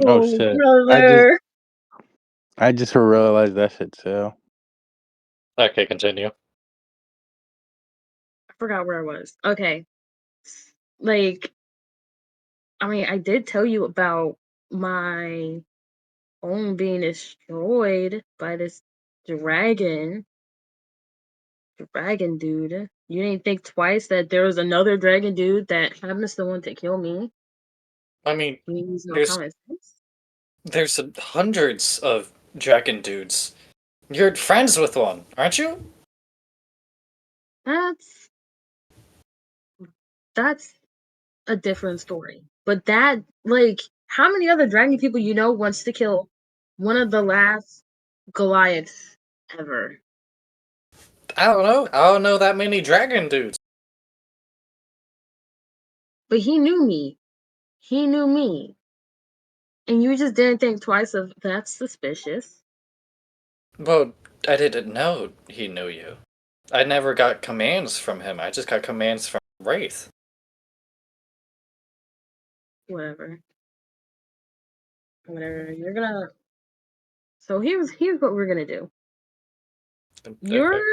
Oh Oh, shit. brother. I just realized that shit too. Okay, continue. I forgot where I was. Okay. Like, I mean, I did tell you about my home being destroyed by this dragon. Dragon dude. You didn't think twice that there was another dragon dude that happens to want to kill me? I mean, You use no there's common sense? there's hundreds of dragon dudes. You're friends with one, aren't you? That's that's a different story. But that, like, how many other dragon people you know wants to kill one of the last Goliaths ever? I don't know. I don't know that many dragon dudes. But he knew me. He knew me. And you just didn't think twice of that's suspicious. Well, I didn't know he knew you. I never got commands from him. I just got commands from Wraith. Whatever. Whatever. You're gonna So here's what we're gonna do. You're Okay.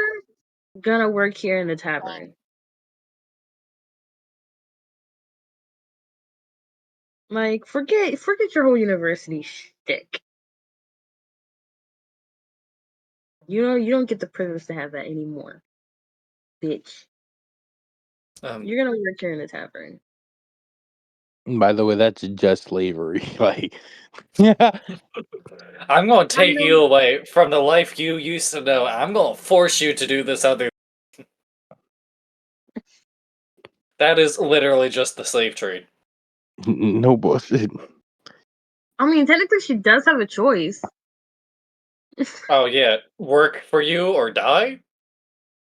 gonna work here in the tavern. Like, forget your whole university shtick. You don't get the privilege to have that anymore, bitch. Um, You're gonna work here in the tavern. By the way, that's just slavery. Like, yeah. I'm gonna I take know. you away from the life you used to know. I'm gonna force you to do this other. That is literally just the slave trade. No bullshit. I mean, technically, she does have a choice. Oh yeah, work for you or die.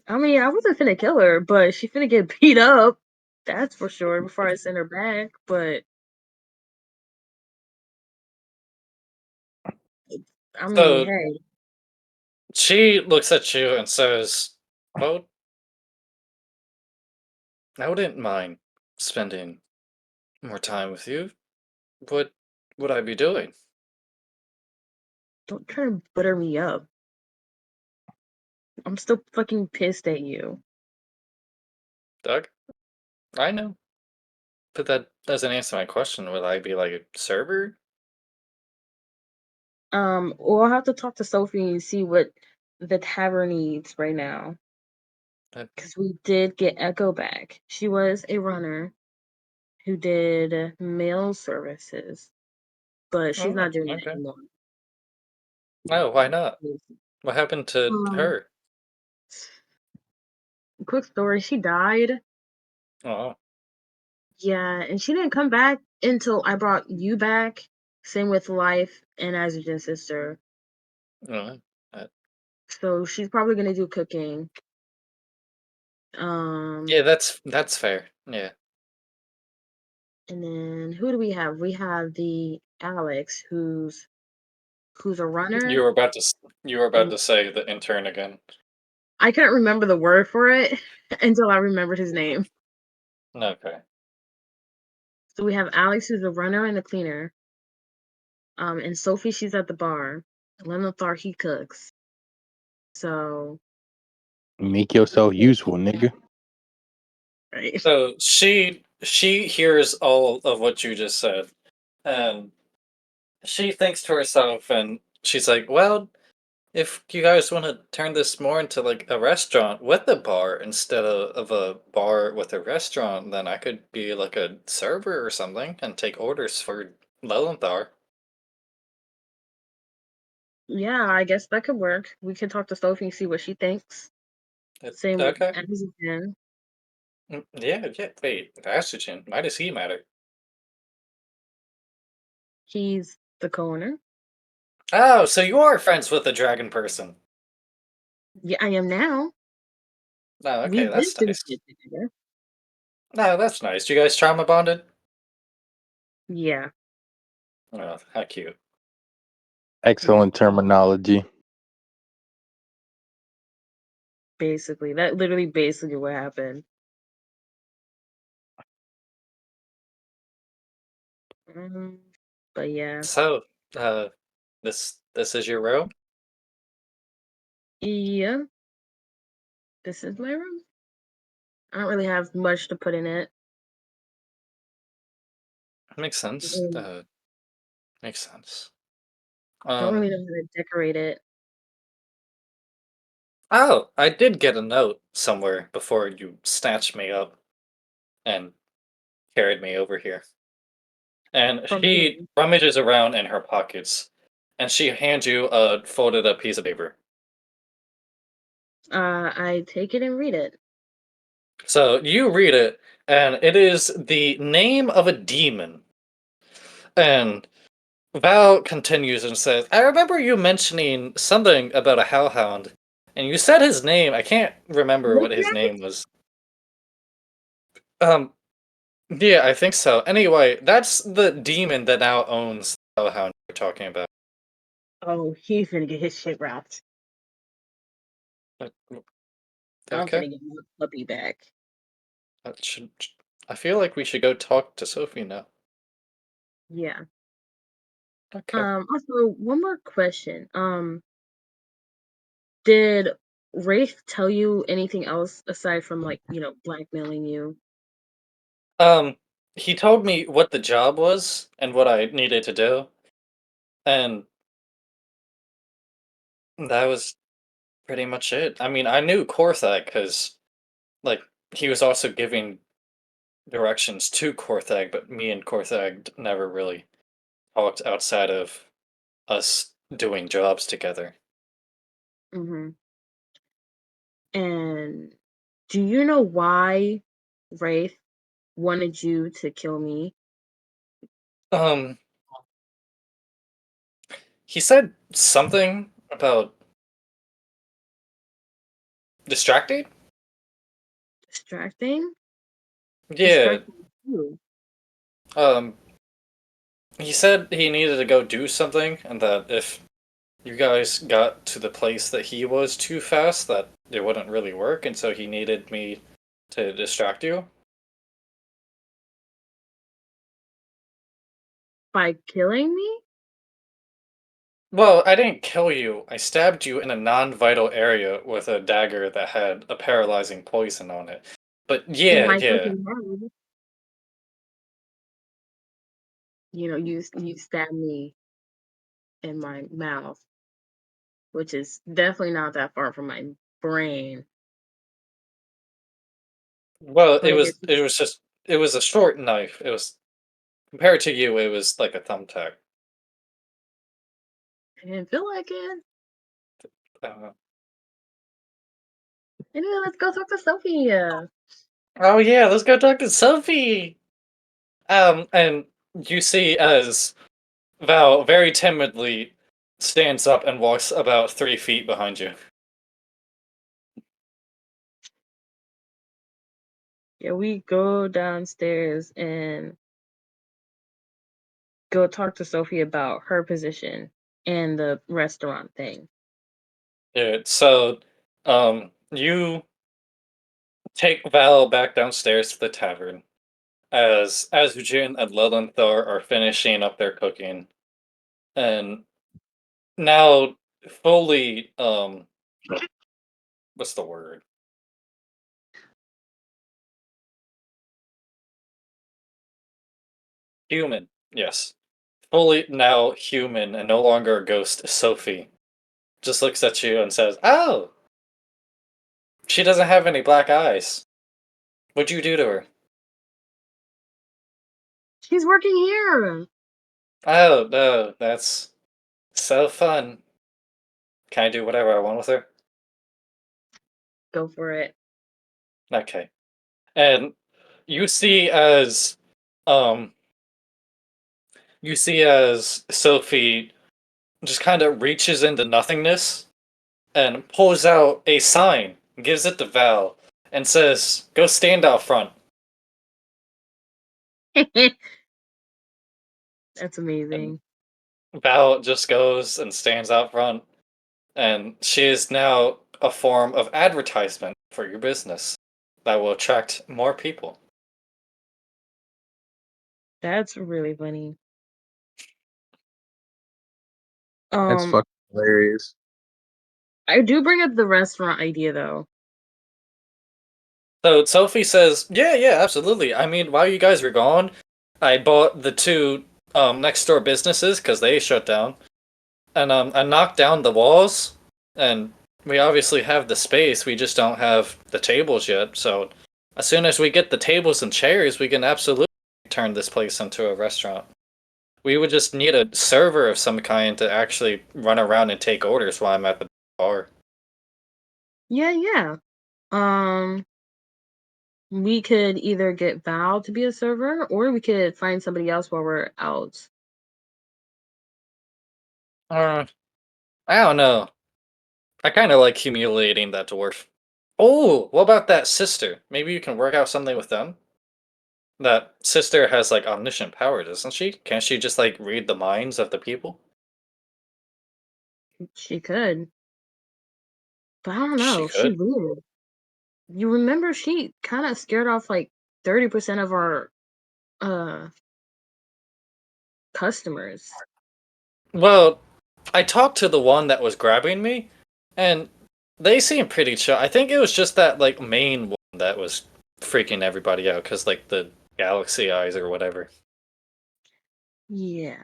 I mean, I wasn't finna kill her, but she finna get beat up. That's for sure. Before I send her back, but I mean, So hey, she looks at you and says, "Well, I wouldn't mind spending more time with you. What would I be doing?" don't try to butter me up. I'm still fucking pissed at you. Doug, I know, but that doesn't answer my question. Would I be like a server? We'll have to talk to Sophie and see what the tavern needs right now. That, Because we did get Echo back. She was a runner who did mail services, but she's oh, not doing it okay. anymore. Oh, why not? What happened to Um, her? quick story, she died. Oh, Yeah, and she didn't come back until I brought you back. Same with Life and Azurgen's sister. oh, uh, So she's probably gonna do cooking. Um, yeah, that's fair. Yeah, and then who do we have? We have the Alex, who's a runner. you were about to you were about And to say the intern again. I couldn't remember the word for it until I remembered his name. Okay. So we have Alex, who's a runner and a cleaner. And Sophie, she's at the bar. Lenathar, he cooks. So, Make yourself useful, nigga. right. So she hears all of what you just said, and she thinks to herself, and she's like, "Well, if you guys want to turn this more into like a restaurant with a bar instead of a bar with a restaurant, then I could be like a server or something and take orders for Lilienthal." Yeah, I guess that could work. We can talk to Sophie and see what she thinks. Same with Okay. Amazon. Yeah, yeah. Wait, Bastion. Why does he matter? He's the co-owner. Oh, so you are friends with the dragon person. Yeah, I am now. Oh, We okay, did that's do nice. shit together. No, that's nice. You guys trauma bonded? Yeah, Oh, how cute. yeah. Excellent terminology. Basically, that literally basically what happened. Mhm. But yeah. So, uh, this is your room? Yeah, this is my room. I don't really have much to put in it. Makes sense. Mm, Makes sense. don't Um, really know how to decorate it. oh, I did get a note somewhere before you snatched me up and carried me over here. And From she who? rummages around in her pockets, and she hands you a folded up piece of paper. I take it and read it. So you read it, and it is the name of a demon. And Val continues and says, I remember you mentioning something about a hellhound, and you said his name. I can't remember What what his cat? name was. Um, yeah, I think so. Anyway, that's the demon that now owns the hellhound you're talking about. Oh, he's gonna get his shit wrapped. Uh, I'm Okay, gonna get my puppy back. that should. I feel like we should go talk to Sophie now. Yeah. Okay. Also, one more question. Did Rafe tell you anything else aside from like, blackmailing you? Um, he told me what the job was and what I needed to do, and that was pretty much it. I mean, I knew Korthag because, like, he was also giving directions to Korthag, but me and Korthag never really talked outside of us doing jobs together. Mm-hmm. And do you know why Rafe wanted you to kill me? Um, he said something about distracting? Distracting? Yeah, Distracting you. um, he said he needed to go do something, and that if you guys got to the place that he was too fast, that it wouldn't really work, and so he needed me to distract you. By killing me? Well, I didn't kill you. I stabbed you in a non-vital area with a dagger that had a paralyzing poison on it. But In yeah, my yeah. fucking head. You stabbed me in my mouth, which is definitely not that far from my brain. Well, But I guess it was just it was a short knife. It was compared to you, it was like a thumbtack. I didn't feel like it. Uh, Anyway, let's go talk to Sophia. oh yeah, let's go talk to Sophie. And you see as Val very timidly stands up and walks about 3 feet behind you. Yeah, we go downstairs and go talk to Sophie about her position and the restaurant thing. Yeah, so you take Val back downstairs to the tavern as Eugene and Lilithor are finishing up their cooking and now fully what's the word? Human. Yes. Fully now human and no longer a ghost, Sophie just looks at you and says, "Oh, she doesn't have any black eyes. What'd you do to her?" She's working here. "Oh, no, that's so fun. Can I do whatever I want with her?" Go for it. Okay. And you see as um you see as Sophie just kind of reaches into nothingness and pulls out a sign, gives it to Val, and says, "Go stand out front." That's And amazing. Val just goes and stands out front, and she is now a form of advertisement for your business that will attract more people. That's really funny. That's Um, fucking hilarious. I do bring up the restaurant idea though. So Sophie says, "Yeah, yeah, absolutely. I mean, while you guys were gone, I bought the two next door businesses because they shut down, and I knocked down the walls, and we obviously have the space. We just don't have the tables yet. So as soon as we get the tables and chairs, we can absolutely turn this place into a restaurant. We would just need a server of some kind to actually run around and take orders while I'm at the bar." Yeah, yeah. Um, we could either get Val to be a server, or we could find somebody else while we're out. Uh, I don't know. I kind of like humiliating that dwarf. Oh, what about that sister? Maybe you can work out something with them? That sister has like omniscient power, doesn't she? Can't she just like read the minds of the people? She could, but I don't She know. She could. weird. You remember she kind of scared off like 30% of our uh customers. Well, I talked to the one that was grabbing me, and they seem pretty chill. I think it was just that like main one that was freaking everybody out because like the galaxy eyes or whatever. Yeah.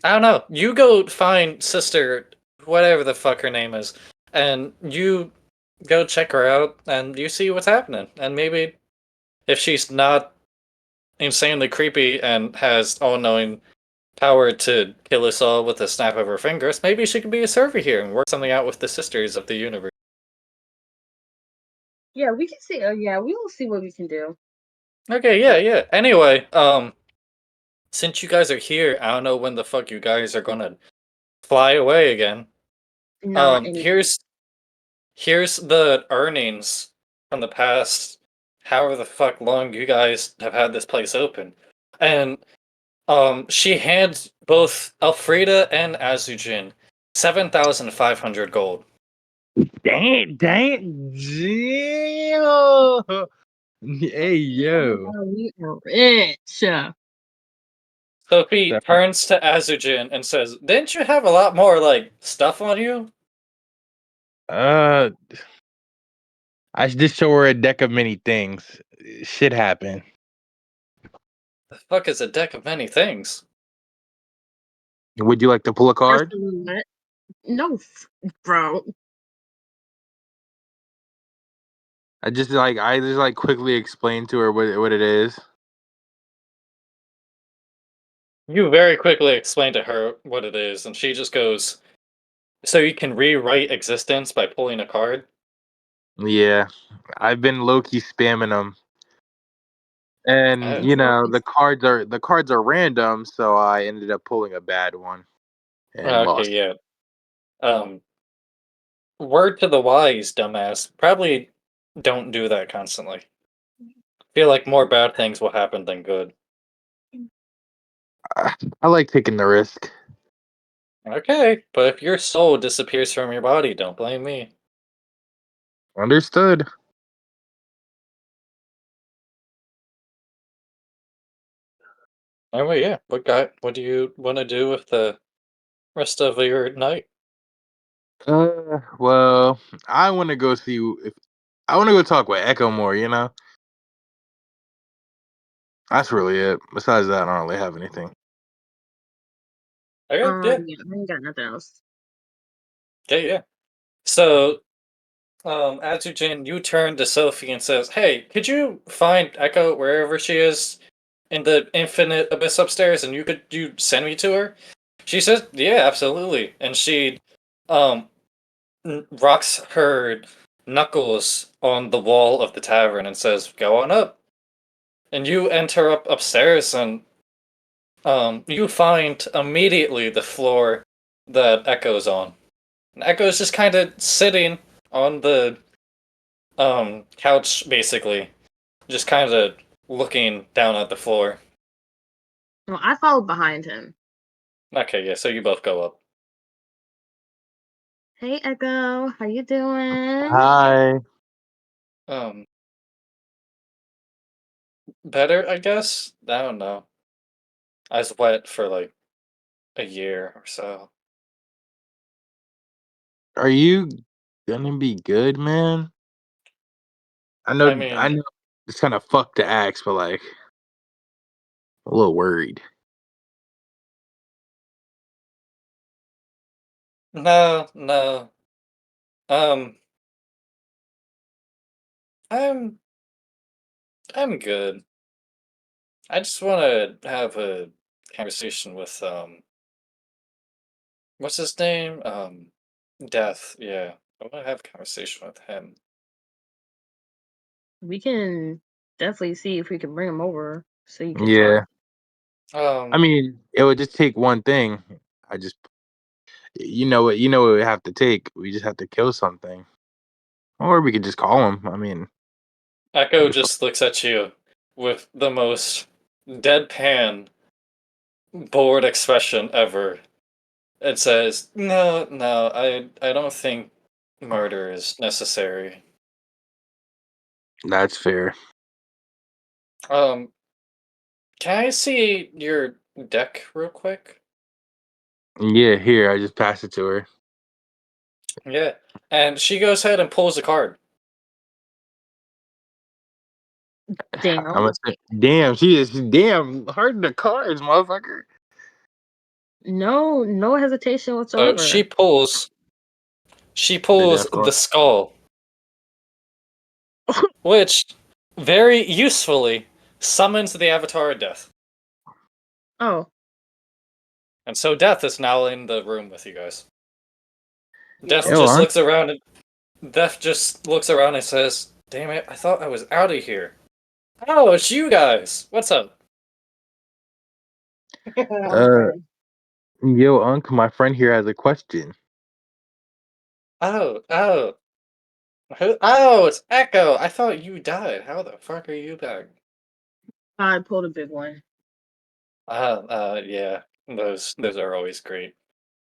I don't know. You go find sister, whatever the fuck her name is, and you go check her out, and you see what's happening. And maybe if she's not insanely creepy and has all-knowing power to kill us all with a snap of her fingers, maybe she could be a server here and work something out with the sisters of the universe. Yeah, we can see. Yeah, we will see what we can do. Okay, yeah, yeah. Anyway, since you guys are here, I don't know when the fuck you guys are gonna fly away again. Not any. Here's the earnings from the past however the fuck long you guys have had this place open. And she hands both Elfrida and Azujin 7,500 gold. Damn, damn, damn. Hey, Oh my yo. god, we are rich. Sophie turns to Azujin and says, "Didn't you have a lot more like stuff on you?" Uh, I just show her a deck of many things. Shit happen. The fuck is a deck of many things? Would you like to pull a Press card? the roulette. No, bro. I just quickly explain to her what it is. You very quickly explain to her what it is, and she just goes, "So you can rewrite existence by pulling a card?" Yeah, I've been low key spamming them, and Oh, the cards are random, so I ended up pulling a bad one and okay, lost. yeah. Um, Word to the wise, dumbass. Probably don't do that constantly. Feel like more bad things will happen than good. I like taking the risk. Okay, but if your soul disappears from your body, don't blame me. Understood. Anyway, yeah. What do you want to do with the rest of your night? Well, I want to go see if I want to go talk with Echo more. That's really it. Besides that, I don't really have anything. Okay, yeah, Yeah, I ain't got nothing else. okay, yeah. So, Azujin, you turn to Sophie and says, "Hey, could you find Echo wherever she is in the infinite abyss upstairs, and you send me to her?" She says, "Yeah, absolutely," and she, um, rocks her knuckles on the wall of the tavern and says, "Go on up." And you enter upstairs, and you find immediately the floor that Echo's on. And Echo's just kind of sitting on the couch, basically, just kind of looking down at the floor. Well, I followed behind him. Okay, yeah, so you both go up. Hey, Echo, how you doing? Hi. Um, Better, I guess. I don't know. I was wet for like a year or so. Are you gonna be good, man? I I know, I mean, know, it's kind of fucked to ask, but like a little worried. no, no. Um, I'm I'm good. I just want to have a conversation with what's his name? Death. Yeah, I want to have a conversation with him. We can definitely see if we can bring him over so you can talk. Yeah, I Um, mean, it would just take one thing. I just, you know what we have to take. We just have to kill something, or we could just call him. I mean, Echo it'd be just looks at you with the most deadpan, bored expression ever. It says, "No, no, I don't think murder is necessary." that's fair. Um, can I see your deck real quick? Yeah, here I just passed it to her. Yeah. And she goes ahead and pulls a card. Damn. I'm gonna say, damn, she is damn hard the cards, motherfucker. No, no hesitation So whatsoever. she The pulls death the card. skull, which very usefully summons the Avatar of Death. Oh, And so Death is now in the room with you guys. Death yep. Yo, just Unc, looks around and Death just looks around and says, "Damn it, I thought I was out of here." Oh, it's you guys. What's up? I'm uh, sorry. yo, Unc, my friend here has a question. Oh, oh. Oh, it's Echo. I thought you died. How the fuck are you back? I pulled a big one. Yeah. Those are always great.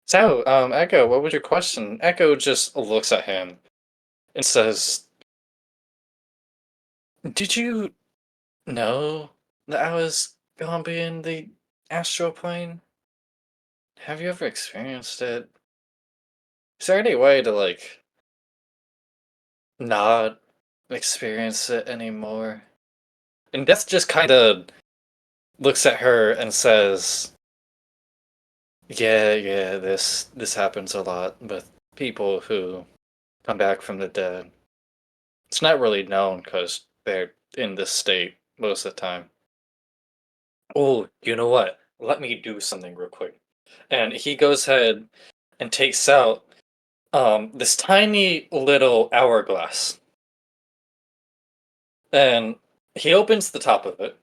So, Echo, what was your question? Echo just looks at him and says, "Did you know that I was gonna be in the astral plane? Have you ever experienced it? Is there any way to like not experience it anymore?" And Death just kind of looks at her and says, "Yeah, yeah, this happens a lot with people who come back from the dead. It's not really known because they're in this state most of the time." Oh, you know what? Let me do something real quick. And he goes ahead and takes out this tiny little hourglass. And he opens the top of it,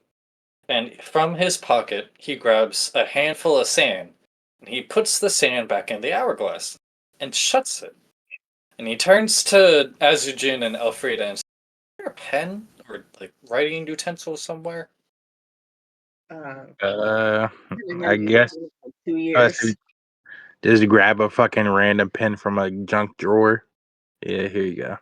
and from his pocket he grabs a handful of sand, and he puts the sand back in the hourglass and shuts it. And he turns to Azujin and Elfrida and says, "Is there a pen or like writing utensil somewhere?" Uh, Uh, haven't I heard this guess in like 2 so years. just grab a fucking random pen from a junk drawer. Yeah, here you go.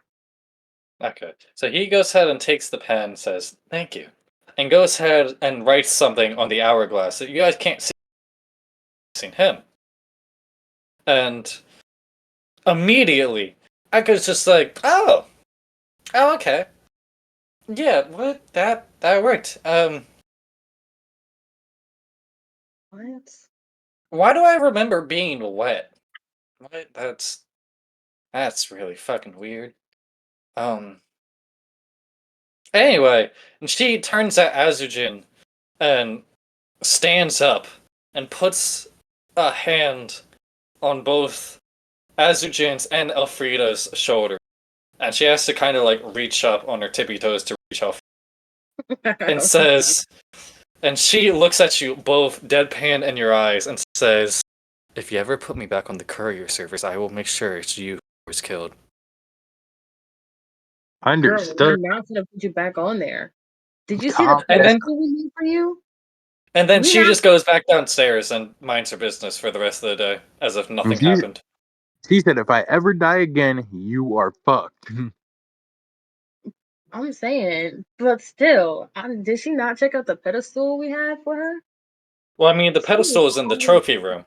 Okay. So he goes ahead and takes the pen and says, "Thank you." And goes ahead and writes something on the hourglass that you guys can't see him. And immediately, Echo's just like, "Oh, oh, okay. Yeah, what? That worked. What? Why do I remember being wet? What? That's really fucking weird. Um, anyway, and she turns at Azujin and stands up and puts a hand on both Azujin's and Elfrida's shoulder. And she has to kind of like reach up on her tippy toes to reach out and Okay. says, and she looks at you both deadpan in your eyes and says, "If you ever put me back on the courier service, I will make sure it's you who was killed." Girl, we're Understood. not gonna put you back on there. Did you see the Calm And down. then pedestal we made for you? and then We she have just goes back downstairs and minds her business for the rest of the day, as if And nothing happened. she said, if I ever die again, you are fucked. I'm saying, but still, did she not check out the pedestal we had for her? Well, I mean, the She was pedestal is in the always trophy room.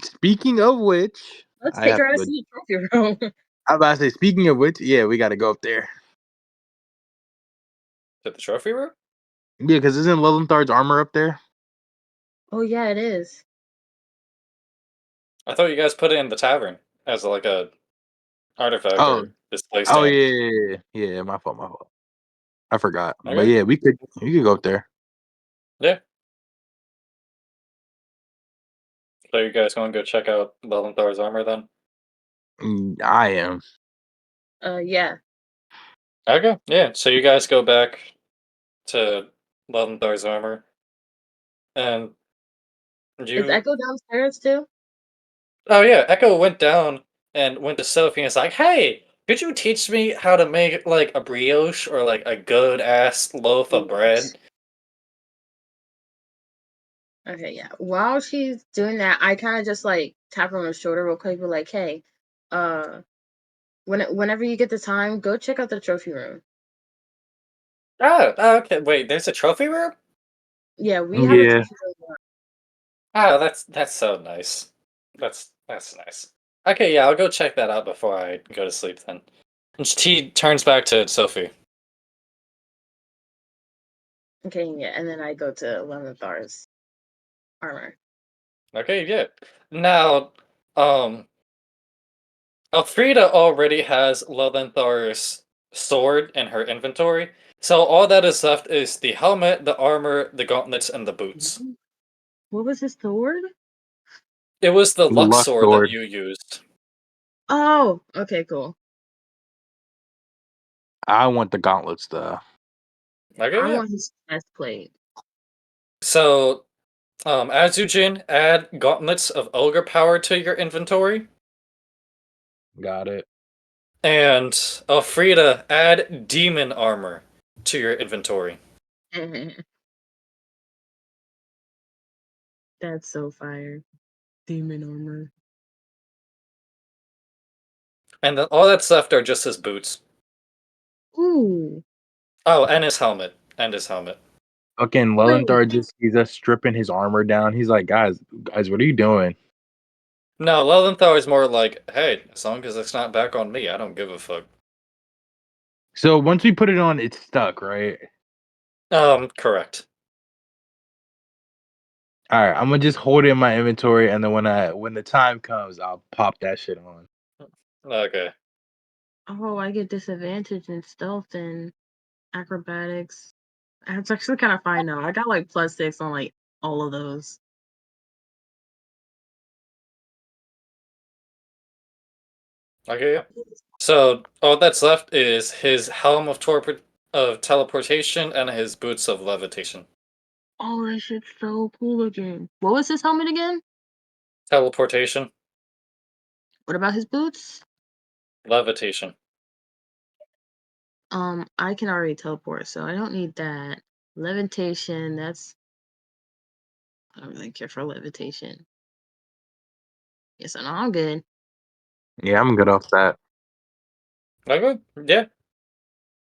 Speaking of which, Let's I take have her to to go. see the trophy room. I'm about to say, speaking of which, yeah, we got to go up there. To the trophy room? Yeah, because isn't Lilinthar's armor up there? Oh yeah, it is. I thought you guys put it in the tavern as like a artifact Oh, or display oh stand. yeah. My fault, my fault. I forgot. But Okay. yeah, we could go up there. Yeah. So you guys going to go check out Belanthar's armor then? I am. Yeah. Okay. Yeah. So you guys go back to Belanthar's armor, and Is you. Echo downstairs too? Oh yeah, Echo went down and went to Sophie and is like, "Hey, could you teach me how to make like a brioche or like a good ass loaf of Yes. bread?" Okay, yeah. While she's doing that, I kind of just like tap her on the shoulder real quick, be like, "Hey, uh, whenever you get the time, go check out the trophy room. Oh, okay. Wait, there's a trophy room? Yeah, we have a Yeah. trophy room. Oh, that's so nice. That's nice. Okay, yeah, I'll go check that out before I go to sleep then. And she turns back to Sophie. Okay, yeah, and then I go to Lenathar's armor. Okay, yeah. Now, um, Elfrida already has Lelanthar's sword in her inventory, so all that is left is the helmet, the armor, the gauntlets, and the boots. What was his sword? It was the The luck luck sword that sword. you used. Oh, okay, cool. I want the gauntlets though. Okay, I yeah. want his chest plate. So, Azujin, add gauntlets of ogre power to your inventory. Got it. And Elfrida, add demon armor to your inventory. That's so fire. Demon armor. And then all that's left are just his boots. Ooh, Oh, and his helmet. And his helmet. Fucking wait. Lilithar he's just stripping his armor down. He's like, guys, what are you doing? No, Lelantho is more like, hey, as long as it's not back on me, I don't give a fuck. So once we put it on, it's stuck, right? Correct. All right, I'm gonna just hold it in my inventory, and then when the time comes, I'll pop that shit on. Okay. Oh, I get disadvantage in stealth and acrobatics. It's actually kind of fine now. I got like +6 on like all of those. Okay, yeah. So all that's left is his helm of teleportation and his boots of levitation. Oh, that shit's so cool again. What was his helmet again? Teleportation, What about his boots? levitation. I can already teleport, so I don't need that. Levitation, I don't really care for levitation. Yes, so no, I'm good. Yeah, I'm good off that. Okay, yeah.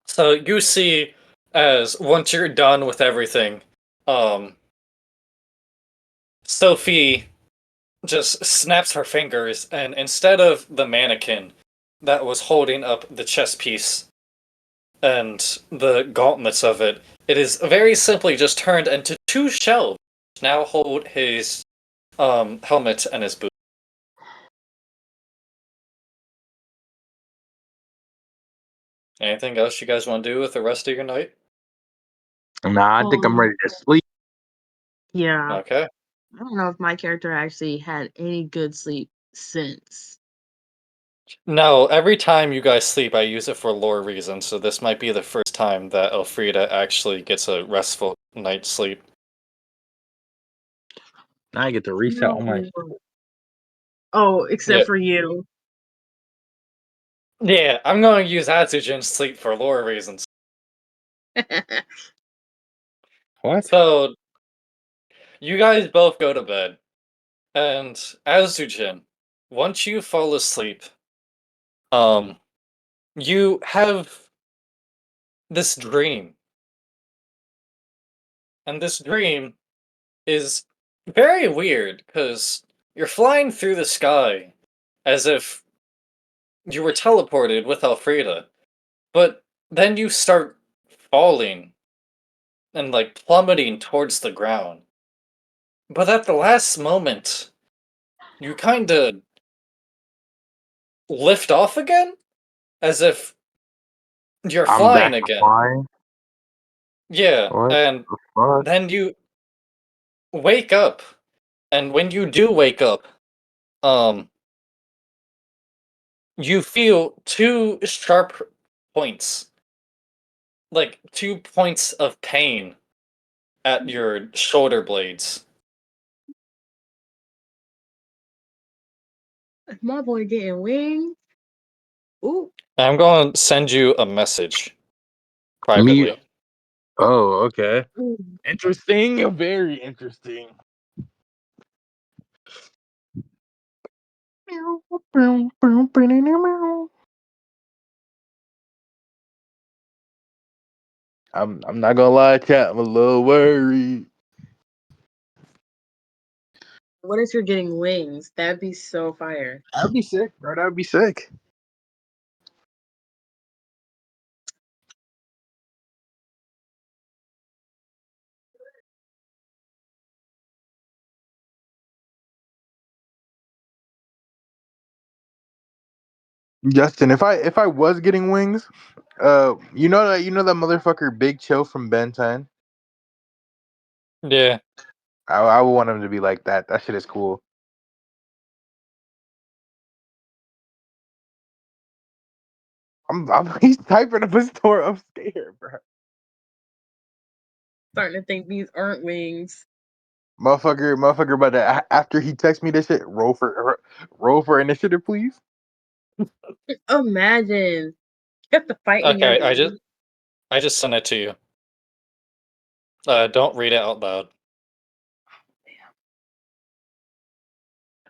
So you see, as once you're done with everything, um, Sophie just snaps her fingers, and instead of the mannequin that was holding up the chess piece and the gauntlets of it, it is very simply just turned into two shelves. Which now hold his helmet and his boot. Anything else you guys want to do with the rest of your night? Nah, I think I'm Um, ready to sleep. yeah. Okay. I don't know if my character actually had any good sleep since. No, every time you guys sleep, I use it for lore reasons, so this might be the first time that Elfrida actually gets a restful night's sleep. Now I get to reset all my. No. Oh, Yeah. except for you. Yeah, I'm going to use Atsujin's sleep for lore reasons. What? So, you guys both go to bed, and Azujin, once you fall asleep, um, you have this dream, and this dream is very weird, because You're flying through the sky as if you were teleported with Elfrida, but then you start falling and like plummeting towards the ground. But at the last moment, you kind of lift off again as if you're I'm flying back to again. flying. Yeah, What and the fuck? then you wake up, and when you do wake up, um, you feel two sharp points, like 2 points of pain at your shoulder blades. My boy getting wings. Ooh. I'm going to send you a message Me? privately. Oh, okay. Ooh. Interesting. Very interesting. I'm not gonna lie, chat. I'm a little worried. What if you're getting wings? That'd be so fire. I'd be sick, bro. That'd be sick. Justin, if I was getting wings, you know that motherfucker Big Chill from Ben 10. Yeah. I would want him to be like that. That shit is cool. He's typing up a store. I'm scared, bro. Starting to think these aren't wings. Motherfucker. But after he texts me this shit, roll for initiative, please. Imagine. You have to fight in your Okay, ear. I just sent it to you. Don't read it out loud.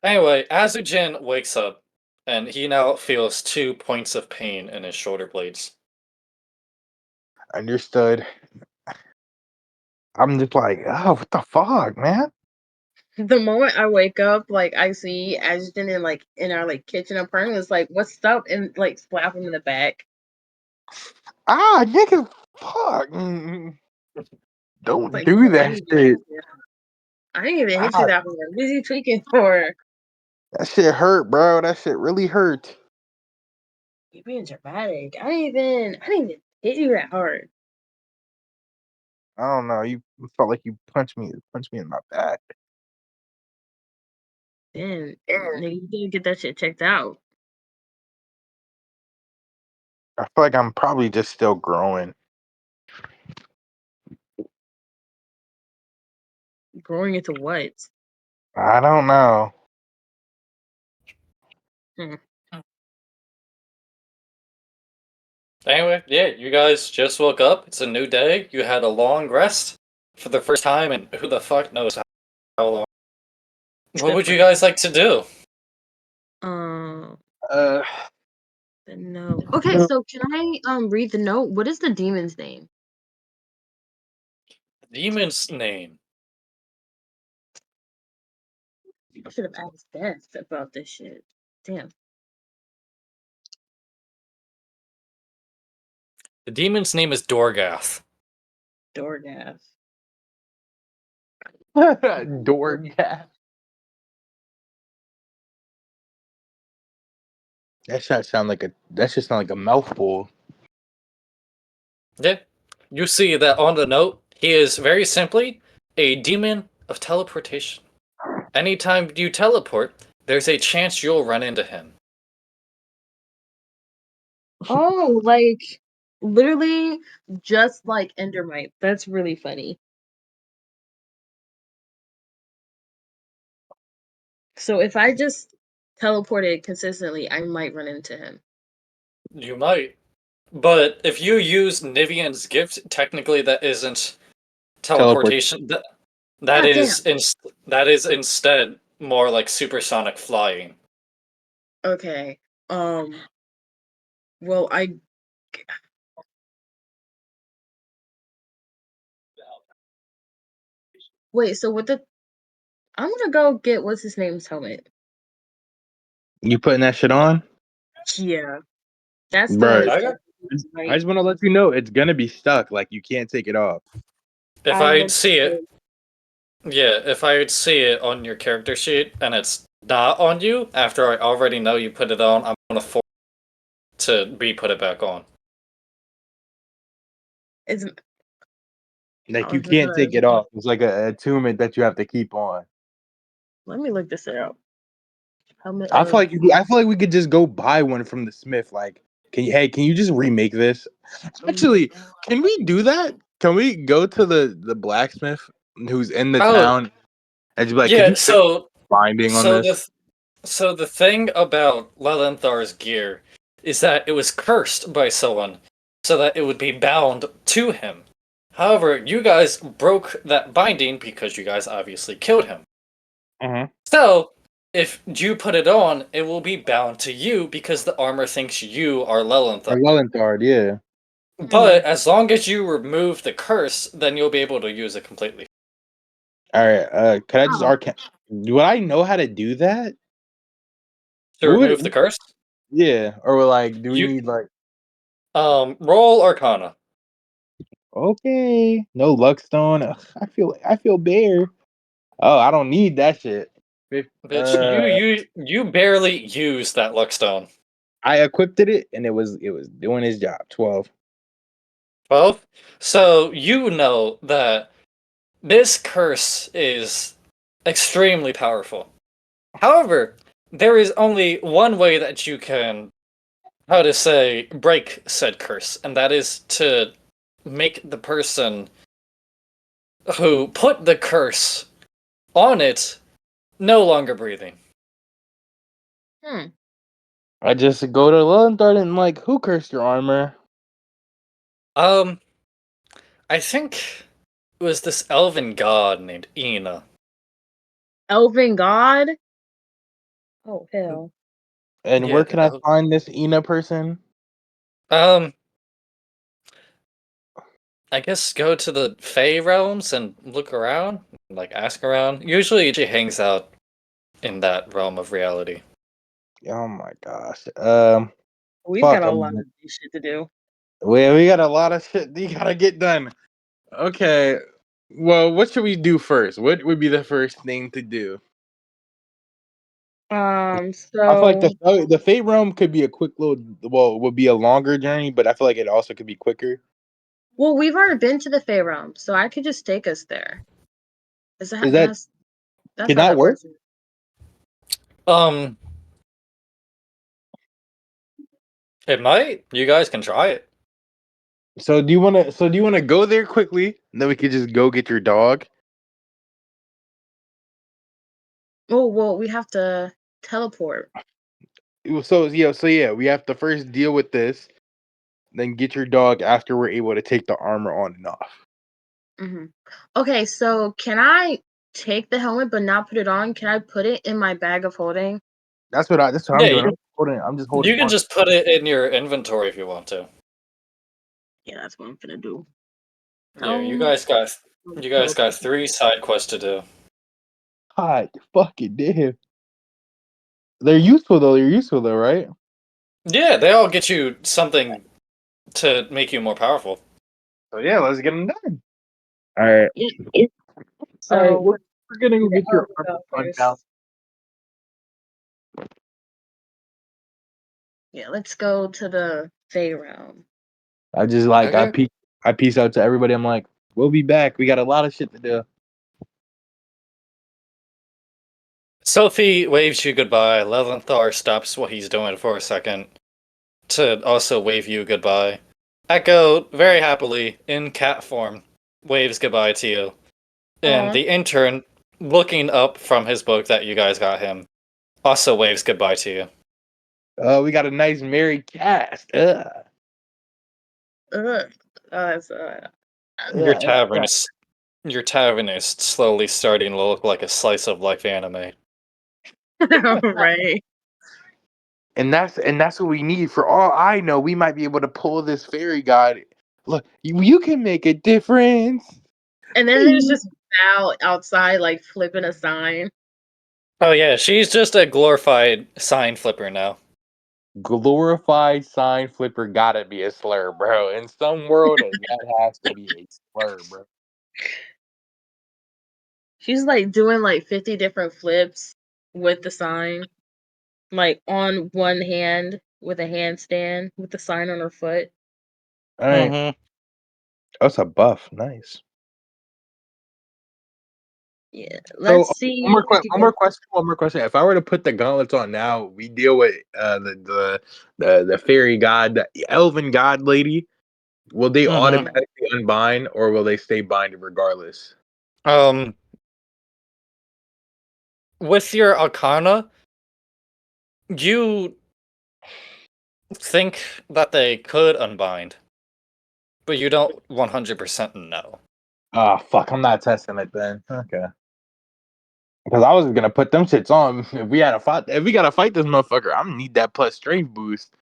Anyway, Azujin wakes up, and he now feels 2 points of pain in his shoulder blades. Understood. I'm just like, oh, what the fuck, man? The moment I wake up, like I see Ashton in our like kitchen apartment, it's like, what's up? And like slap him in the back. Ah, nigga, fuck. It's Don't like, bro, do I that didn't even shit. hit you. I didn't even hit you Ah, that hard. What is he tweaking for? that shit hurt, bro. That shit really hurt. You're being dramatic. I didn't even hit you that hard. I don't know. You felt like you punched me in my back. Damn, nigga, you didn't get that shit checked out. I feel like I'm probably just still growing. Growing into what? I don't know. Hmm. Anyway, yeah, you guys just woke up. It's a new day. You had a long rest for the first time, and who the fuck knows how long. What would you guys like to do? Um, Uh, the note. Okay, so can I read the note? What is the demon's name? Demon's name. I should have asked Beth about this shit. Damn. The demon's name is Dorgath. Doordash. door gap. That should sound like a mouthful. Yeah. You see that on the note, he is very simply a demon of teleportation. Anytime you teleport, there's a chance you'll run into him. Oh, like literally just like Endermite. That's really funny. So if I just teleported consistently, I might run into him. You might. But if you use Nivian's gift, technically that isn't Teleport. teleportation. That God damn. that is instead more like supersonic flying. Okay. Um. Well, I wait. So what the I'm gonna go get what's his name's helmet. You putting that shit on, Yeah, that's bro? the I got, I right. just want to let you know it's gonna be stuck. Like you can't take it off. if I I look. see it, yeah, if I see it on your character sheet and it's not on you after I already know you put it on, I'm gonna force to re-put it back on. It's. Like How you is it can't gonna? take it off. It's like a attunement that you have to keep on. Let me look this up. Helmet I feel of. like I feel like we could just go buy one from the Smith. Like, can you just remake this? Actually, can we do that? Can we go to the blacksmith who's in the Oh, town and just be like, could yeah, you put binding on so this? the so the thing about Lelanthar's gear is that it was cursed by someone so that it would be bound to him. However, you guys broke that binding because you guys obviously killed him. Uh-huh. So, if you put it on, it will be bound to you because the armor thinks you are Or Lelanthar. Lelantard, yeah. But as long as you remove the curse, then you'll be able to use it completely. All right. Could I just Oh, arcane? Do I know how to do that? To What remove would? the curse, Yeah. Or like, do we you need like? roll Arcana. Okay. No luckstone. Ugh, I feel bare. Oh, I don't need that shit. Bitch, you barely use that luckstone. I equipped it and it was doing his job. 12. 12. So you know that this curse is extremely powerful. However, there is only one way that you can, how to say, break said curse, and that is to make the person who put the curse on it no longer breathing. hmm. I just go to Lillithard and like, who cursed your armor? Um, I think it was this elven god named Ina. Elven God. Oh hell. And Yeah, where the can I elf. find this Ina person? Um, I guess go to the Fey realms and look around, like ask around. Usually she hangs out in that realm of reality. Oh my gosh. We've got Fuck. a lot of shit to do. We got a lot of shit you gotta get done. Okay. Well, what should we do first? What would be the first thing to do? I feel like So the Fate Realm could be a quick little, well, would be a longer journey, but I feel like it also could be quicker. well, we've already been to the Fey Realm, so I could just take us there. Is Is that that that's can how that that work? works? Um, it might. You guys can try it. So do you wanna go there quickly? And then we could just go get your dog. Oh well, we have to teleport. So yeah, we have to first deal with this, then get your dog after we're able to take the armor on and off. Hmm. Okay, so can I take the helmet but not put it on? Can I put it in my bag of holding? That's what I'm Yeah, doing. I'm just holding you can on. just put it in your inventory if you want to. Yeah, that's what I'm gonna do. Yeah, Helmet. you guys got 3 side quests to do. God, fucking damn. They're useful though, right? Yeah, they all get you something to make you more powerful. So yeah, let's get them done. All right. Yeah. All right. So We're gonna go where get your else armor go on down. first? Yeah, let's go to the Fey Realm. I just like Okay. I peace out to everybody. I'm like, we'll be back. We got a lot of shit to do. Sophie waves you goodbye. Leventhar stops what he's doing for a second to also wave you goodbye. Echo, very happily, in cat form, waves goodbye to you. And Aw. the intern, looking up from his book that you guys got him, also waves goodbye to you. We got a nice married cast. Ugh. It's, Your Ugh. tavern is your tavern is slowly starting to look like a slice of life anime. right. And that's what we need. For all I know, we might be able to pull this fairy god. Look, you can make a difference. And then there's just out outside, like flipping a sign. Oh yeah, she's just a glorified sign flipper now. Glorified sign flipper gotta be a slur, bro. In some world, that has to be a slur, bro. She's like doing like 50 different flips with the sign, like on one hand with a handstand with the sign on her foot. All right, Mm-hmm. that's a buff. Nice. Yeah, So let's see if you one can. more question. One more question. If I were to put the gauntlets on now, we deal with the fairy god, the elven god lady. Will they Mm-hmm. automatically unbind, or will they stay binded regardless? Um, with your Arcana, you think that they could unbind, but you don't 100% know. Ah, fuck! I'm not testing it then. Okay. Because I was gonna put them shits on if we had a fight. If we gotta fight this motherfucker, I'm gonna need that plus strength boost.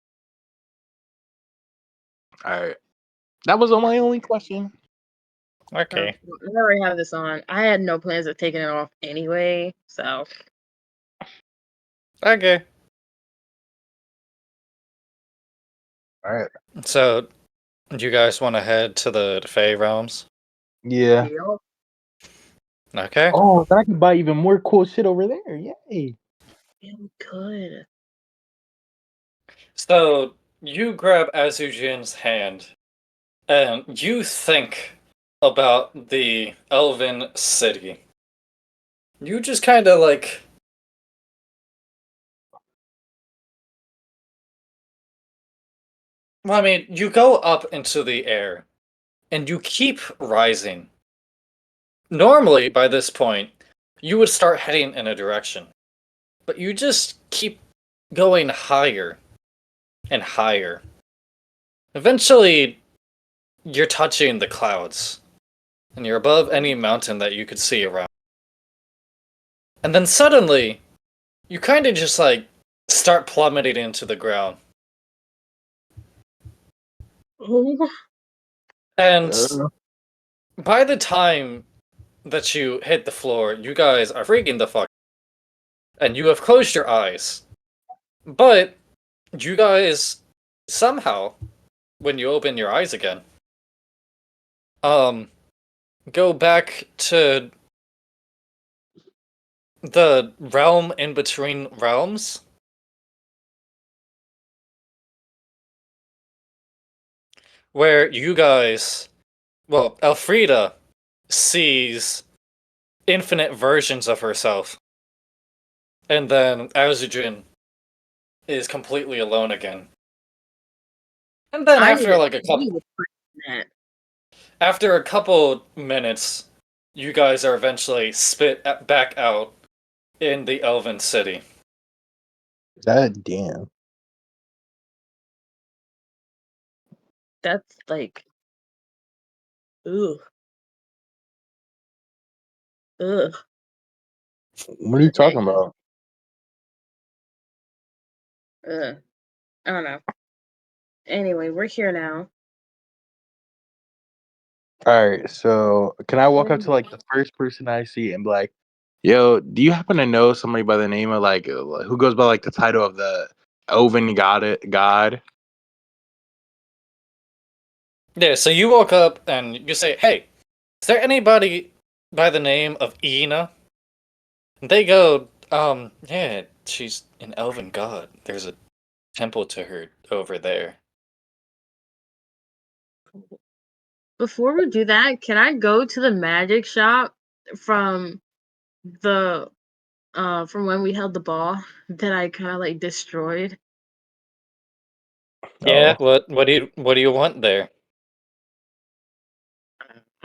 All right, that was my only question. Okay. I already have this on. I had no plans of taking it off anyway, so Okay. All right. So, do you guys want to head to the Fey realms? Yeah. yep. Okay. Oh, then I can buy even more cool shit over there. Yay. Yeah, we could. So, you grab Azujin's hand, and you think about the Elven city. You just kind of like. Well, I mean, you go up into the air, and you keep rising. Normally, by this point, you would start heading in a direction, but you just keep going higher and higher. Eventually, you're touching the clouds, and you're above any mountain that you could see around. And then suddenly, you kind of just like start plummeting into the ground. Oh, And Uh, by the time that you hit the floor, you guys are freaking the fuck. And you have closed your eyes. But you guys somehow, when you open your eyes again, um, go back to the realm in between realms, where you guys, well, Elfrida sees infinite versions of herself, and then Azujin is completely alone again. And then I need after to like a see couple, what's that. after a couple minutes, you guys are eventually back out in the Elven City. God damn. That's like, ugh, ugh. What are you Okay, talking about? ugh. I don't know. Anyway, we're here now. All right, so can I walk up to What like the first person I see and be like, "Yo, do you happen to know somebody by the name of like who goes by like the title of the Elven God?" Yeah, so you walk up and you say, "Hey, is there anybody by the name of Ina?" And they go, yeah, she's an elven god. There's a temple to her over there." Before we do that, can I go to the magic shop from the from when we held the ball that I kind of like destroyed? Yeah, Oh, what do you want there?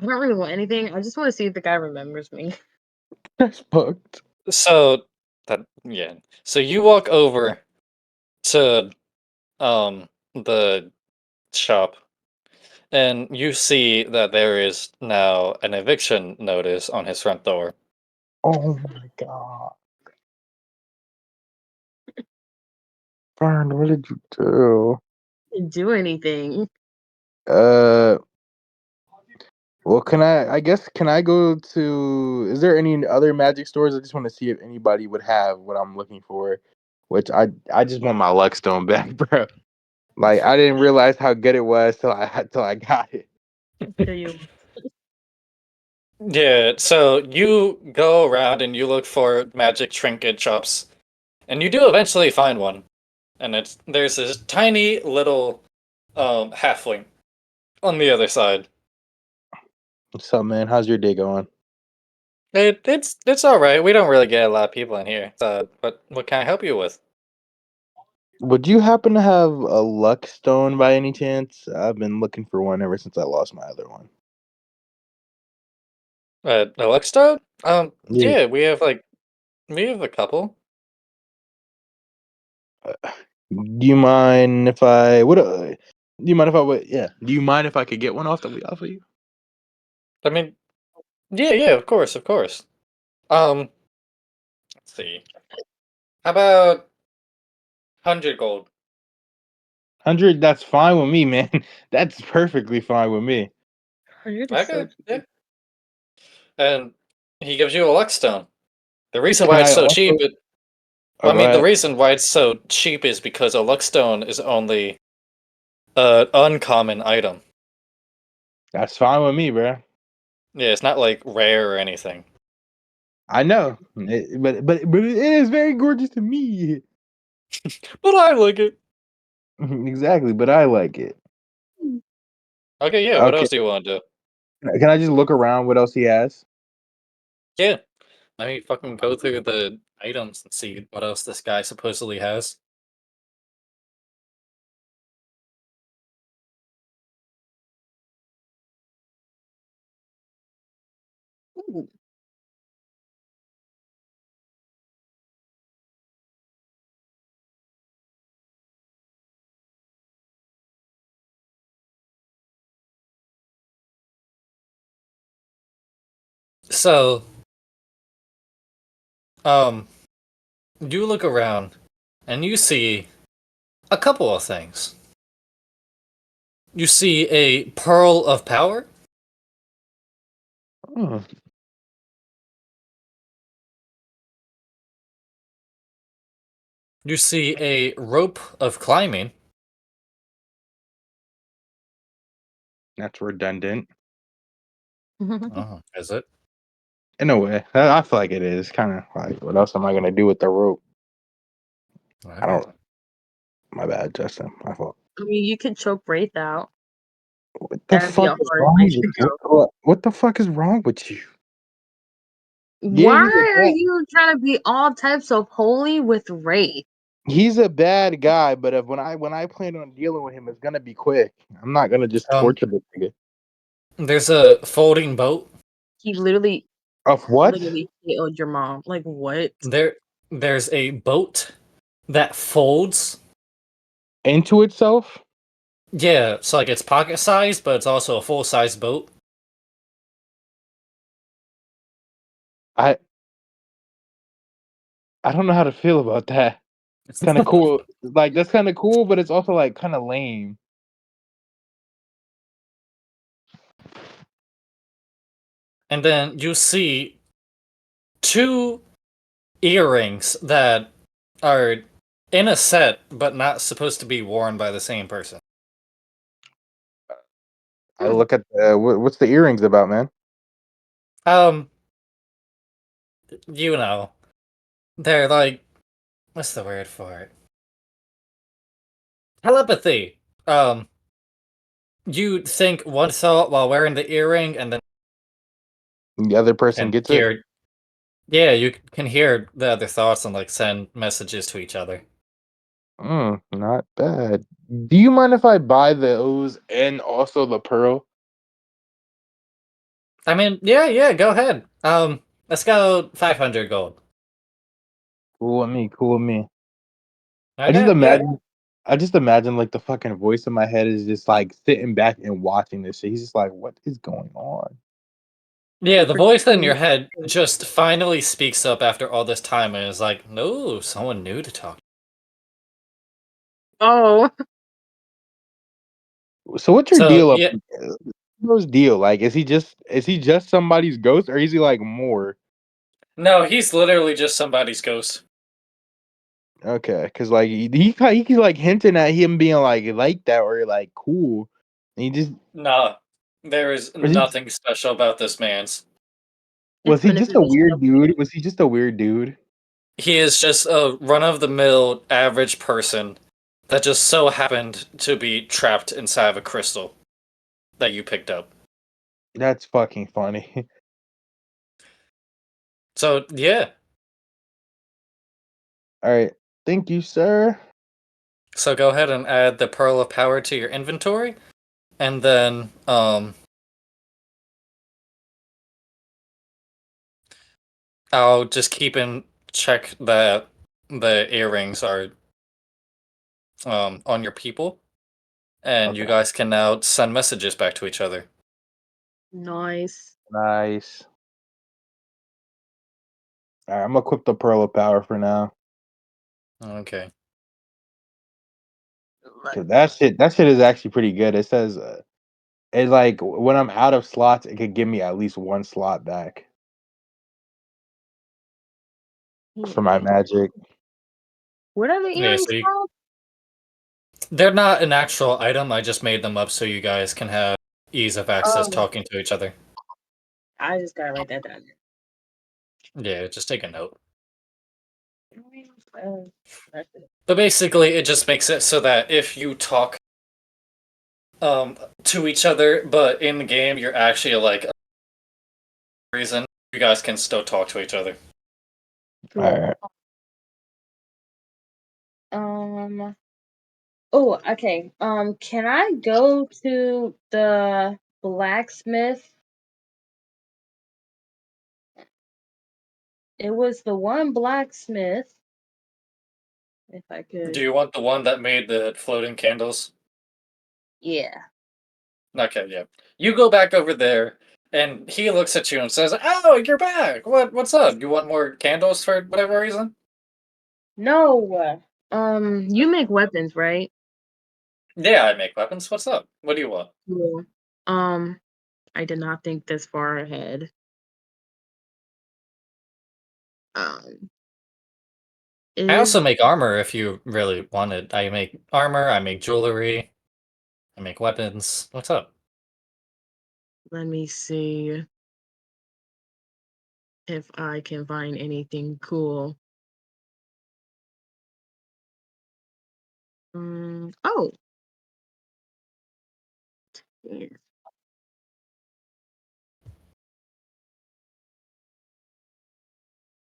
I don't really want anything. I just want to see if the guy remembers me. that's fucked. So that yeah. So you walk over to the shop and you see that there is now an eviction notice on his front door. Oh my god, Fern, what did you do? Didn't do anything. Uh, Well, can I? I guess can I go to? Is there any other magic stores? I just want to see if anybody would have what I'm looking for. Which I just want my luck stone back, bro. Like I didn't realize how good it was till I got it. Until you. Yeah, so you go around and you look for magic trinket shops, and you do eventually find one. And there's this tiny little halfling on the other side. What's up, man? How's your day going? It's all right. We don't really get a lot of people in here. What can I help you with? Would you happen to have a luck stone by any chance? I've been looking for one ever since I lost my other one. Alexa? Yeah. Yeah, we have a couple. Do you mind if I what? Do you mind if I what? Yeah. Do you mind if I could get one off of you? I mean, yeah, of course, of course. Um, let's see. How about 100 gold? 100. That's fine with me, man. That's perfectly fine with me. 100 is so Okay, yeah. cheap. And he gives you a luck stone. The reason Can why it's I so also? cheap, Oh, I go mean, the ahead. reason why it's so cheap is because a luck stone is only uncommon item. That's fine with me, bro. Yeah, it's not like rare or anything. I know, but it is very gorgeous to me. But I like it. Exactly, but I like it. Okay, yeah. What Okay, else do you want to do? can I just look around? What else he has? Yeah, let me fucking go through the items and see what else this guy supposedly has. Ooh. So, um, you look around and you see a couple of things. You see a pearl of power. Hmm, You see a rope of climbing. that's redundant Oh, is it? in a way. I feel like it is kind of like, what else am I gonna do with the rope? I Okay. don't. My bad, Justin. My fault. I mean, you could choke Wraith out. What the That'd be fuck a is hard wrong place with to you? go. What the fuck is wrong with you? Yeah, Why are you trying to be all types of holy with Wraith? he's a bad guy, but if when I plan on dealing with him, it's gonna be quick. I'm not gonna just Um, torture the nigga. there's a folding boat. He literally, Of what? literally killed your mom. Like, what? There, there's a boat that folds. Into itself? Yeah, so like it's pocket sized, but it's also a full size boat. I I don't know how to feel about that. Kind of cool. Like that's kind of cool, but it's also like kind of lame. And then you see two earrings that are in a set, but not supposed to be worn by the same person. I Hmm. look at what's the earrings about, man? Um, you know, they're like, what's the word for it? Telepathy. You think one thought while wearing the earring, and then The other person can gets it. hear. Yeah, you can hear the other thoughts and like send messages to each other. Not bad. Do you mind if I buy those and also the pearl? I mean, yeah, go ahead. Let's go 500 gold. Cool with me. Cool with me. I just Okay, yeah. imagine. I just imagine like the fucking voice in my head is just like sitting back and watching this shit. He's just like, "What is going on?" Yeah, the voice in your Protecting- head just finally speaks up after all this time and is like, no, someone new to talk. Oh, So what's your So, deal up? yeah, Hero's deal? Like, is he just somebody's ghost, or is he like more? No, he's literally just somebody's ghost. Okay, because like he's like hinting at him being like that or like cool, and he just Nah, there is was he nothing special about this man's. was It's he just a manipulation weird over here. dude? Was he just a weird dude? He is just a run of the mill average person that just so happened to be trapped inside of a crystal that you picked up. That's fucking funny. So, yeah. All right, thank you, sir. So go ahead and add the Pearl of Power to your inventory, and then I'll just keep in check that the earrings are on your people, and you Okay, guys can now send messages back to each other. Nice. nice. All right, I'm gonna equip the pearl of power for now. Okay. Cause that shit is actually pretty good. It says it like when I'm out of slots, it could give me at least one slot back for my Yeah. magic. What are the Yeah, earrings so called? they're not an actual item. I just made them up so you guys can have ease of access Oh, talking to each other. I just gotta write that down. Yeah, just take a note. Uh, that's it. But basically, it just makes it so that if you talk to each other, but in the game you're actually like a reason, you guys can still talk to each other. All Cool. right. Um. Oh, okay. Can I go to the blacksmith? It was the one blacksmith, if I Do could. you want the one that made the floating candles? Yeah. Okay, yeah. You go back over there, and he looks at you and says, "Oh, you're back. What's up? You want more candles for whatever reason?" No. You make weapons, right? Yeah, I make weapons. What's up? What do you want? Yeah. Um, I did not think this far ahead. Um, I also is make armor if you really want it. I make armor, I make jewelry, I make weapons. What's up? let me see if I can find anything cool. Oh, yeah.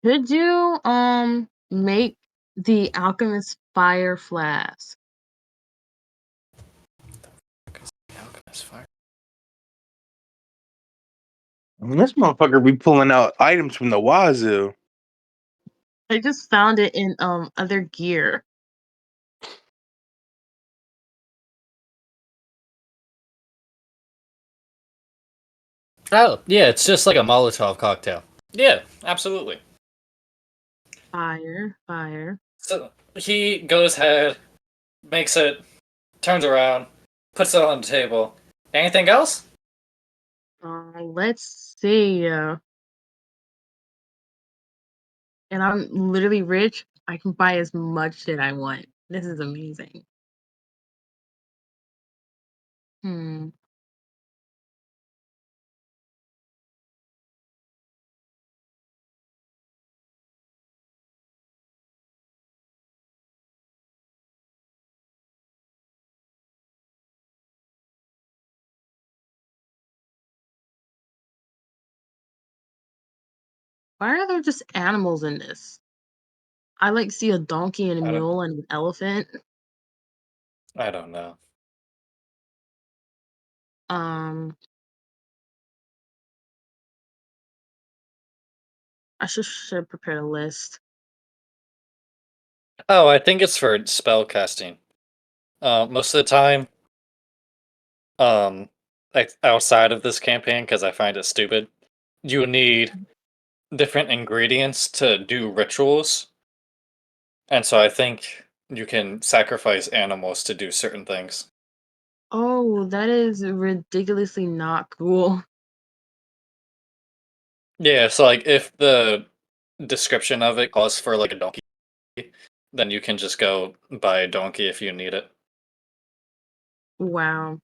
Could you make the alchemist fire flask? Alchemist fire. This motherfucker be pulling out items from the wazoo. I just found it in other gear. Oh, yeah, it's just like a Molotov cocktail. Yeah, absolutely. Fire. So he goes ahead, makes it, turns around, puts it on the table. Anything else? Let's see. And I'm literally rich. I can buy as much shit I want. This is amazing. Hmm. Why are there just animals in this? I like see a donkey and a I don't. mule and an elephant. I don't know. Um, I should prepare a list. Oh, I think it's for spell casting. Most of the time, um, like outside of this campaign, because I find it stupid, you need different ingredients to do rituals, and so I think you can sacrifice animals to do certain things. Oh, that is ridiculously not cool. Yeah, so like if the description of it calls for like a donkey, then you can just go buy a donkey if you need it. Wow.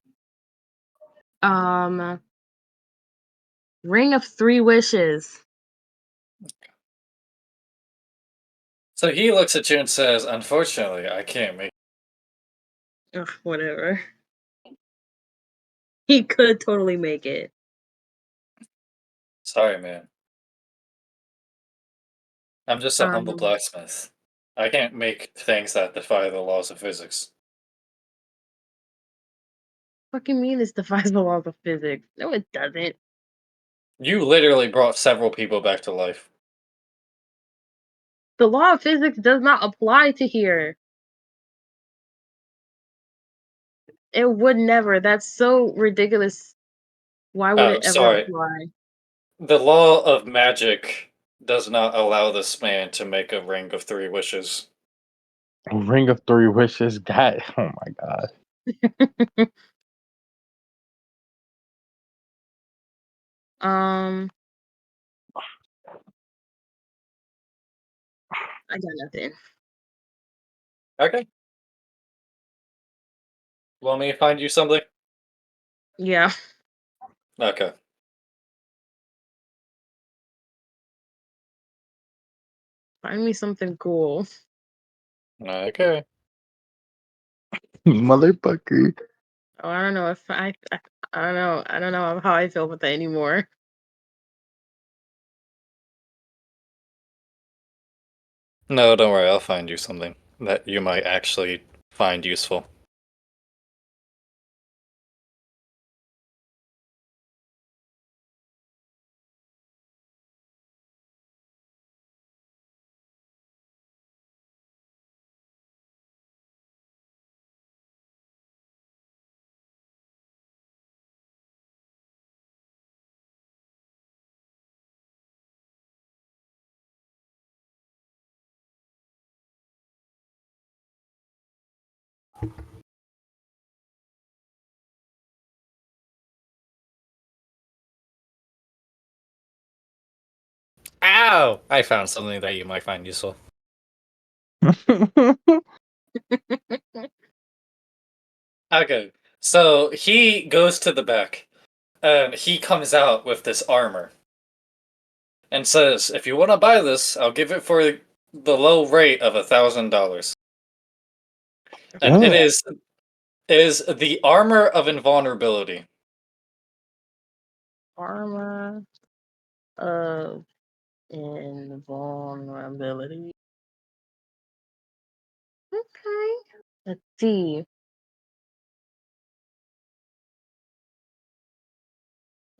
Ring of Three Wishes. So he looks at you and says, "Unfortunately, I can't make." Ugh, whatever. He could totally make it. Sorry, man. I'm just a humble Um, blacksmith. I can't make things that defy the laws of physics. fucking mean this defies the laws of physics. No, it doesn't. You literally brought several people back to life. The law of physics does not apply to here. It would never. That's so ridiculous. Why would Oh, it ever sorry. apply? The law of magic does not allow this man to make a ring of three wishes. Ring of Three Wishes. That. Oh my god. um, I got nothing. Okay. Want me to find you something? Yeah, Okay. find me something cool. Okay. Motherfucker. Oh, I don't know if I don't know. I don't know how I feel about that anymore. No, don't worry. I'll find you something that you might actually find useful. Ow! I found something that you might find useful. Okay. So he goes to the back, and he comes out with this armor and says, "If you want to buy this, I'll give it for the low rate of $1,000." And it Damn. is the armor of invulnerability. Armor of invulnerability. Okay. Let's see.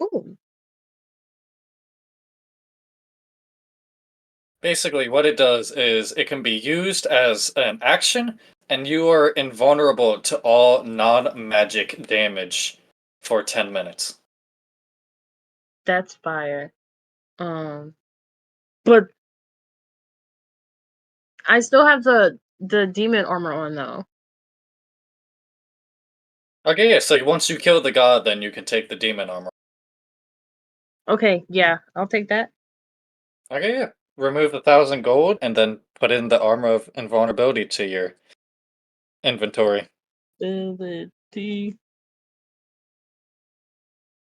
Ooh, Basically, what it does is it can be used as an action, and you are invulnerable to all non-magic damage for 10 minutes. that's fire. Um, but I still have the demon armor on though. Okay, yeah, so once you kill the god, then you can take the demon armor. Okay, yeah, I'll take that. Okay, yeah. Remove 1,000 gold, and then put in the armor of invulnerability to your inventory. Ability.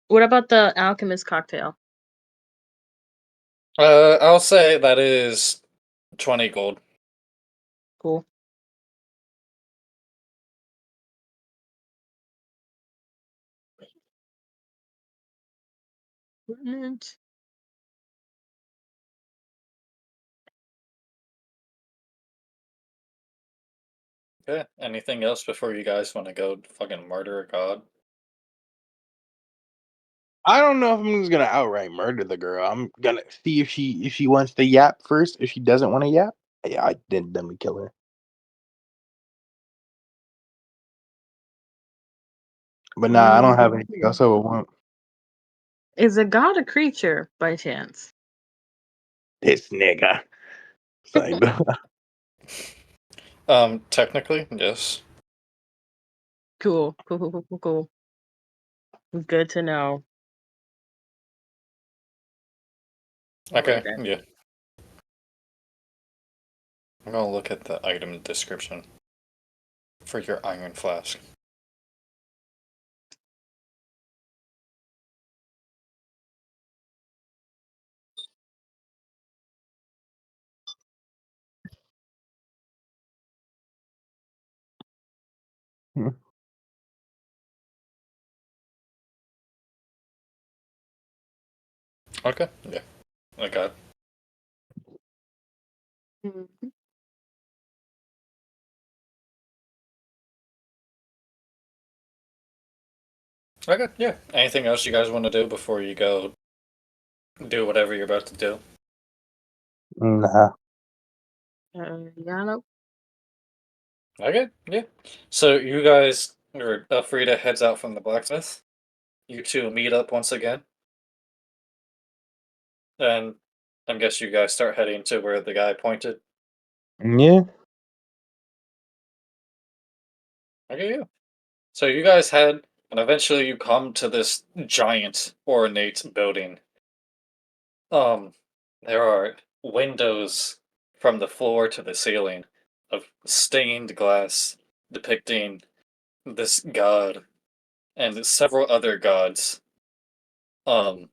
What about the alchemist cocktail? I'll say that is 20 gold. Cool. Equipment. Okay, anything else before you guys want to go fucking murder a god? I don't know if I'm just gonna outright murder the girl. I'm gonna see if she wants to yap first. If she doesn't want to yap, yeah, I then we kill her. But nah, I don't have anything else I would want. Is a god a creature by chance? This nigga. It's like, Technically, yes. Cool. Cool. Good to know. Okay, Later. yeah. I'm gonna look at the item description for your iron flask. Hmm. Okay, yeah. I got it. Mhm. Okay, yeah. Anything else you guys want to do before you go do whatever you're about to do? Nah. Yeah, no. Okay, yeah. So you guys, or Frida heads out from the blacksmith. You two meet up once again, and I guess you guys start heading to where the guy pointed. Yeah. Okay, yeah. So you guys head, and eventually you come to this giant, ornate building. Um, there are windows from the floor to the ceiling of stained glass depicting this god and several other gods. Um,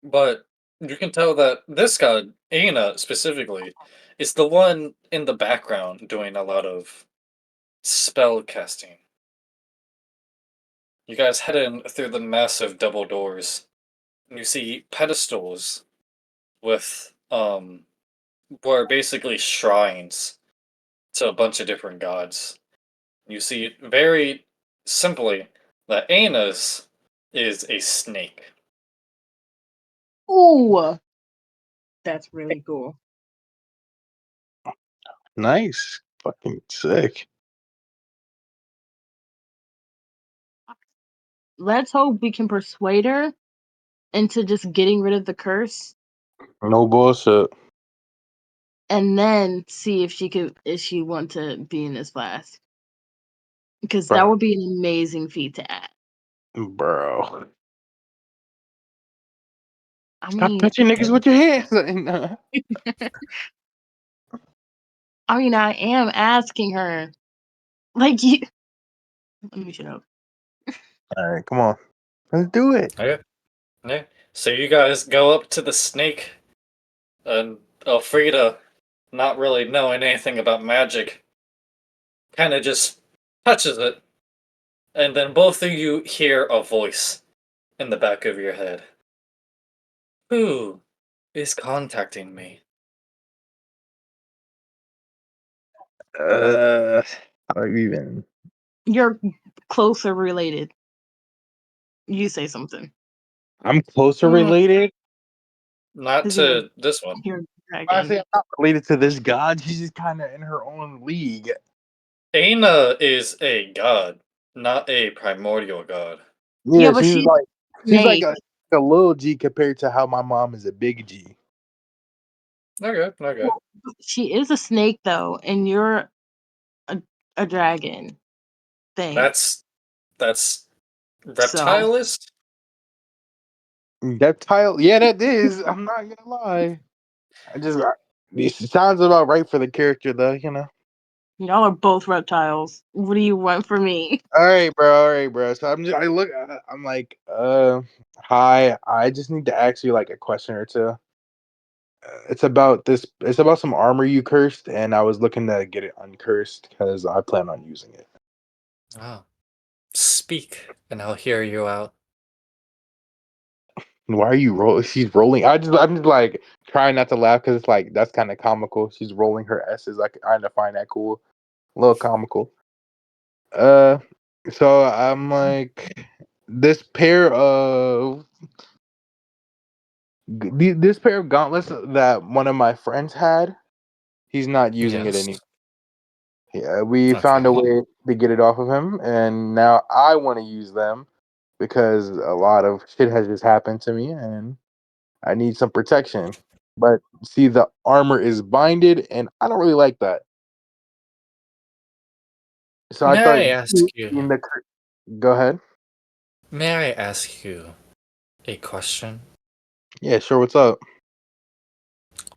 but you can tell that this god, Aina specifically, is the one in the background doing a lot of spell casting. You guys head in through the massive double doors, and you see pedestals with were basically shrines to a bunch of different gods. You see very simply that Aina's is a snake. Ooh, that's really cool. Nice. Fucking sick. Let's hope we can persuade her into just getting rid of the curse, No bullshit. and then see if she want to be in this class, because that Bro. would be an amazing feat to add. Bro. I Stop mean, touching niggas with your hands. Nah. I am asking her. Like you, let me shut up. All right, come on. Let's do it. Okay. Yeah. So you guys go up to the snake, and Elfrida, not really knowing anything about magic, kind of just touches it, and then both of you hear a voice in the back of your head. Who is contacting me? How do you even? You're closer related. You say something. I'm closer Hmm, related. not Because you're to this one. you're a I dragon. say I'm not related to this god. She's just kind of in her own league. Aina is a god, not a primordial god. Yeah, Yeah, but she's she's like snake. a little G compared to how my mom is a big G. Okay, okay. Well, she is a snake though, and you're a a dragon thing. That's So reptilist. Reptile, yeah, that is. I'm not gonna lie. It sounds about right for the character, though. You know. y'all are both reptiles. What do you want from me? All right, bro. All right, bro. So I'm just. I look. I'm like, hi. I just need to ask you like a question or two. It's about this. It's about some armor you cursed, and I was looking to get it uncursed because I plan on using it. Ah, speak, and I'll hear you out. Why are you roll? She's rolling. I'm just like trying not to laugh because it's like that's kind of comical. She's rolling her S's. I kind of find that cool, a little comical. Uh, so I'm like this pair of this pair of gauntlets that one of my friends had. He's not using it Yes. anymore. Yeah, we found Okay. a way to get it off of him, and now I want to use them because a lot of shit has just happened to me, and I need some protection. But see, the armor is binded, and I don't really like that. So I thought May I ask you you? in the. Go ahead. May I ask you a question? Yeah, sure. What's up?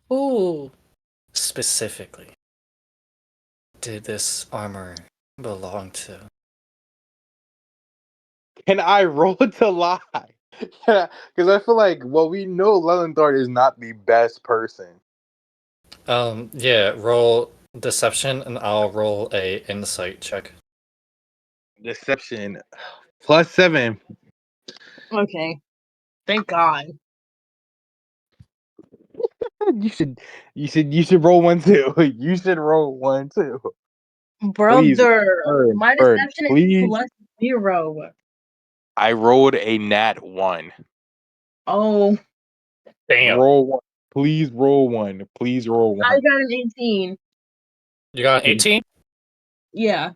Who specifically did this armor belong to? Can I roll to lie? Yeah, because I feel like we know Lelenthard is not the best person. Yeah, roll deception and I'll roll a insight check. Deception +7. Okay. Thank God. You should roll one too. You should roll one too. Please, Brother, my Bird, deception is please. +0. I rolled a nat 1. Oh, Damn. Roll one. Please roll one. Please roll I one. got an 18. You got an 18? Yeah.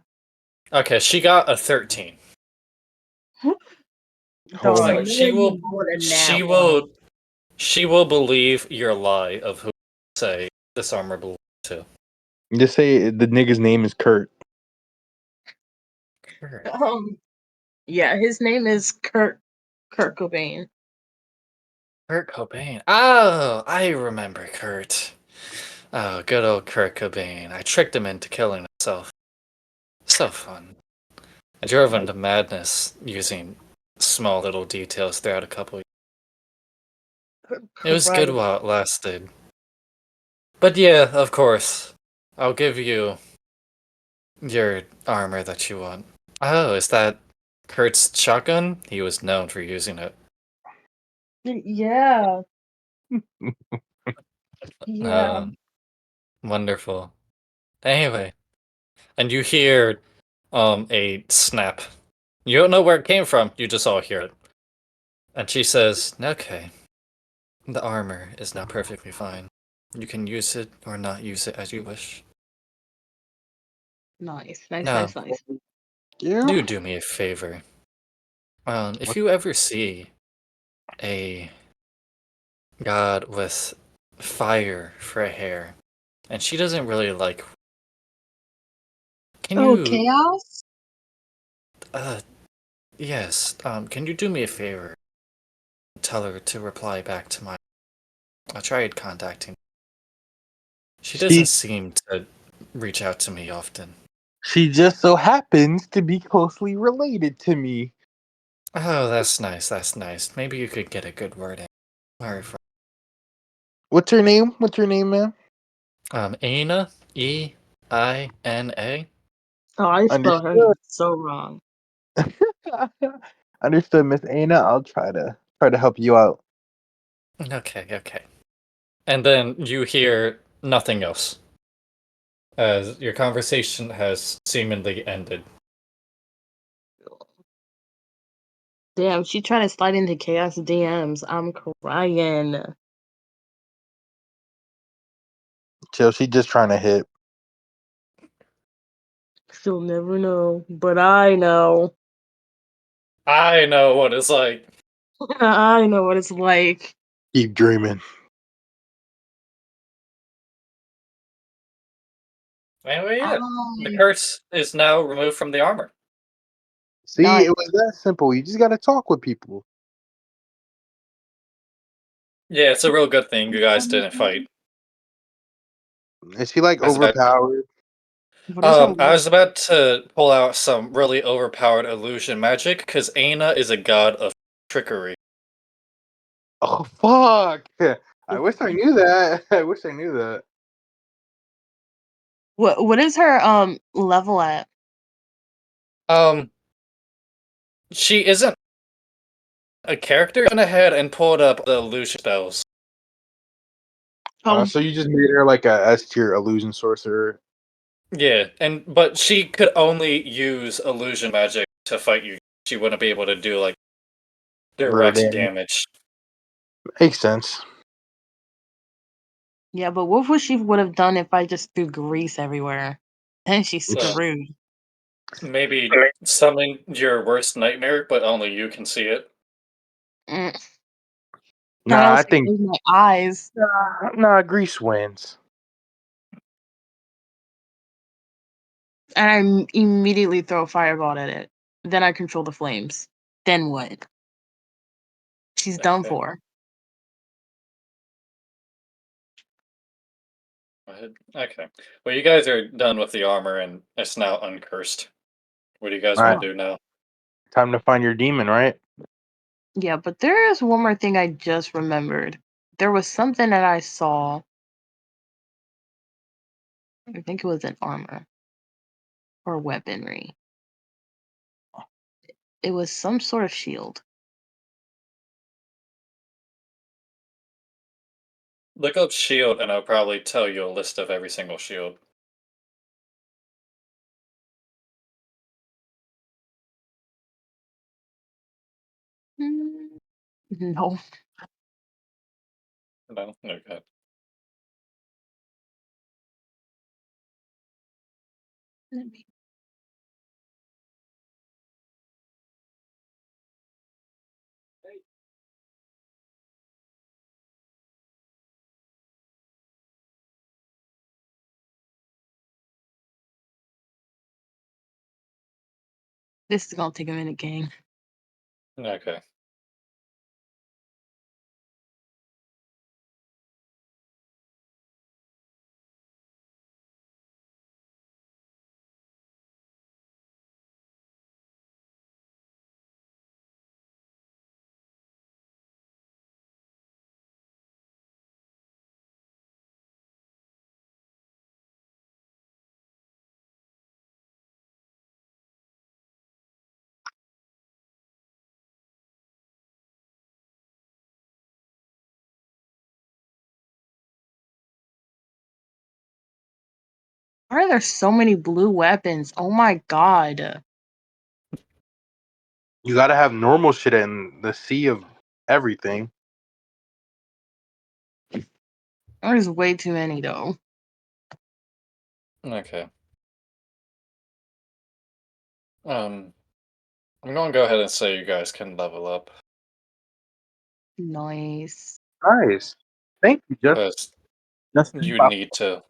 Okay, she got a 13. Oh Dog, my. So nigga, you rolled a nat she 1. will she will believe your lie of who you say this armor belongs to. Just say the nigga's name is Kurt. Kurt. Yeah, his name is Kurt Cobain. Kurt Cobain. Oh, I remember Kurt. Oh, good old Kurt Cobain. I tricked him into killing himself. So fun. I drove him to madness using small little details throughout a couple. It was good Right. while it lasted. But yeah, of course. I'll give you your armor that you want. Oh, is that Kurt's shotgun? He was known for using it. Yeah. Yeah. Wonderful. Anyway, and you hear a snap. You don't know where it came from, you just all hear it. And she says, okay, the armor is now perfectly fine. You can use it or not use it as you wish. Nice. Now, Yeah. do me a favor. If you ever see a god with fire for hair, and she doesn't really like, can Oh, you, chaos? yes, can you do me a favor? Tell her to reply back to my. I tried contacting. She doesn't She seem to reach out to me often. she just so happens to be closely related to me. Oh, that's nice. That's nice. Maybe you could get a good word in. Sorry for What's your name? What's your name, man? Aina, Eina. Oh, I spelled her Understood. name so wrong. Understood, Miss Aina. I'll try to help you out. Okay. And then you hear nothing else as your conversation has seemingly ended. Damn, she trying to slide into chaos DMs. I'm crying. Chill. She just trying to hit. She'll never know, but I know. I know what it's like. I know what it's like. Keep dreaming. Anyway, yeah. The Um, curse is now removed from the armor. See, it nice. was that simple. You just gotta talk with people. Yeah, it's a real good thing you guys didn't fight. Is she like I was about overpowered? What is her I level? was about to pull out some really overpowered illusion magic because Aina is a god of trickery. Oh fuck! I wish I knew that. I wish I knew that. What is her level at? Um, she isn't a character. I went ahead and pulled up the illusion spells. Oh, So you just made her like a S tier illusion sorcerer. Yeah, but she could only use illusion magic to fight you. She wouldn't be able to do like Real direct damage. damage. Makes sense. yeah, but what would she would have done if I just threw grease everywhere? Then she's Well, screwed. maybe summon your worst nightmare, but only you can see it. Mm. I'd Nah, I also think close my eyes. nah, Greece wins. and I immediately throw a fireball at it. Then I control the flames. Then what? She's done Okay. for. Go ahead. Okay. Well, you guys are done with the armor, and it's now uncursed. What do you guys All right, want to do now? time to find your demon, right? Yeah, but there is one more thing I just remembered. There was something that I saw. I think it was an armor or weaponry. It was some sort of shield. Look up shield, and I'll probably tell you a list of every single shield. Mm, no. No? Okay. Let me- This is gonna take a minute, gang. Okay. Why are there so many blue weapons? Oh my god. You gotta have normal shit in the sea of everything. There's way too many though. Okay. Um, I'm gonna go ahead and say you guys can level up, Nice. Nice. Thank you, because Justin. you need to.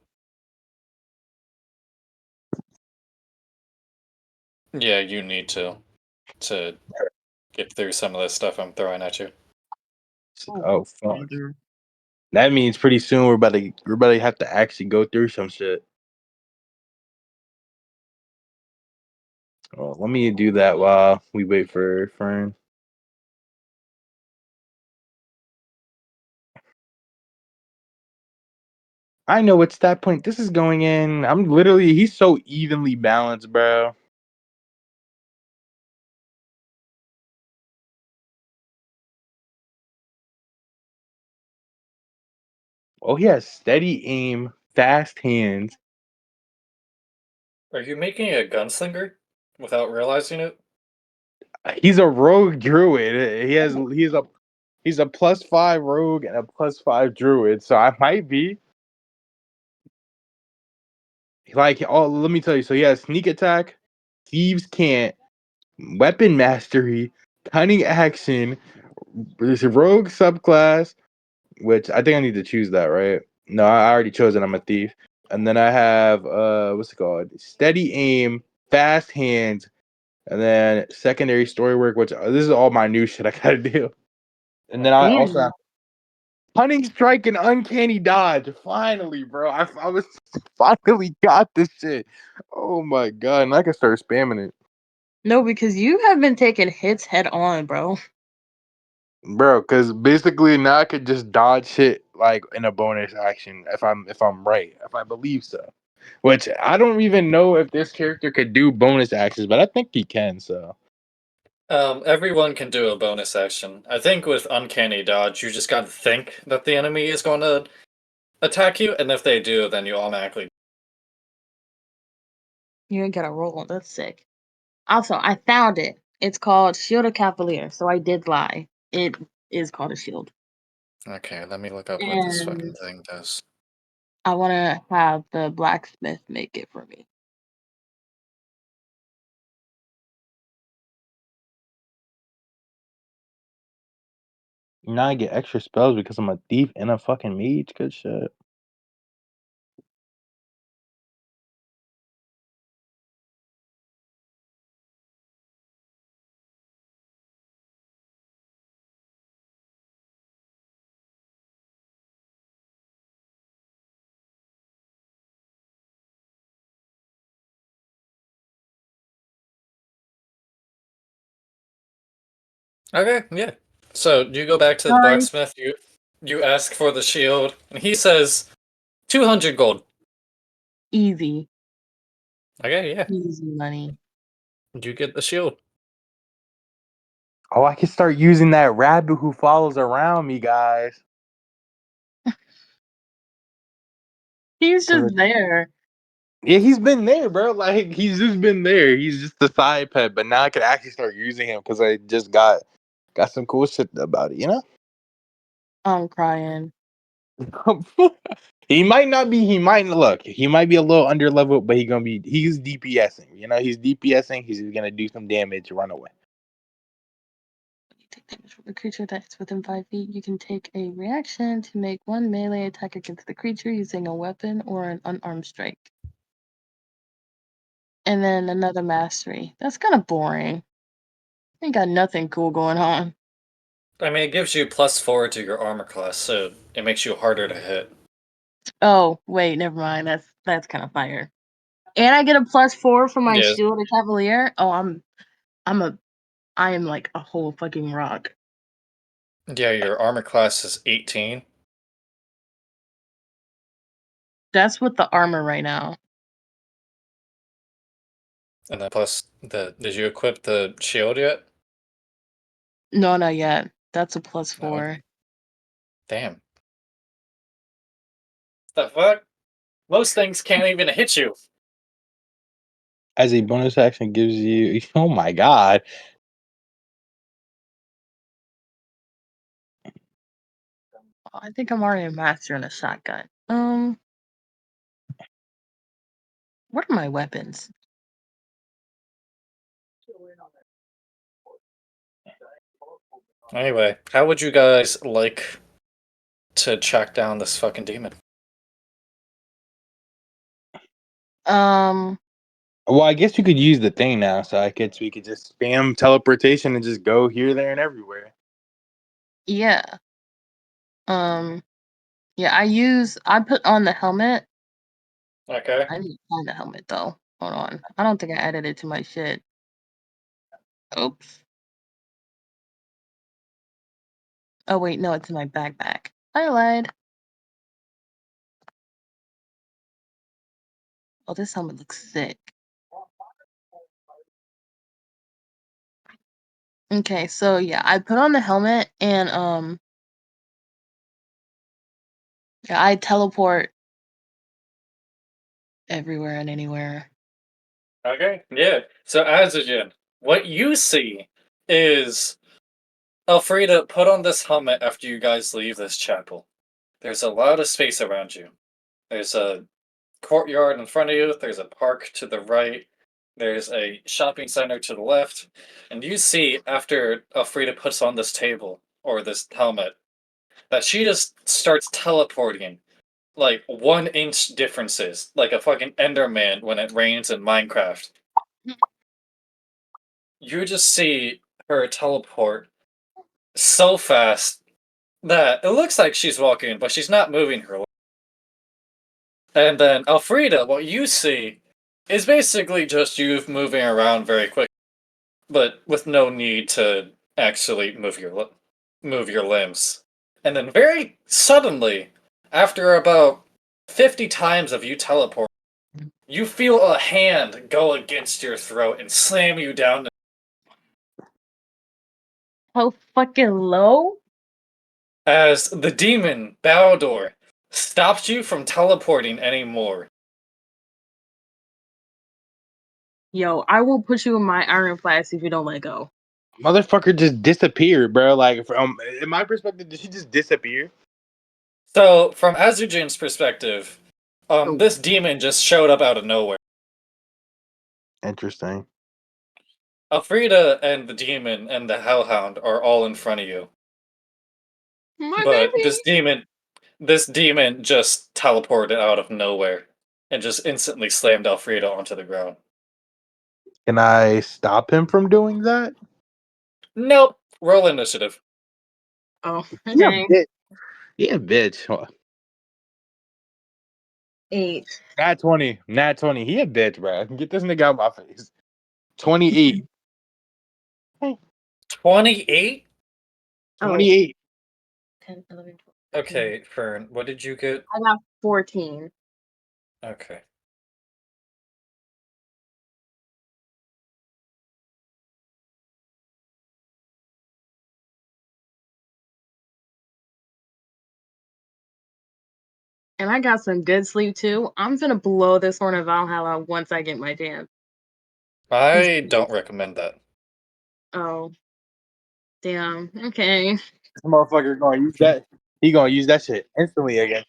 Yeah, you need to get through some of the stuff I'm throwing at you. Oh fuck. Brother. That means pretty soon we're about to have to actually go through some shit. Oh, let me do that while we wait for Fern. I know what stat point this is going in. He's so evenly balanced, bro. Oh, he has steady aim, fast hands. Are you making a gunslinger without realizing it? He's a rogue druid. He's a +5 rogue and a +5 druid. So I might be like, oh, let me tell you. So he has sneak attack, thieves can't, weapon mastery, cunning action. There's a rogue subclass, which I think I need to choose that, right? No, I already chose it. I'm a thief. And then I have what's it called? Steady aim, fast hands, and then secondary story work, which this is all my new shit I gotta do. And then I also have Damn. cunning strike and uncanny dodge. Finally, bro. I was finally got this shit. Oh my god. And I can start spamming it. No, because you have been taking hits head on, bro. Bro, because basically now I could just dodge shit like in a bonus action if I'm right, if I believe so. Which I don't even know if this character could do bonus actions, but I think he can. So Everyone can do a bonus action. I think with Uncanny Dodge, you just gotta think that the enemy is going to attack you, and if they do, then you automatically. You ain't got a roll. That's sick. Also, I found it. It's called Shield of Cavalier, so I did lie. It is called a shield. Okay, let me look up what this fucking And thing does. I want to have the blacksmith make it for me. now I get extra spells because I'm a thief and a fucking mage. Good shit. Okay, yeah. So you go back to the Nice. blacksmith. You ask for the shield, and he says 200 gold. Easy. Okay, yeah. Easy money. You get the shield. Oh, I can start using that rabbit who follows around me, guys. He's Cause just there. yeah, he's been there, bro. Like he's just been there. He's just a side pet, but now I could actually start using him because I just got some cool shit about it. You know. I'm crying. He might not be. He might look. He might be a little under leveled, but he's DPSing. You know, he's DPSing. He's gonna do some damage, run away. You take damage from a creature that's within 5 feet. You can take a reaction to make one melee attack against the creature using a weapon or an unarmed strike. And then another mastery. That's kind of boring. Ain't got nothing cool going on. I mean, it gives you +4 to your armor class, so it makes you harder to hit. Oh, wait, never mind. That's kind of fire. And I get a +4 for my Yes. shield of cavalier. Oh, I am like a whole fucking rock. Yeah, your armor class is 18. That's with the armor right now. And then plus did you equip the shield yet? No, not yet. That's a No. +4. Damn. The fuck? Most things can't even hit you. As a bonus action, gives you. Oh my god! Oh, I think I'm already a master in a shotgun. What are my weapons? Anyway, how would you guys like to track down this fucking demon? Um, Well, I guess you could use the thing now, so we could just spam teleportation and just go here, there, and everywhere. yeah. Um, yeah, I put on the helmet. Okay. I need to find the helmet though. Hold on. I don't think I added it to my shit. Oops. Oh wait, no, it's in my backpack. I lied. Oh, this helmet looks sick. Okay, so yeah, I put on the helmet and yeah, I teleport everywhere and anywhere. Okay, yeah. So Azujan, what you see is Elfrida put on this helmet after you guys leave this chapel. There's a lot of space around you. There's a courtyard in front of you, there's a park to the right, there's a shopping center to the left, and you see after Elfrida puts on this table, or this helmet, that she just starts teleporting like 1 inch differences, like a fucking Enderman when it rains in Minecraft. You just see her teleport so fast that it looks like she's walking, but she's not moving her. And then Elfrida, what you see is basically just you moving around very quick, but with no need to actually move your limbs. And then very suddenly, after about 50 times of you teleport, you feel a hand go against your throat and slam you down How fucking low? as the demon Baldor stops you from teleporting anymore. Yo, I will put you in my iron class if you don't let go. Motherfucker just disappeared, bro. Like from in my perspective, did she just disappear? So, from Azujin's perspective, Oh, this demon just showed up out of nowhere. Interesting. Elfrida and the demon and the hellhound are all in front of you. my But baby. this demon just teleported out of nowhere and just instantly slammed Elfrida onto the ground. Can I stop him from doing that? Nope. Roll initiative. Oh, Yeah, okay. bitch. Yeah, bitch. 8. Nat 20. Nat 20. He a bitch, bro. Get this nigga out my face. 28. 28? 28. 10, 11, 12, 13. Okay, Fern, what did you get? I got 14. Okay. And I got some good sleep too. I'm gonna blow this horn of Valhalla once I get my chance. I don't recommend that. Oh, damn. Okay. This motherfucker gonna use that. He gonna use that shit instantly again.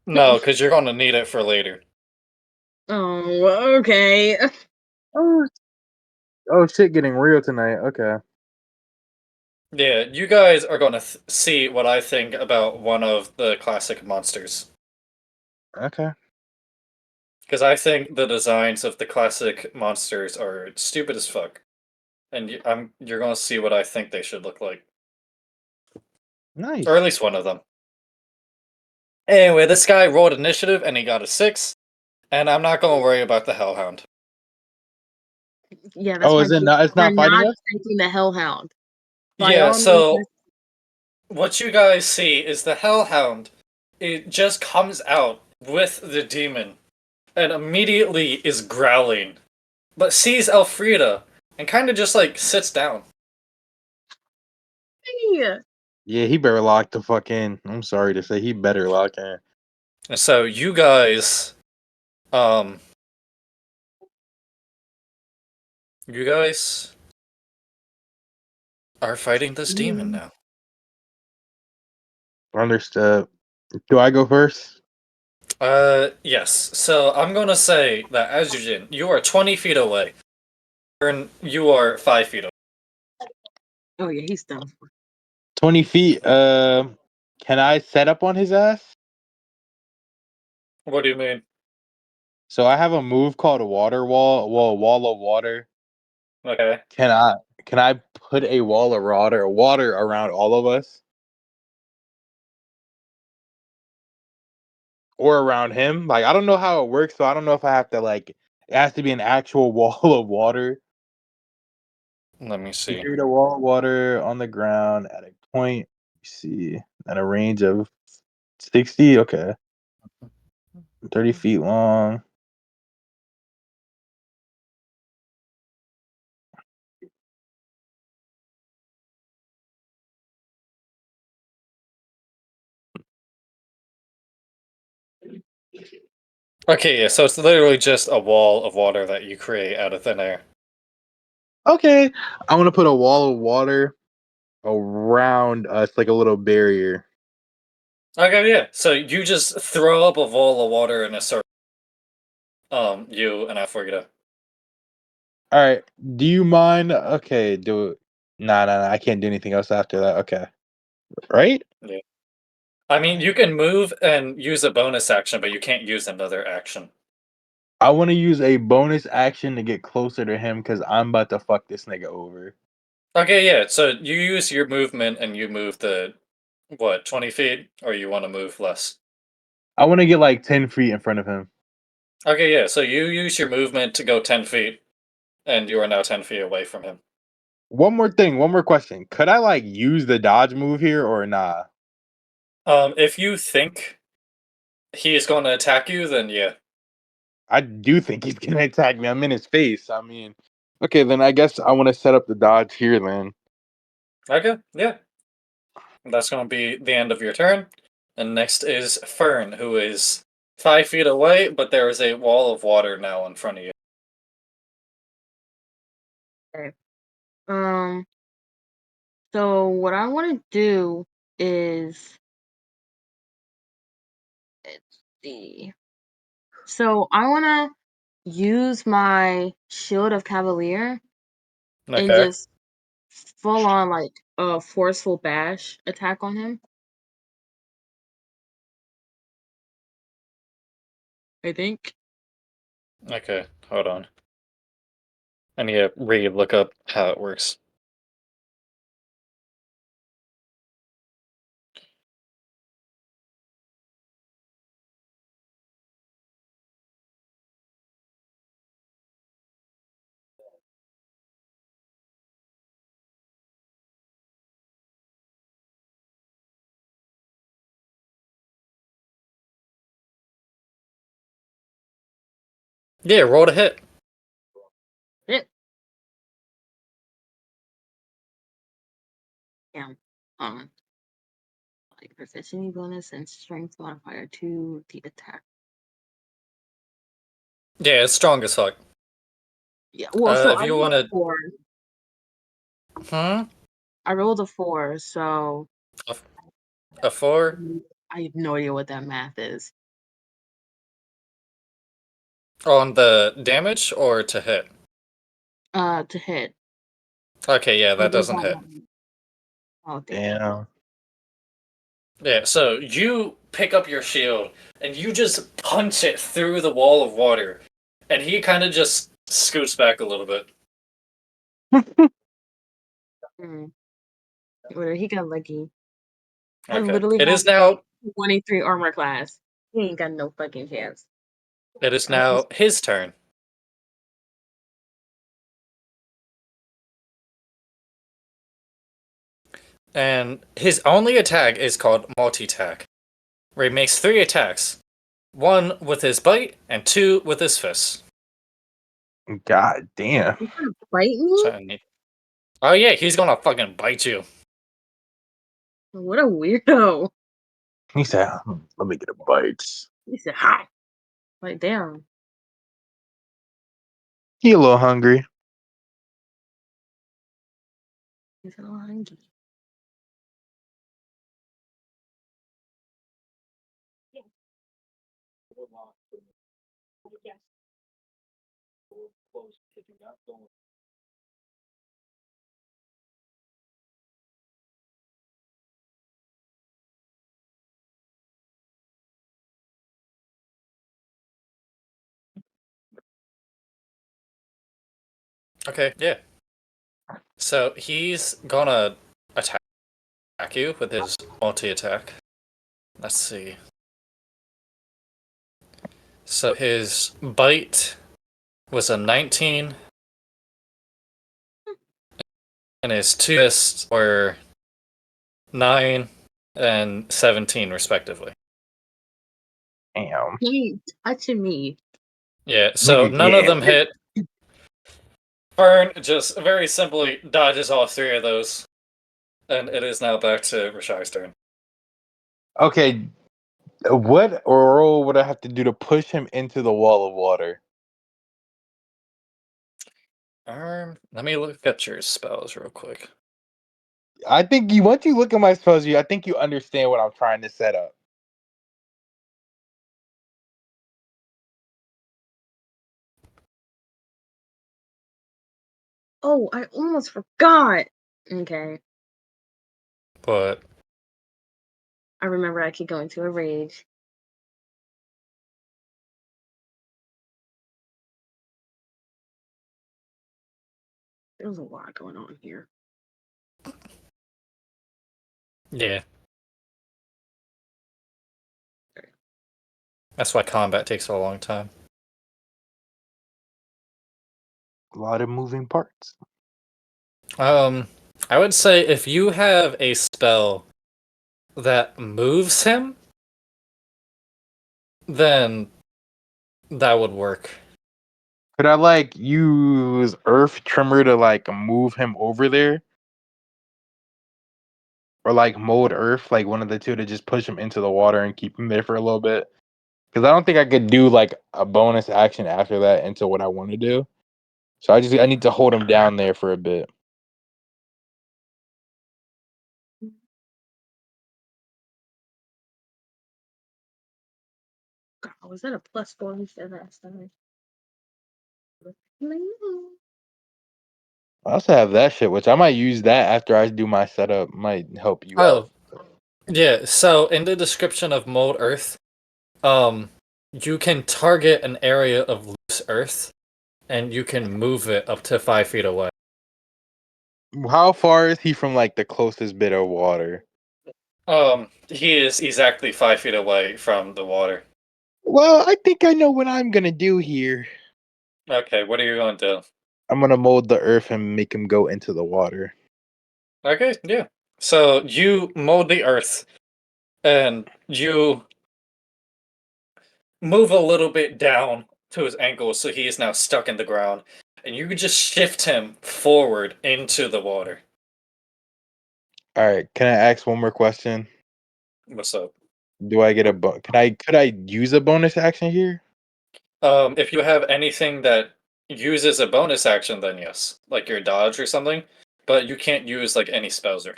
No, because you're gonna need it for later. Oh, okay. Oh, oh shit, getting real tonight. Okay. Yeah, you guys are gonna see what I think about one of the classic monsters. Okay. Because I think the designs of the classic monsters are stupid as fuck. And you're gonna see what I think they should look like. Nice. Or at least one of them. Anyway, this guy rolled initiative and he got a 6. And I'm not gonna worry about the Hellhound. Yeah, that's Oh, my is it kid. not? It's We're not fighting not us. taking the Hellhound. By Yeah, all means, so what you guys see is the Hellhound. It just comes out with the demon and immediately is growling, but sees Elfrida and kind of just like sits down. hey, Yeah, he better lock the fuck in. I'm sorry to say, he better lock in. And so you guys, um, you guys are fighting this demon now. Understood. Do I go first? Yes. So I'm gonna say that Azujin, you are 20 feet away. And you are 5 feet away. oh yeah, he's done. 20 feet. Can I set up on his ass? What do you mean? So I have a move called a water wall. Well, wall of water. Okay. Can I put a wall of water around all of us? Or around him? Like I don't know how it works, so I don't know if I have to like it has to be an actual wall of water. Let me see. Create a wall of water on the ground at a point. See, at a range of 60. Okay, 30 feet long. Okay, yeah, so it's literally just a wall of water that you create out of thin air. Okay, I want to put a wall of water around us, like a little barrier. Okay, yeah. So you just throw up a wall of water in a circle. You and Alfredo. All right. Do you mind? Okay, do it. Nah. I can't do anything else after that. Okay, right? Yeah. I mean, you can move and use a bonus action, but you can't use another action. I want to use a bonus action to get closer to him because I'm about to fuck this nigga over. Okay, yeah. So you use your movement and you move the what, 20 feet, or you want to move less? I want to get like 10 feet in front of him. Okay, yeah. So you use your movement to go 10 feet, and you are now 10 feet away from him. One more question. Could I like use the dodge move here or nah? If you think he is going to attack you, then yeah. I do think he's gonna attack me. I'm in his face. I mean, okay, then I guess I want to set up the dodge here then. Okay, yeah. That's going to be the end of your turn. And next is Fern, who is 5 feet away, but there is a wall of water now in front of you. Okay. So what I want to do is let's see. So I want to use my Shield of Cavalier and Okay. just full on like a forceful bash attack on him. I think. Okay, hold on. I need to look up how it works. Yeah, roll to hit. Hit. Yeah. Like proficiency bonus and strength modifier to the attack. Yeah, it's strong as fuck. Yeah. Well, so If I you rolled a want 4. to, I rolled a 4, so a 4 I have no idea what that math is. on the damage or to hit. To hit. Okay, yeah, Or that does doesn't that hit. not? Oh damn. Damn. Yeah, so you pick up your shield and you just punch it through the wall of water, and he kind of just scoots back a little bit. Where he got lucky. I Okay, literally it have is now. 23 armor class. He ain't got no fucking chance. It is now his turn. And his only attack is called multi-attack, where he makes 3 attacks. 1 with his bite, and 2 with his fist. God damn. He's gonna bite me? Oh yeah, he's gonna fucking bite you. What a weirdo. He said, let me get a bite. He said, hi. Like, damn. He a little hungry. He's a little hungry. Okay, yeah. So he's gonna attack you with his multi-attack. Let's see. So his bite was a 19, and his 2 fists were 9 and 17, respectively. Damn. He ain't touching me. Yeah, so Nigga, none of yeah. them hit. Fern just very simply dodges all 3 of those. And it is now back to Rashai's turn. Okay, what roll would I have to do to push him into the wall of water? Let me look at your spells real quick. I think once you look at my spells, I think you understand what I'm trying to set up. Oh, I almost forgot. Okay. But I remember I could go into a rage. There's a lot going on here. yeah. That's why combat takes a long time. A lot of moving parts. I would say if you have a spell that moves him, then that would work. Could I use Earth Tremor to move him over there? Or Mold Earth, one of the two to just push him into the water and keep him there for a little bit? Because I don't think I could do a bonus action after that into what I want to do. So I need to hold him down there for a bit. God, was that a +4 we said last time? I also have that shit, which I might use that after I do my setup. Might help you out. Yeah, so in the description of Mold Earth, you can target an area of loose earth, and you can move it up to 5 feet away. How far is he from the closest bit of water? He is exactly 5 feet away from the water. Well, I think I know what I'm gonna do here. Okay, what are you going to do? I'm gonna mold the earth and make him go into the water. Okay, yeah. So you mold the earth, and you move a little bit down to his ankles, so he is now stuck in the ground. And you can just shift him forward into the water. All right. Can I ask one more question? What's up? Do I get a could I use a bonus action here? If you have anything that uses a bonus action, then yes, like your dodge or something. But you can't use like any spells or.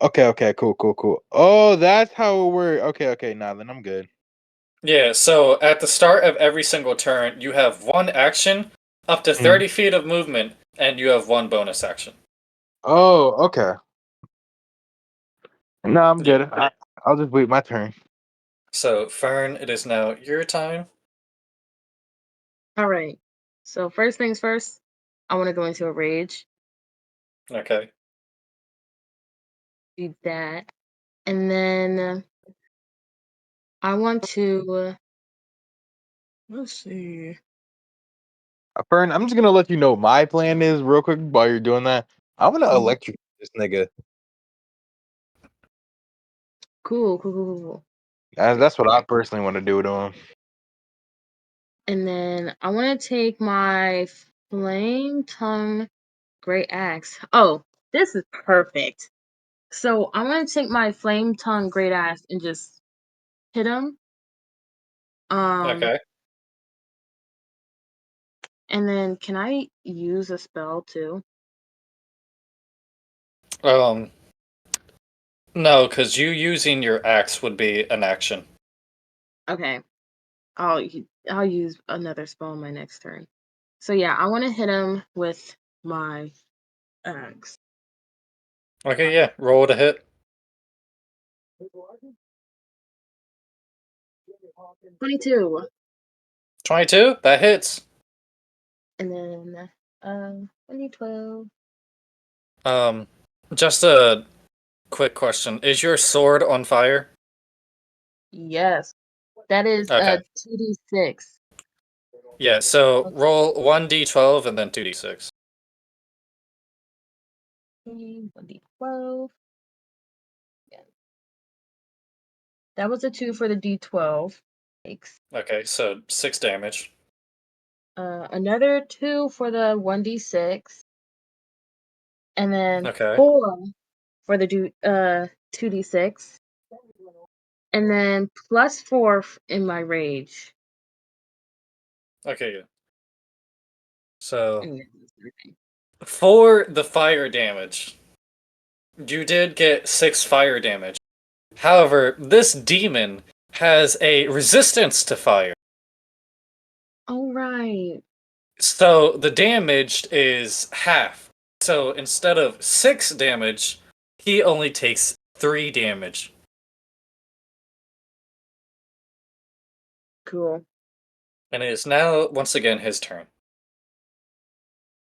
Okay, cool. Oh, that's how it works. Okay, nah, then I'm good. Yeah. So at the start of every single turn, you have one action, up to Mhm. 30 feet of movement, and you have one bonus action. Oh, okay. No, I'm Yeah. good. I'll just wait my turn. So Fern, it is now your time. All right. So first things first, I want to go into a rage. Okay. Do that, and then I want to. Let's see. Fern, I'm just gonna let you know my plan is real quick while you're doing that. I'm gonna Mhm. electrocute this nigga. Cool. That's what I personally want to do to him. And then I want to take my flame tongue great axe. Oh, this is perfect. So I'm gonna take my flame tongue great axe and just hit him. Um, Okay. and then can I use a spell too? Um. No, because you using your axe would be an action. Okay, I'll use another spell on my next turn. So yeah, I want to hit him with my axe. Okay. Yeah. Roll to hit. 22, 22. That hits. and then 2012. Um. Just a quick question: is your sword on fire? Yes, that is Okay. 2d6. Yeah. So Okay, roll 1d12 and then 2d6. 1d12. Yeah, that was a 2 for the d12. Yikes. Okay. So 6 damage. Another 2 for the 1d6, and then Okay. 4 for the 2d6, and then plus 4 in my rage. Okay. Yeah. So And yeah, that's everything. for the fire damage, you did get 6 fire damage. However, this demon has a resistance to fire. All right. So the damage is half. So instead of 6 damage, he only takes 3 damage. Cool. And it is now, once again, his turn.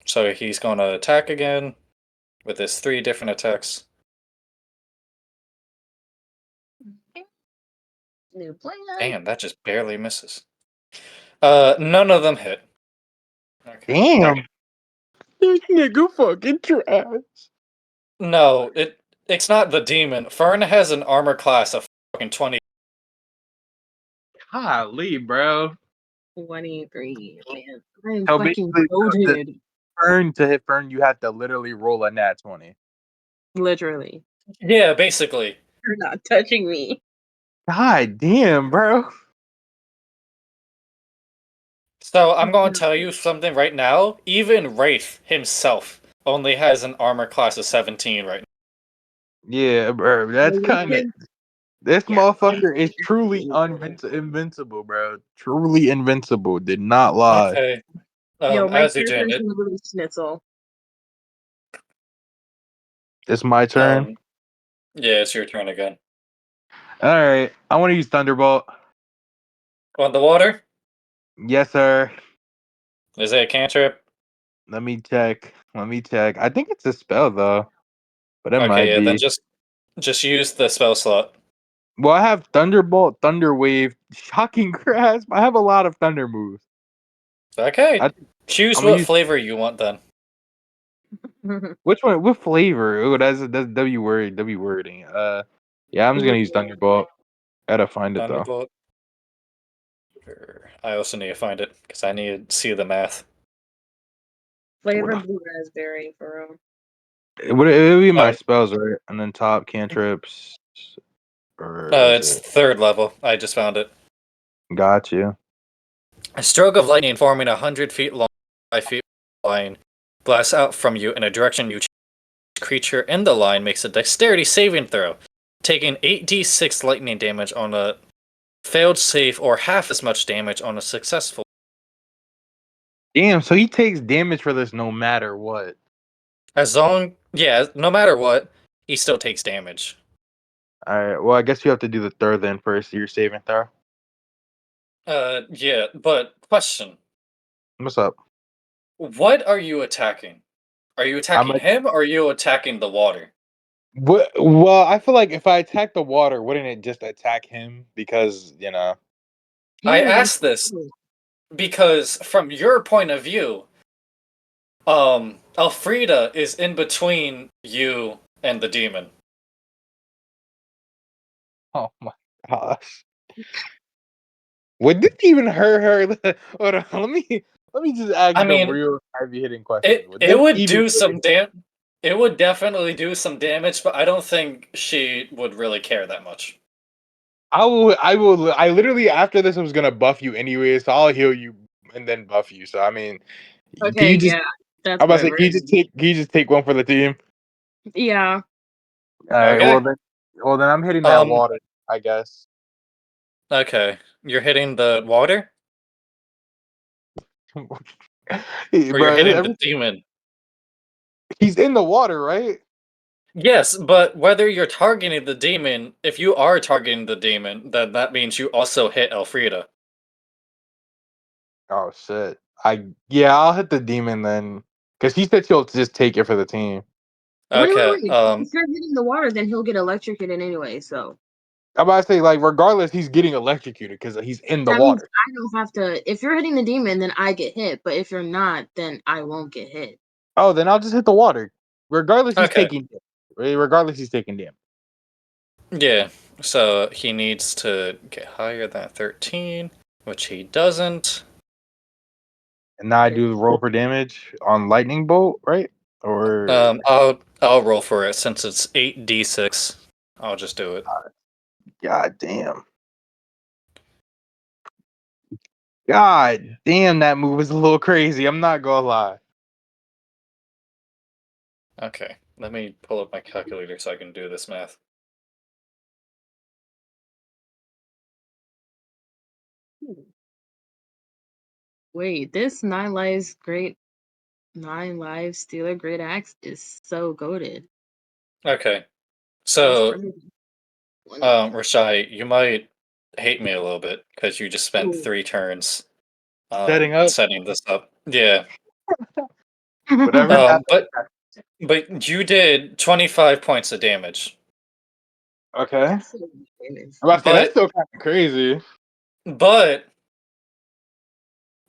So he's going to attack again with his 3 different attacks. Okay. New plan. Damn, that just barely misses. None of them hit. Okay. Damn, this nigga fucking trash. No, it's not the demon. Fern has an armor class of fucking 20. Golly, bro. 23. Man, I'm So fucking basically, the goaded. Fern to hit Fern, you have to literally roll a nat 20. Literally. Yeah, basically. You're not touching me. God damn, bro. So I'm going to tell you something right now. Even Wraith himself only has an armor class of 17 right Yeah, bro. That's kind of. This Yeah. motherfucker is truly invincible, bro. Truly invincible. Did not now. lie. Okay. Yo, my As Jen, character's literally Schnitzel. It's my turn. yeah, it's your turn again. All right. I want to use Thunderbolt. On the water? Yes, sir. Is it a cantrip? Let me check. I think it's a spell though, but it Okay, might yeah, then be. just use the spell slot. Well, I have Thunderbolt, Thunder Wave, Shocking Grasp. I have a lot of thunder moves. Okay. I, Choose I'm gonna what use flavor you want then. which one? What flavor? Oh, that's W word. W wording. Yeah, I'm just gonna use Thunderbolt. Gotta find it though. Thunderbolt. flavor. I also need to find it because I need to see the math. Flavor blue raspberry for real. It would be my Oh, spells, right? And then top cantrips, or is it's it? third level. I just found it. Got you. A stroke of lightning forming 100 feet long, 5 feet line blasts out from you in a direction you choose. Creature in the line makes a dexterity saving throw, taking 8d6 lightning damage on a failed save or half as much damage on a successful. Damn, so he takes damage for this no matter what. No matter what, he still takes damage. All right. Well, I guess you have to do the third then first. Your saving throw. Yeah, but question. What's up? What are you attacking? Are you I'm attacking a, him or are you attacking the water? well, I feel like if I attack the water, wouldn't it just attack him? Because I Yeah, that's asked this because from your point of view, Elfrida is in between you and the demon. oh my gosh, would this even hurt her? Hold on, let me just ask I the mean, real heavy hitting question. it Would it this would even do really some it would definitely do some damage, but I don't think she would really care that much. I literally after this was gonna buff you anyway, so I'll heal you and then buff you. So I mean, can okay. you just? Yeah, that's I'm about to say, whatever. can you just take one for the team? Yeah. All right. Okay. Well then I'm hitting that Um. water, I guess. Okay. You're hitting the water, or you're Bro, hitting the demon. he's in the water, right? Yes, but whether you're targeting the demon, if you are targeting the demon, then that means you also hit Elfrida. Oh shit. Yeah, I'll hit the demon then, because he said he'll just take it for the team. Okay. Wait. If you're hitting the water, then he'll get electrocuted anyway. So I'm about to say like regardless, he's getting electrocuted because he's in the that means water. I don't have to. If you're hitting the demon, then I get hit. But if you're not, then I won't get hit. Oh, then I'll just hit the water. Regardless, he's Okay. taking. Regardless, he's taking damage. Yeah. So he needs to get higher than 13, which he doesn't. And now I do the roll for damage on lightning bolt, right? Or I'll roll for it since it's 8d6. I'll just do it. God damn. God damn, that move is a little crazy. I'm not gonna lie. Okay. Let me pull up my calculator so I can do this math. Wait, this 9 lives stealer great axe is so goaded. Okay. That's So, crazy. One- Rashai, you might hate me a little bit because you just spent Ooh. 3 turns Setting up setting this up. Yeah. whatever happened. But you did 25 points of damage. Okay. I'm That's so much damage. about to say that's But still kind of crazy. but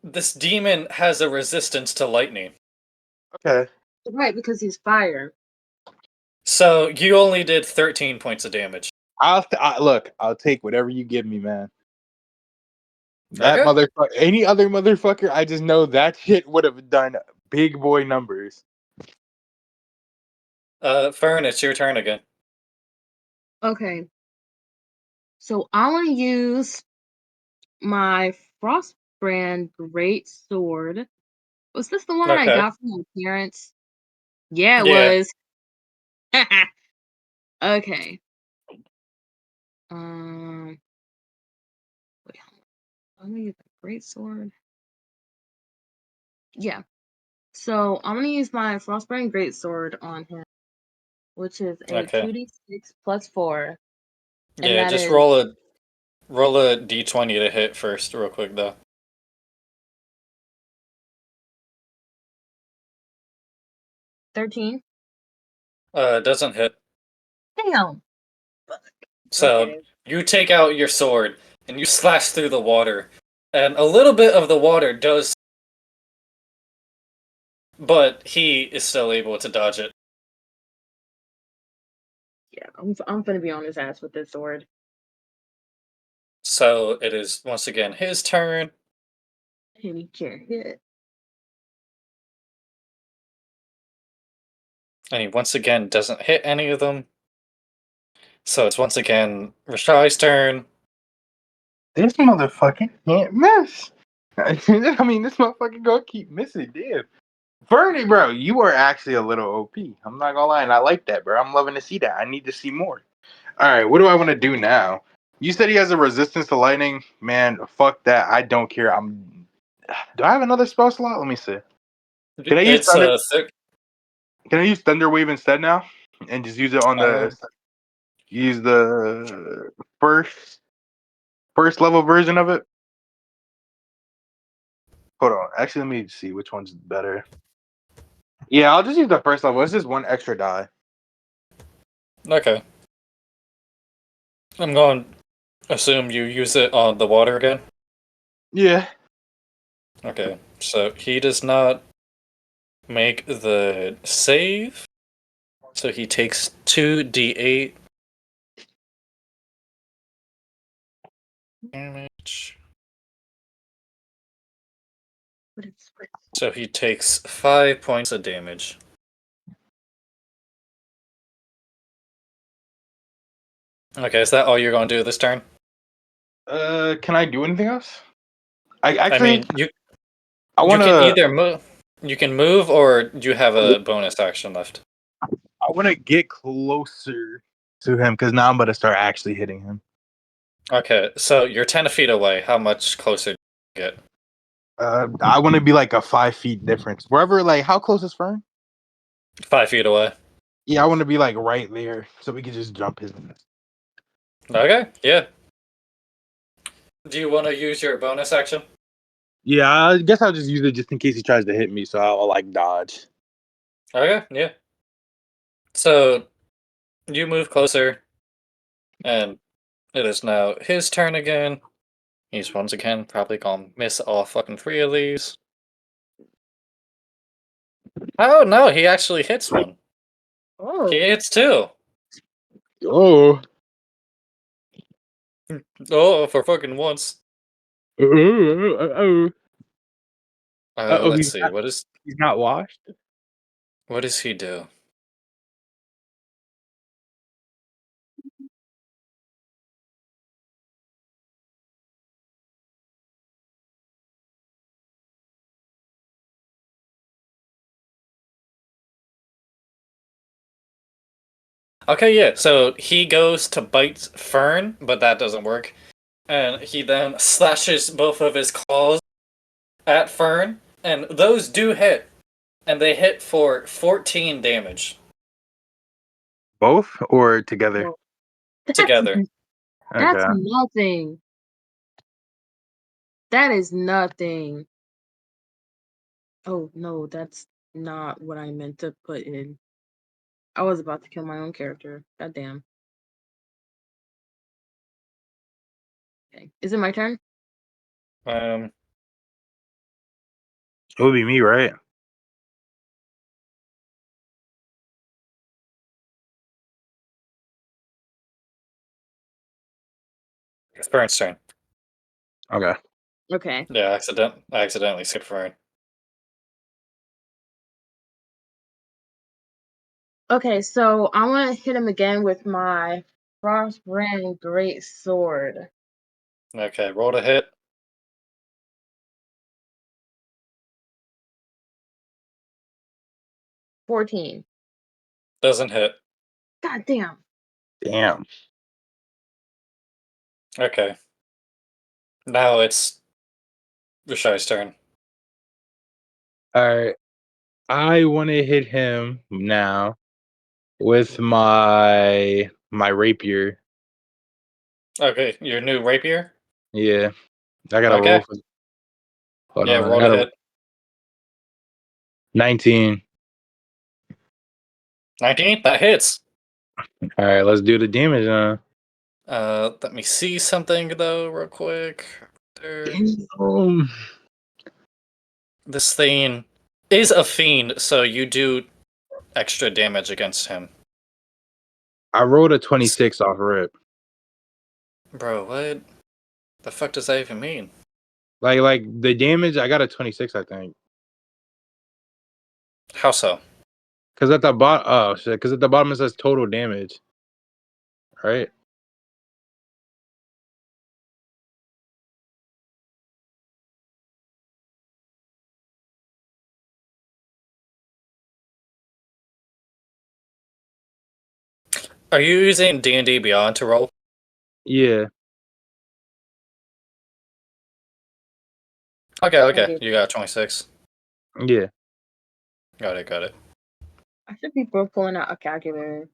this demon has a resistance to lightning. Okay. Right, because he's fire. So you only did 13 points of damage. Look. I'll take whatever you give me, man. That Okay. motherfucker. Any other motherfucker, I just know that shit would have done big boy numbers. Fern, it's your turn again. Okay. So I want to use my Frostbrand Great Sword. Was this the one I Okay. got from my parents? Yeah, it Yeah. was. Okay. Um, wait, hold on. I'm gonna use the Great Sword. Yeah. So I'm gonna use my Frostbrand Great Sword on him, which is a Okay. 2d6 plus 4, and Yeah, that just is roll a d20 to hit first, real quick though. 13. It doesn't hit. Damn. So Okay. you take out your sword and you slash through the water, and a little bit of the water does, but he is still able to dodge it. Yeah, I'm gonna be on his ass with this sword. So it is once again his turn. And he can't hit. And he once again doesn't hit any of them. So it's once again Rashai's turn. This motherfucker can't miss. I mean, this motherfucker gonna keep missing. Damn. Fernie, bro, you are actually a little OP. I'm not gonna lie, and I like that, bro. I'm loving to see that. I need to see more. All right, what do I want to do now? You said he has a resistance to lightning. Man, fuck that. I don't care. Do I have another spell slot? Let me see. Can I use It's thunder? thick. Can I use thunder wave instead now, and just use it on the Um, use the first level version of it? Hold on. Actually, let me see which one's better. Yeah, I'll just use the first level. It's just one extra die. okay. I'm going to assume you use it on the water again. Yeah. Okay, so he does not make the save. So he takes 2d8 damage. So he takes 5 points of damage. Okay, is that all you're going to do this turn? Can I do anything else? I I actually mean, you I you can wanna either move, you can move, or you have a bonus action left. I wanna get closer to him because now I'm about to start actually hitting him. Okay, so you're 10 feet away. How much closer do you get? I want to be like a 5 feet difference. Wherever, like, how close is Fern? 5 feet away. Yeah, I want to be like right there so we can just jump his. Okay, yeah. Do you want to use your bonus action? Yeah, I guess I'll just use it just in case he tries to hit me, so I'll like dodge. Okay, yeah. So you move closer, and it is now his turn again. He's once again probably gonna miss all fucking 3 of these. Oh no, he actually hits one. Oh, He hits 2. Oh, Oh, for fucking once. oh, oh, Let's see. he's not washed. What does he do? Okay, yeah. So he goes to bite Fern, but that doesn't work. And he then slashes both of his claws at Fern, and those do hit. And they hit for 14 damage Both or together? no. That's together. that's Okay. nothing. That is nothing. Oh no, that's not what I meant to put in. I was about to kill my own character. God damn. Okay. Is it my turn? Um, It would be me, right? it's Fern's turn. Okay. Okay. Yeah, I accidentally skipped Fern. Okay, so I want to hit him again with my Frostbrand Great Sword. Okay, roll to hit. 14. Doesn't hit. God damn. Damn. Okay. Now it's Rishai's turn. All right. I want to hit him now with my rapier. Okay, your new rapier? Yeah, I gotta roll Okay. for. Hold Yeah, on, I roll to gotta hit. 19. 19? That hits. All right, let's do the damage. Let me see something though, real quick. There. Damn. This thing is a fiend, so you do extra damage against him. I rolled a 26 off rip. Bro, what? The fuck does that even mean? Like the damage, I got a 26, I think. How so? Because at the bottom, oh shit! Because at the bottom it says total damage, right? Are you using D&D Beyond to roll? Yeah. Okay. You got 26. Yeah. Got it. I should be both pulling out a calculator.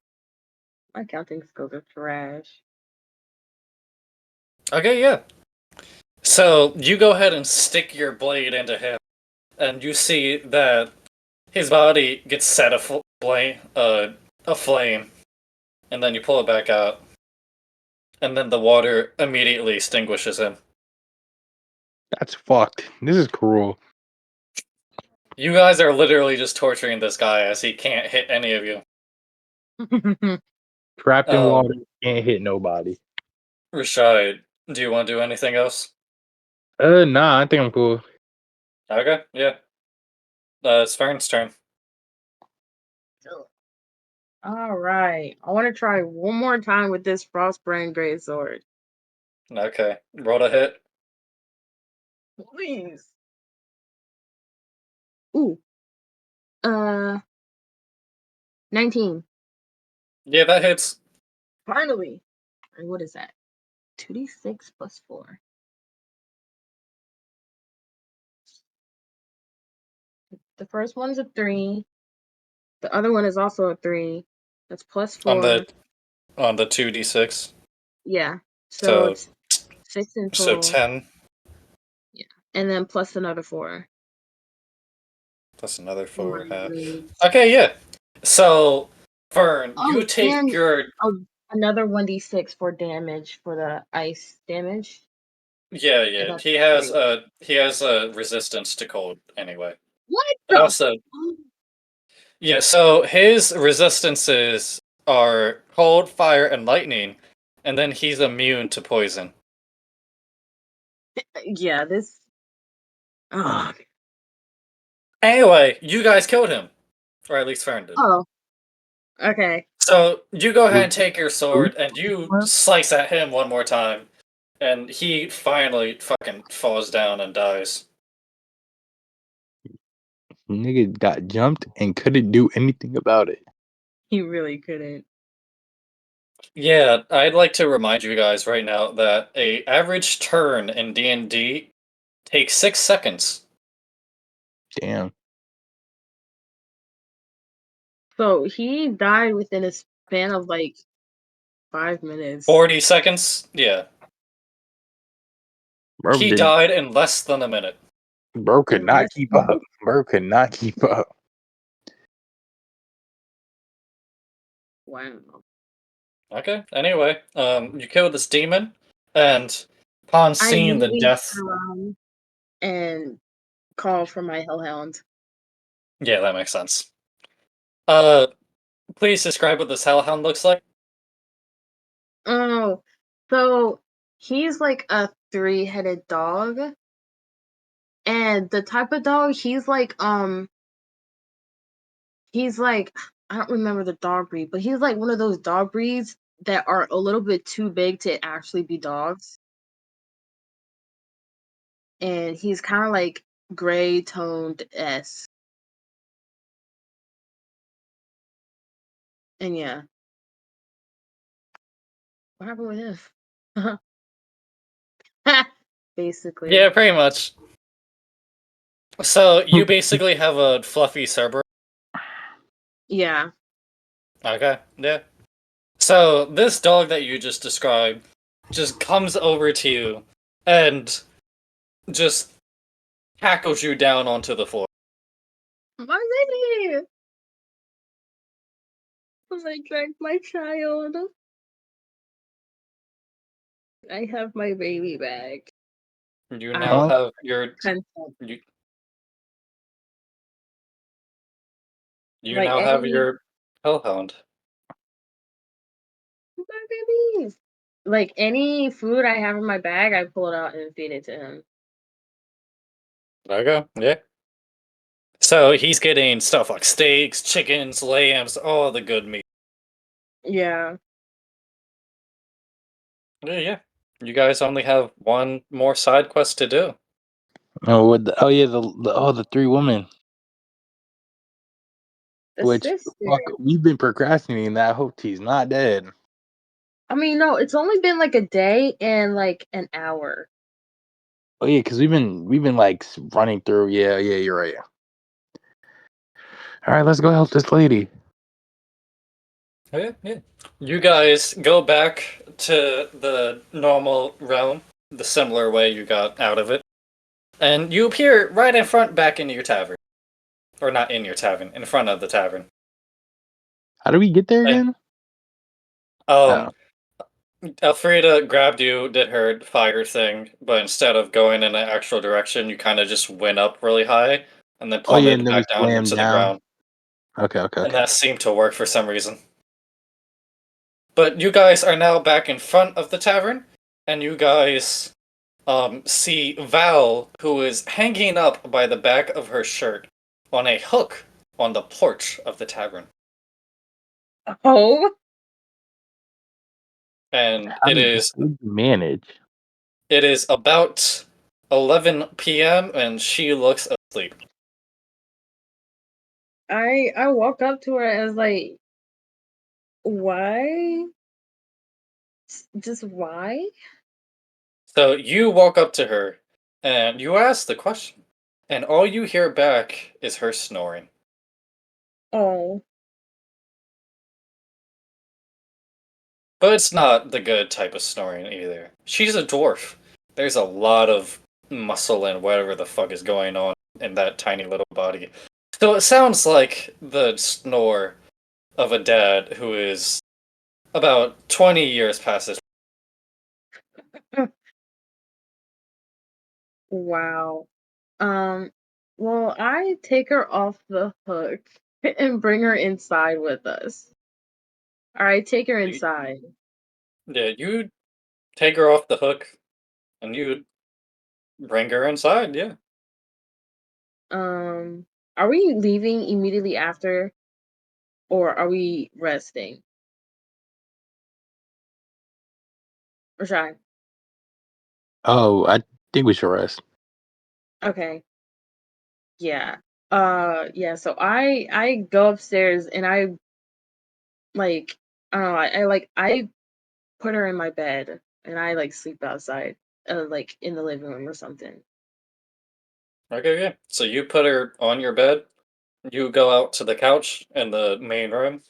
My counting skills are trash. Okay, yeah. So you go ahead and stick your blade into him, and you see that his body gets set aflame, and then you pull it back out, and then the water immediately extinguishes him. That's fucked. This is cruel. You guys are literally just torturing this guy as he can't hit any of you. Trapped in water, can't hit nobody. Rashad, do you want to do anything else? Nah, I think I'm cool. Okay, yeah. It's Fern's turn. All right. I want to try one more time with this Frostbrand Greatsword. Okay, roll to hit. Please. Ooh. 19. Yeah, that hits. Finally. And what is that? 2d6 plus 4. The first one's a 3. The other one is also a 3. That's plus on 4. the 2d6. Yeah. So So it's 6 in total. 10 Yeah. And then plus another 4. plus another For 4. my blades. Okay, yeah. So Fern, you Oh, take and your another 1d6 for damage for the ice damage. yeah. So that's He has 3. a resistance to cold anyway. What And the? also, yeah. So his resistances are cold, fire, and lightning, and then he's immune to poison. Yeah, this. Oh. Anyway, you guys killed him, or at least Fern did. Oh. Okay. So you go ahead Was and take your was- sword and you slice at him one more time, and he finally fucking falls down and dies. nigga got jumped and couldn't do anything about it. He really couldn't. Yeah, I'd like to remind you guys right now that a average turn in D&D takes 6 seconds. Damn. So he died within a span of like 5 minutes. 40 seconds? Yeah. Bro, He died in less than a minute. bro could not keep up. Bro could not keep up. Wow. Okay, anyway, you kill this demon, and upon I seeing the immediately death... turn around and call for my hellhound. Yeah, that makes sense. Please describe what this hellhound looks like. Oh, so he's like a 3-headed dog. And the type of dog he's like I don't remember the dog breed, but he's like one of those dog breeds that are a little bit too big to actually be dogs. And he's kind of like gray toned S. And yeah. What happened with him? Basically. Yeah, pretty much. So you basically have a fluffy Cerberus. Yeah. Okay, yeah. So this dog that you just described just comes over to you and just tackles you down onto the floor. My baby! Because I drank my child. I have my baby back. You now have your Consent. you Like now have any your hellhound. my babies. Like any food I have in my bag, I pull it out and feed it to him. Okay, yeah. So he's getting stuff like steaks, chickens, lambs, all the good meat. Yeah. Yeah, yeah. You guys only have one more side quest to do. Oh, oh yeah, the three women. The Which sister. fuck, we've been procrastinating that. I hope he's not dead. I mean, no, it's only been like a day and like an hour. Oh yeah, because we've been like running through. Yeah, yeah, you're right. All right, let's go help this lady. Yeah, yeah. You guys go back to the normal realm, the similar way you got out of it, and you appear right in front, back in your tavern, or not in your tavern, in front of the tavern. How do we get there And again? um, Oh, Elfrida grabbed you, did her fire thing, but instead of going in an actual direction, you kind of just went up really high and then oh yeah, plummeted and then we back down slammed into the down. ground. Okay, okay, And okay. that seemed to work for some reason. But you guys are now back in front of the tavern, and you guys see Val, who is hanging up by the back of her shirt on a hook on the porch of the tavern. Oh, And How did you manage? it is about 11 p.m. and she looks asleep. I walk up to her as like, why? Just why? So you walk up to her and you ask the question, and all you hear back is her snoring. Oh, But it's not the good type of snoring either. She's a dwarf. There's a lot of muscle and whatever the fuck is going on in that tiny little body. So it sounds like the snore of a dad who is about 20 years past his. wow. Um, well, I take her off the hook and bring her inside with us. All right, take her inside. Yeah, you take her off the hook and you bring her inside, yeah. Are we leaving immediately after, or are we resting? Or should I? Oh, I think we should rest. Okay, yeah. Yeah. So I go upstairs and I like I don't know. I put her in my bed and I like sleep outside, like in the living room or something. Okay, yeah. So you put her on your bed, you go out to the couch in the main room,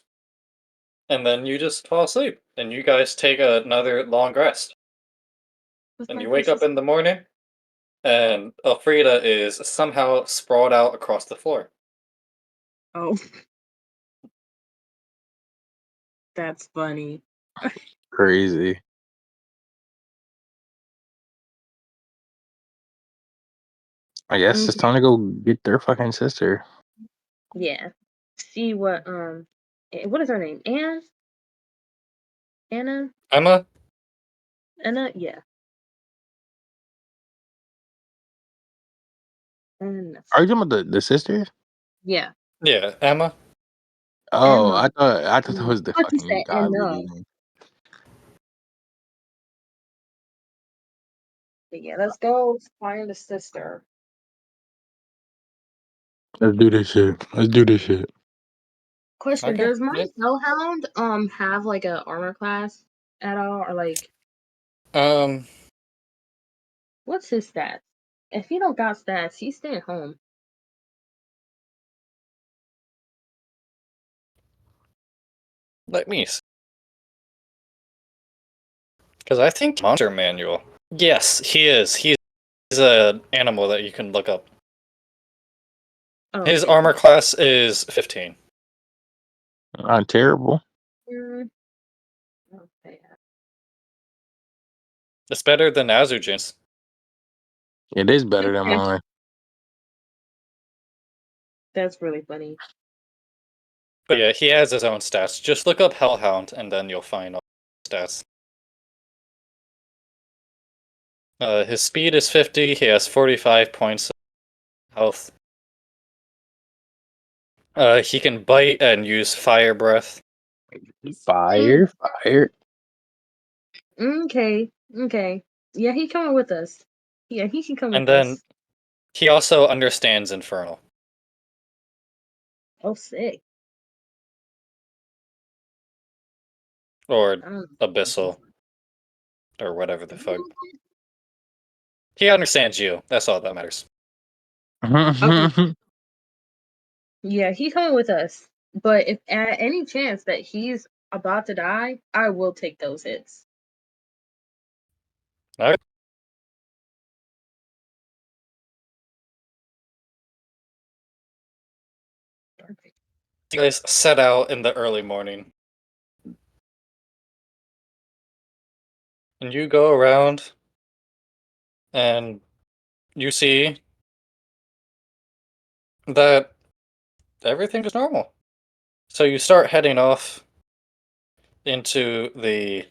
and then you just fall asleep. And you guys take another long rest. With And my you wake up precious. in the morning, and Elfrida is somehow sprawled out across the floor. Oh, that's funny. Crazy. I guess it's Mm, time to go get their fucking sister. yeah. See what what is her name? Anna? Emma? Anna? Yeah. Anna. Are you talking about the sisters? Yeah. Yeah, Emma. Oh, Emma. I thought that Mm. was the I thought you fucking said god Anna. lady name. But yeah, let's go find the sister. Let's do this shit. Let's do this shit. Question, Okay, does my yeah. hellhound have like a armor class at all? Or like Um, what's his stats? If he don't got stats, he's staying home. let me see. Because I think Monster Manual. Yes, he is. He's an animal that you can look up. Oh, His okay. armor class is 15. Not terrible. Mm, okay. It's better than Azujin's. It is better than mine. That's really funny. But yeah, he has his own stats. Just look up Hellhound and then you'll find all the stats. His speed is 50. He has 45 points of health. He can bite and use fire breath. Fire, fire. Okay, okay. Yeah, he coming with us. Yeah, he can come And with then us. he also understands Infernal. Oh, sick. Or I don't Abyssal. Or whatever the fuck. He understands you. That's all that matters. Okay. Yeah, he's coming with us. But if at any chance that he's about to die, I will take those hits. Alright. You guys set out in the early morning. And you go around and you see that everything is normal. So you start heading off into the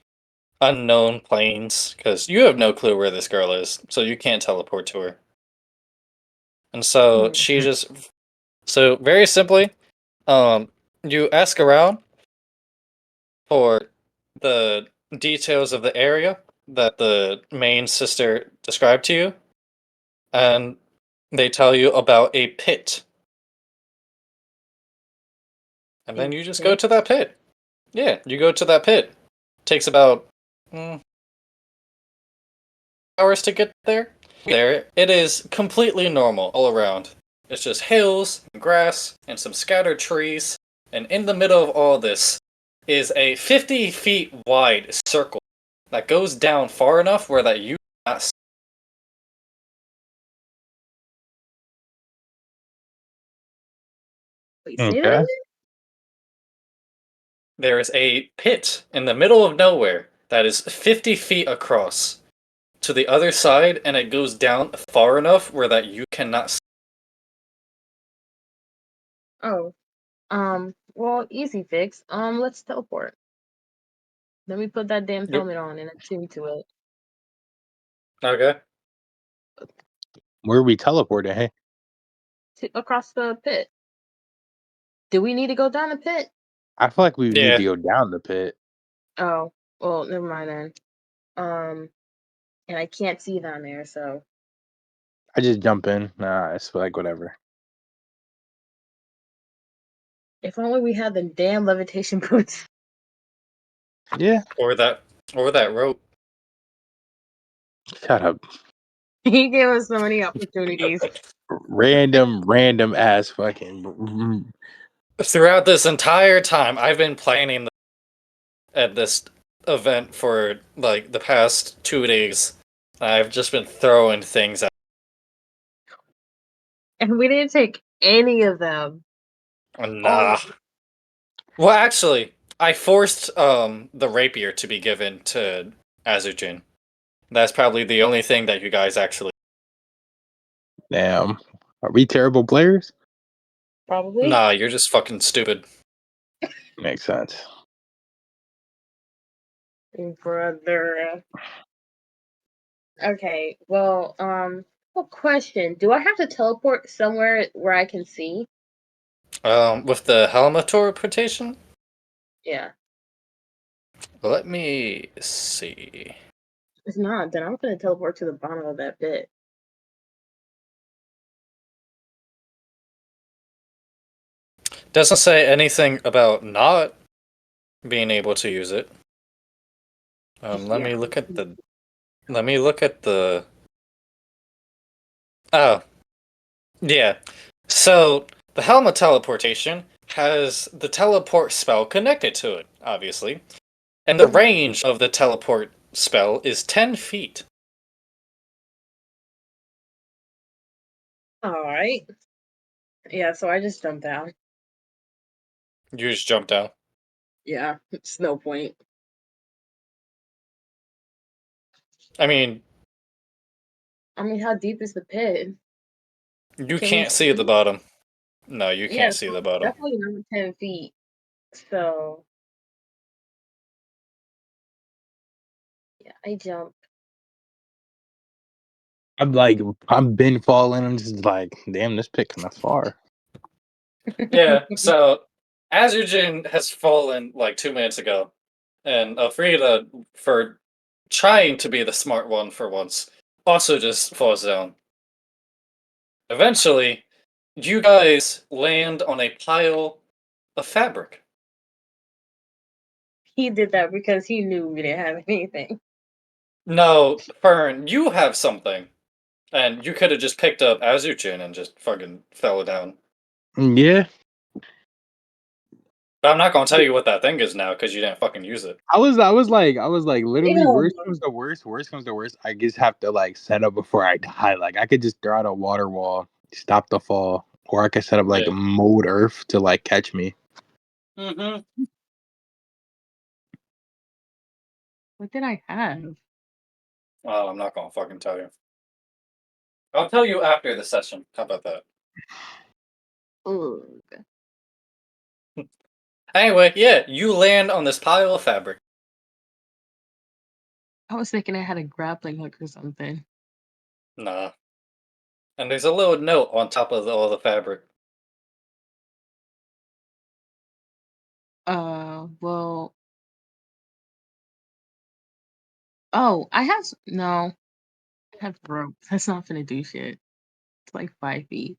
unknown plains because you have no clue where this girl is, so you can't teleport to her. And so she just so very simply, you ask around for the details of the area that the main sister described to you, and they tell you about a pit. And then A you just go pit? to that pit. Yeah, you go to that pit. Takes about hours to get there. There, it is completely normal all around. It's just hills, and grass, and some scattered trees. And in the middle of all this is a 50 feet wide circle that goes down far enough where that you cannot see. Wait, say that Okay. again? There is a pit in the middle of nowhere that is 50 feet across to the other side, and it goes down far enough where that you cannot see. Oh, well, easy fix. Let's teleport. Let me put that damn Yep. helmet on and attune to it. Okay. Where are we teleporting? Hey, Across the pit. Do we need to go down the pit? I feel like we need Yeah. to go down the pit. Oh, well, never mind then. And I can't see down there, so I just jump in. Nah, it's like whatever. if only we had the damn levitation boots. Yeah. Or that rope. Shut up. He gave us so many opportunities. Random ass fucking. Throughout this entire time, I've been planning at this event for like the past 2 days. I've just been throwing things at. And we didn't take any of them. Nah. Well, actually, I forced the rapier to be given to Azujin. That's probably the only thing that you guys actually. Damn. Are we terrible players? Probably. Nah, you're just fucking stupid. Makes sense. Brother. Okay, well, question. Do I have to teleport somewhere where I can see? With the Helma teleportation, Yeah. let me see. If not, then I'm gonna teleport to the bottom of that pit. Doesn't say anything about not being able to use it. Let Yeah. me look at the. Let me look at the. Oh, yeah. So the Helma teleportation has the teleport spell connected to it, obviously, and the range of the teleport spell is 10 feet. Alright. Yeah, so I just jumped down. You just jump down. Yeah, it's no point. I mean, I mean, how deep is the pit? you Can we can't see the see? bottom. No, you Yeah, can't see so the it's bottom. definitely not 10 feet. So, yeah, I jump. I'm been falling. I'm just like, damn, this pit kind of far. Yeah, so Azurjin has fallen like 2 minutes ago, and Elfrida, for trying to be the smart one for once, also just falls down. Eventually, you guys land on a pile of fabric. He did that because he knew we didn't have anything. No, Fern, you have something. And you could have just picked up Azuchin and just fucking fell down. Yeah, But I'm not gonna tell you what that thing is now because you didn't fucking use it. I was like, literally, worst comes to worst, I just have to like set up before I die. Like I could just throw out a water wall, stop the fall, or I could set up like Yeah. a mold earth to like catch me. Mm-hmm. What did I have? Well, I'm not gonna fucking tell you. I'll tell you after the session. How about that? Ugh. Anyway, yeah, you land on this pile of fabric. I was thinking I had a grappling hook or something. Nah. And there's a little note on top of all the fabric. Well, oh, no, I have rope. That's not gonna do shit. It's like 5 feet.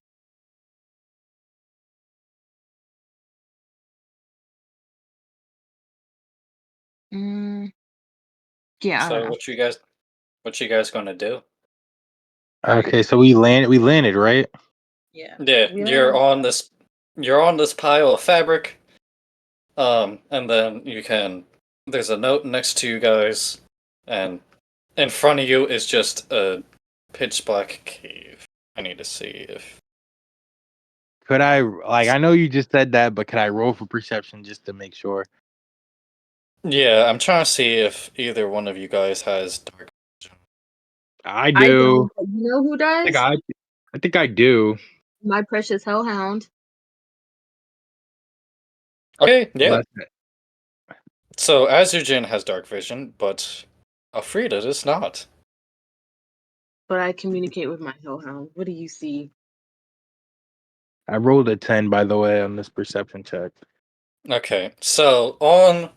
Mm, yeah, I don't So know. what you guys gonna do? Okay, so we landed, right? Yeah, Yeah, we you're on this pile of fabric. And then there's a note next to you guys, and in front of you is just a pitch black cave. I need to see if. Could I like? I know you just said that, but could I roll for perception just to make sure? Yeah, I'm trying to see if either one of you guys has dark vision. I I do. don't. But you know who I think does? I think I do. My precious hellhound. Okay, yeah. Unless So Azurjin has dark vision, but Alfreda does not. But I communicate with my hellhound. What do you see? I rolled a 10, by the way, on this perception check. Okay, so on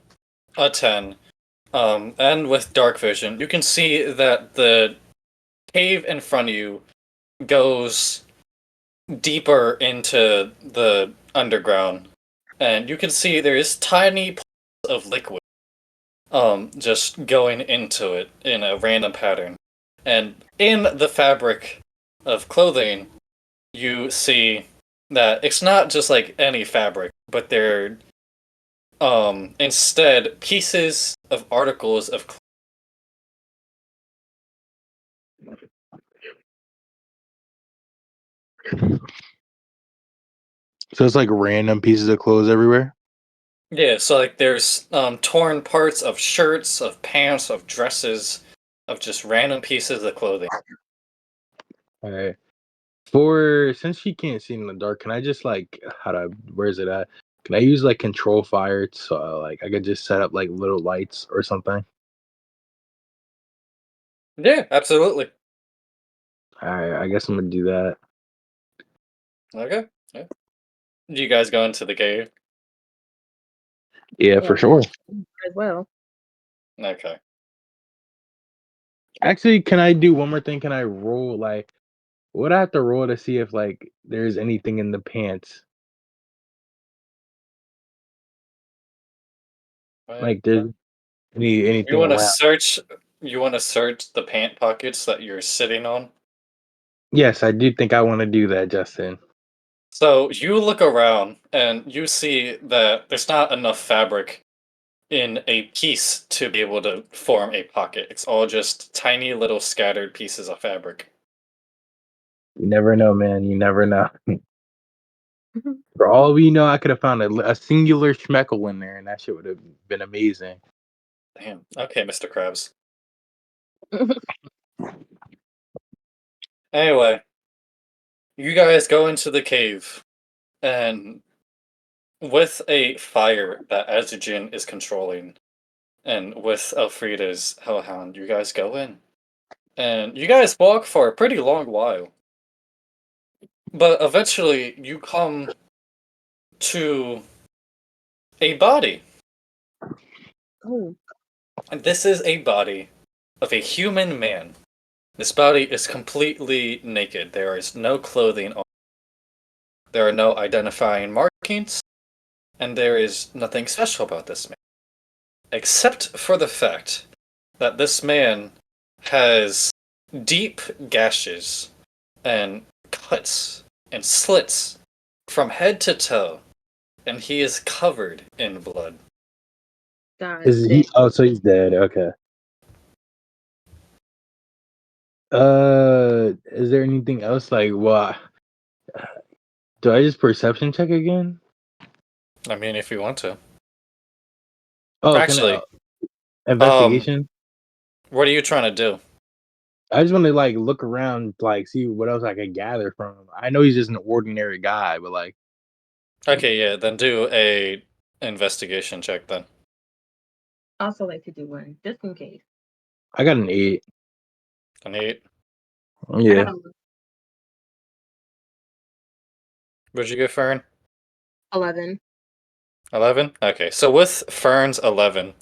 a 10, and with dark vision, you can see that the cave in front of you goes deeper into the underground, and you can see there is tiny pools of liquid, just going into it in a random pattern. And in the fabric of clothing, you see that it's not just like any fabric, but they're instead pieces of articles of So it's like random pieces of clothes everywhere. yeah, so like there's torn parts of shirts, of pants, of dresses, of just random pieces of clothing. All right. For since she can't see in the dark, can I just like where is it at? Can I use like control fire so like I could just set up like little lights or something? Yeah, absolutely. All right, I guess I'm gonna do that. Okay. Yeah. Do you guys go into the cave? Yeah, for Yeah, sure. as well. Okay. Actually, can I do one more thing? Can I roll like what I have to roll to see if like there's anything in the pants? Wait, Like there's you anything want to around? search? You want to search the pant pockets that you're sitting on? Yes, I do think I want to do that, Justin. So you look around and you see that there's not enough fabric in a piece to be able to form a pocket. It's all just tiny little scattered pieces of fabric. You never know, man. You never know. For all we know, I could have found a singular schmeckle in there, and that shit would have been amazing. Damn. Okay, Mr. Krabs. Anyway, you guys go into the cave, and with a fire that Azujin is controlling, and with Elfrida's Hellhound, you guys go in. And you guys walk for a pretty long while. But eventually you come to a body. Oh, And this is a body of a human man. This body is completely naked. There is no clothing on. There are no identifying markings, and there is nothing special about this man. Except for the fact that this man has deep gashes and cuts and slits from head to toe, and he is covered in blood. God Is damn. he? Oh, so he's dead. Okay. Is there anything else? Like, what? Do I just perception check again? I mean, if you want to. Oh, can I, Actually, um, investigation? what are you trying to do? I just want to like look around, like see what else I can gather from him. I know he's just an ordinary guy, but like, Okay, yeah, then do a investigation check then. I also like to do one just in case. I got an 8. An 8. I got Yeah. a What'd you get, Fern? 11. 11? Okay, so with Fern's 11,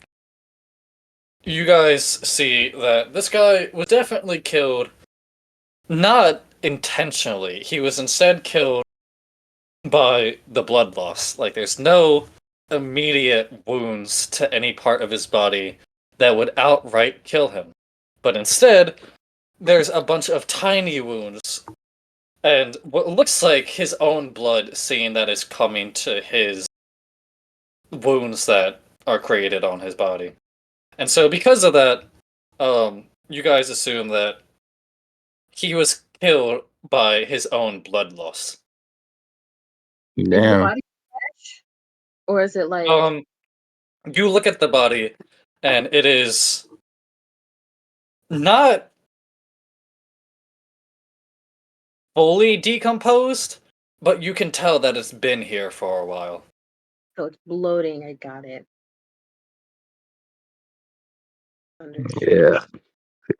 you guys see that this guy was definitely killed not intentionally. He was instead killed by the blood loss. Like, there's no immediate wounds to any part of his body that would outright kill him. But instead, there's a bunch of tiny wounds and what looks like his own blood, seeing that is coming to his wounds that are created on his body. And so, because of that, you guys assume that he was killed by his own blood loss. Is the Damn. body fresh? Or is it like Um, you look at the body, and it is not fully decomposed, but you can tell that it's been here for a while. so it's bloating? I got it. Understood. Yeah.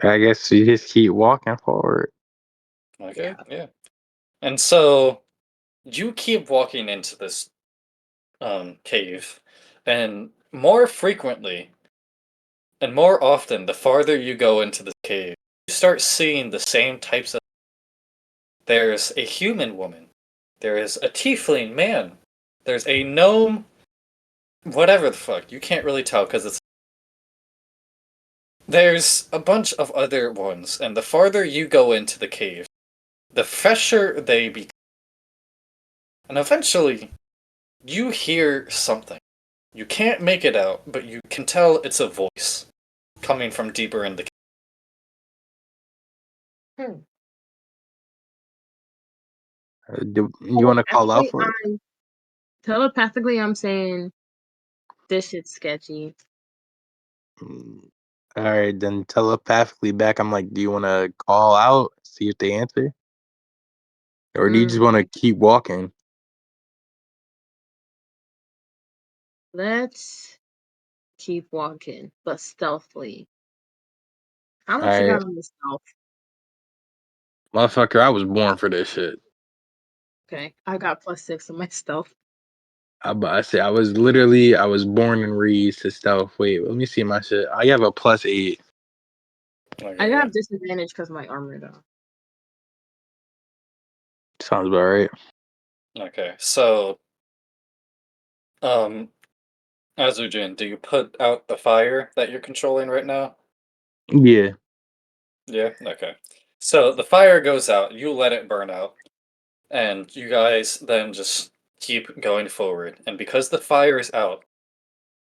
I guess you just keep walking forward. Okay, Yeah. yeah. And so you keep walking into this cave, and more frequently and more often, the farther you go into the cave, you start seeing the same types of. There's a human woman, there is a tiefling man, there's a gnome, whatever the fuck. You can't really tell because it's. There's a bunch of other ones, and the farther you go into the cave, the fresher they become. And eventually, you hear something. You can't make it out, but you can tell it's a voice coming from deeper in the cave. Hmm. Do you want to call out for it? Telepathically, I'm saying this shit's sketchy. Mm, all right, then telepathically back, I'm like, do you want to call out, see if they answer, or do you just Mm, want to keep walking? let's keep walking, but stealthily. How All much you right, got on the stealth? motherfucker, I was born for this shit. Okay, I got +6 on my stealth. I say I was born and raised to stealth. Wait, let me see my shit. I have a +8. I Okay, yeah. have disadvantage because my armor though. Sounds about right. Okay, so, um, Azujin, do you put out the fire that you're controlling right now? Yeah. Yeah, okay. So the fire goes out, you let it burn out, and you guys then just keep going forward. And because the fire is out,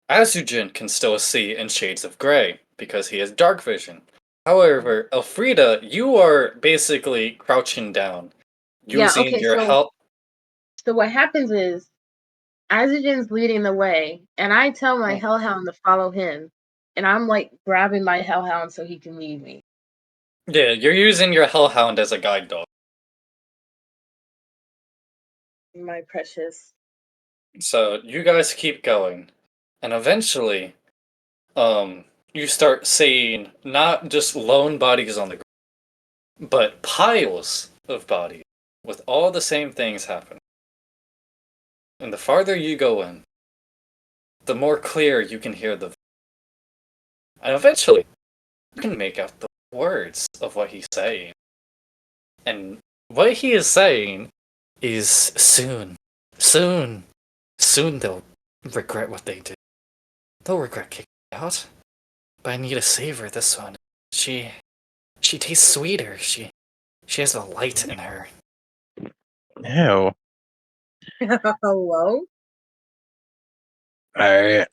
Azujin can still see in shades of gray because he has dark vision. However, Elfrida, you are basically crouching down, Yeah. using Okay. your So help. what happens is Azugin's leading the way, and I tell my hellhound to follow him, and I'm like grabbing my hellhound so he can lead me. Yeah, you're using your hellhound as a guide dog. My precious. So you guys keep going, and eventually, you start seeing not just lone bodies on the but piles of bodies with all the same things happening. And the farther you go in, the more clear you can hear the. And eventually, you can make out the words of what he's saying. And what he is saying is soon, soon, soon they'll regret what they did. They'll regret kicking me out. But I need to savor this one. She tastes sweeter. She has a light in her. Ew. Hello? Alright.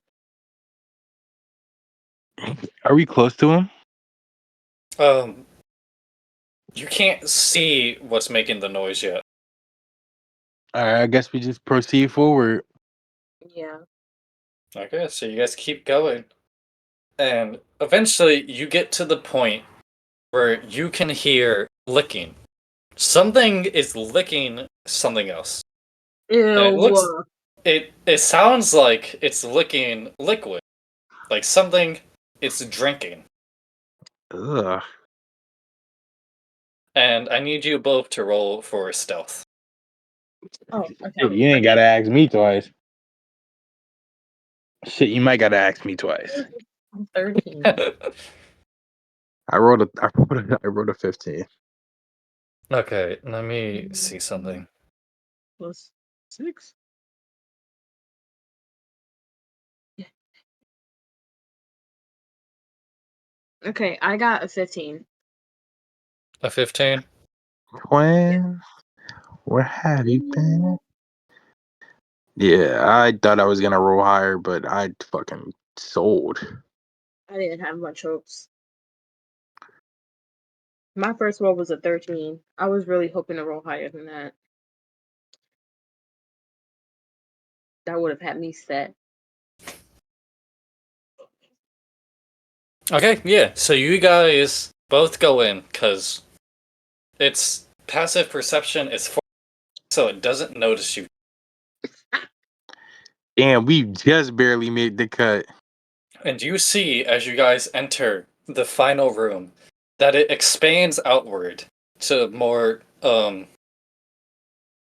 Are we close to him? You can't see what's making the noise yet. Alright, I guess we just proceed forward. Yeah. Okay, so you guys keep going. And eventually you get to the point where you can hear licking. Something is licking something else. Ew. It sounds like it's licking liquid. Like something it's drinking. Ugh. And I need you both to roll for stealth. Oh, Shit, okay. you ain't gotta ask me twice. Shit, you might gotta ask me twice. I'm 13. I wrote a 15. Okay, let me see something. Plus 6. Yeah. Okay, I got a 15. A 15? Twin, where have you been? Yeah, I thought I was gonna roll higher, but I fucking sold. I didn't have much hopes. My first roll was a 13. I was really hoping to roll higher than that. That would have had me set. Okay, yeah. So you guys both go in because it's passive perception is so it doesn't notice you. Damn, we just barely made the cut. And you see as you guys enter the final room that it expands outward to more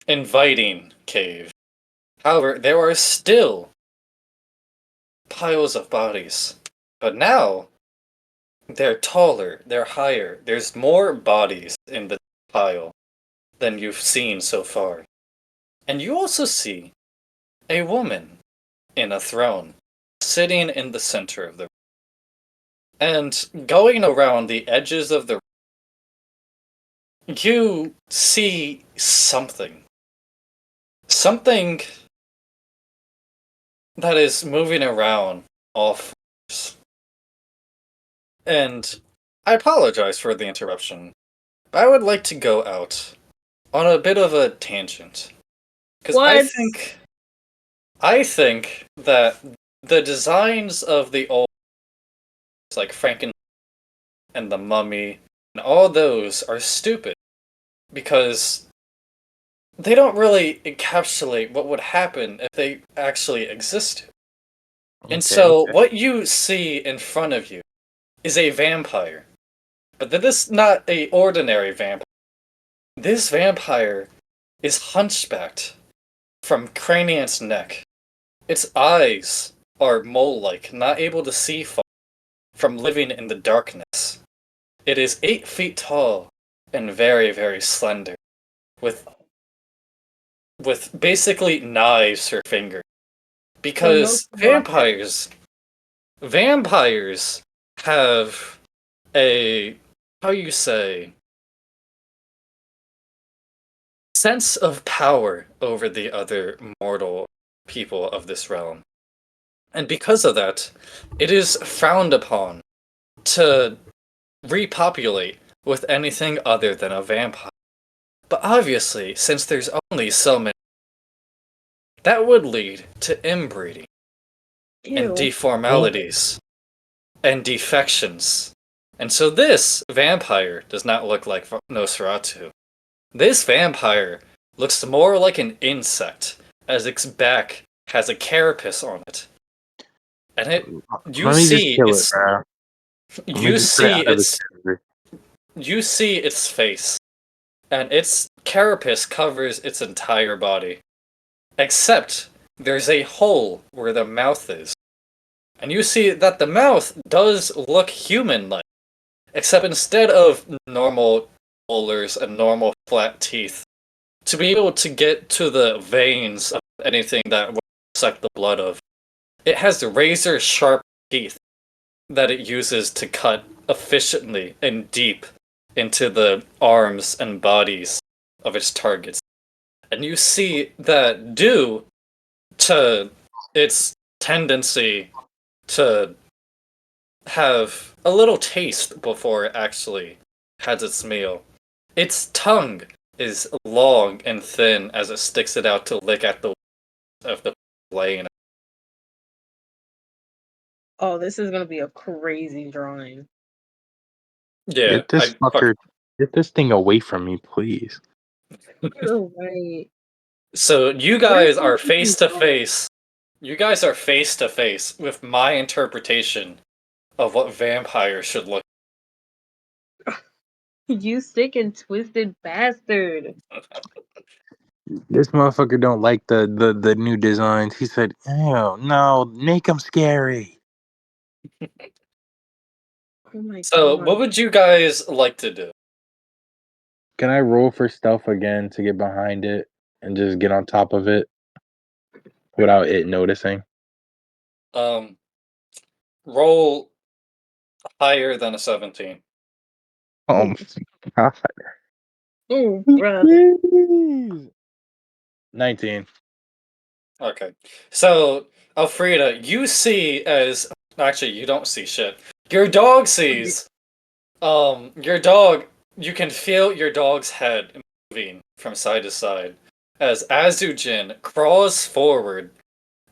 inviting cave. However, there are still piles of bodies. But now they're taller, they're higher. There's more bodies in the pile than you've seen so far. And you also see a woman in a throne, sitting in the center of the room. And going around the edges of the room, you see something. Something that is moving around all fours. And I apologize for the interruption, but I would like to go out on a bit of a tangent. Because What? I think that the designs of the old, like Franken and the Mummy, and all those are stupid because they don't really encapsulate what would happen if they actually existed. And so, what you see in front of you is a vampire, but that is not a ordinary vampire. This vampire is hunchbacked from Cranian's neck. Its eyes are mole-like, not able to see far from living in the darkness. It is 8 feet tall and very, very slender, with basically knives for fingers. Because vampires have a, how you say, sense of power over the other mortal people of this realm. And because of that, it is frowned upon to repopulate with anything other than a vampire. But obviously, since there's only so many, that would lead to inbreeding and Ew. deformalities and defections. And so this vampire does not look like Nosferatu. This vampire looks more like an insect, as its back has a carapace on it. And Let me just kill it, bro. you see it's you see its face, and its carapace covers its entire body. Except there's a hole where the mouth is. And you see that the mouth does look human-like. Except instead of normal molars and normal flat teeth, to be able to get to the veins of anything that would suck the blood of, it has razor-sharp teeth that it uses to cut efficiently and deep into the arms and bodies of its targets. And you see that due to its tendency to have a little taste before it actually has its meal, its tongue is long and thin as it sticks it out to lick at the of the plane. Oh, this is gonna be a crazy drawing. Yeah, Get this fucker, get this thing away from me, please. You're right. So you Where's guys my are face fucking to drawing? face. You guys are face to face with my interpretation of what vampires should look. You sick and twisted bastard. This motherfucker don't like the new designs. He said, "Ew, no, make them scary." Oh my So, what god. would you guys like to do? Can I roll for stealth again to get behind it and just get on top of it without it noticing? Um, roll higher than a 17. Oh my god. Oh, bruh. Please. 19. Okay. So, Alfreda, you see as actually you don't see shit. Your dog sees. Your dog. You can feel your dog's head moving from side to side as Azujin crawls forward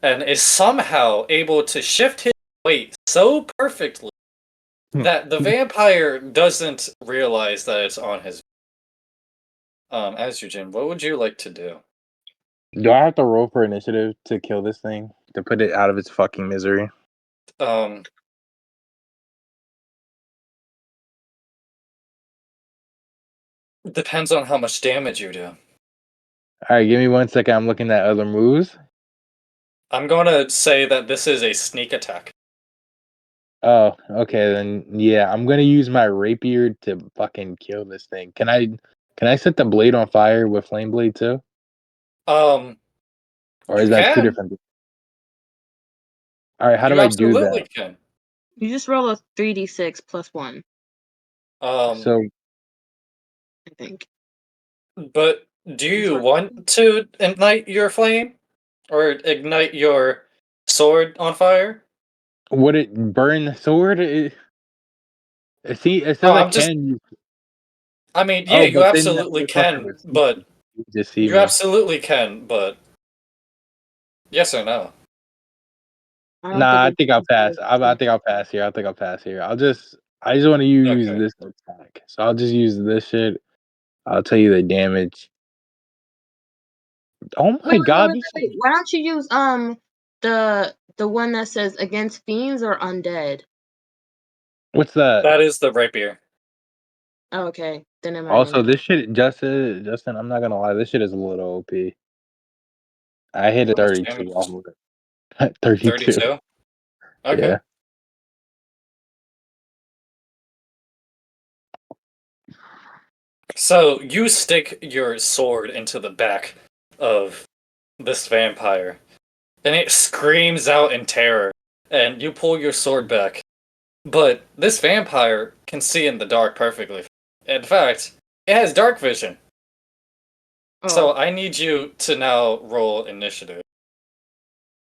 and is somehow able to shift his weight so perfectly that the vampire doesn't realize that it's on his. Azujin, what would you like to do? Do I have to roll for initiative to kill this thing? To put it out of its fucking misery? Um, depends on how much damage you do. Alright, give me 1 second. I'm looking at other moves. I'm gonna say that this is a sneak attack. Oh, okay, then yeah, I'm gonna use my rapier to fucking kill this thing. Can I set the blade on fire with flame blade too? Um, Or you is that two can. different? Alright, how do You I do that? absolutely can. You just roll a 3d6 plus 1, Um, So I think. but do That's you what. want to ignite your flame or ignite your sword on fire? would it burn the sword? See, it No, says I I'm just. can use. I mean, yeah, Oh, you but then that absolutely motherfucker can, would see but me. He would just see you me. absolutely can, but yes or no? I don't think Nah, I it's think I'll pass. possible. I think I'll pass here. I think I'll pass here. I just want to use Okay. this attack. So I'll just use this shit. I'll tell you the damage. Oh Wait, my wait, wait, god, wait, this wait, wait. Why don't you use the one that says against fiends or undead? what's that? That is the rapier. Oh, okay, then never Also, mind. this shit, Justin, I'm not gonna lie, this shit is a little OP. I hit a How much 32 damage? off of it. 32. 32? Okay. Yeah. So you stick your sword into the back of this vampire, and it screams out in terror, and you pull your sword back. But this vampire can see in the dark perfectly. In fact, it has dark vision. So Oh, I need you to now roll initiative.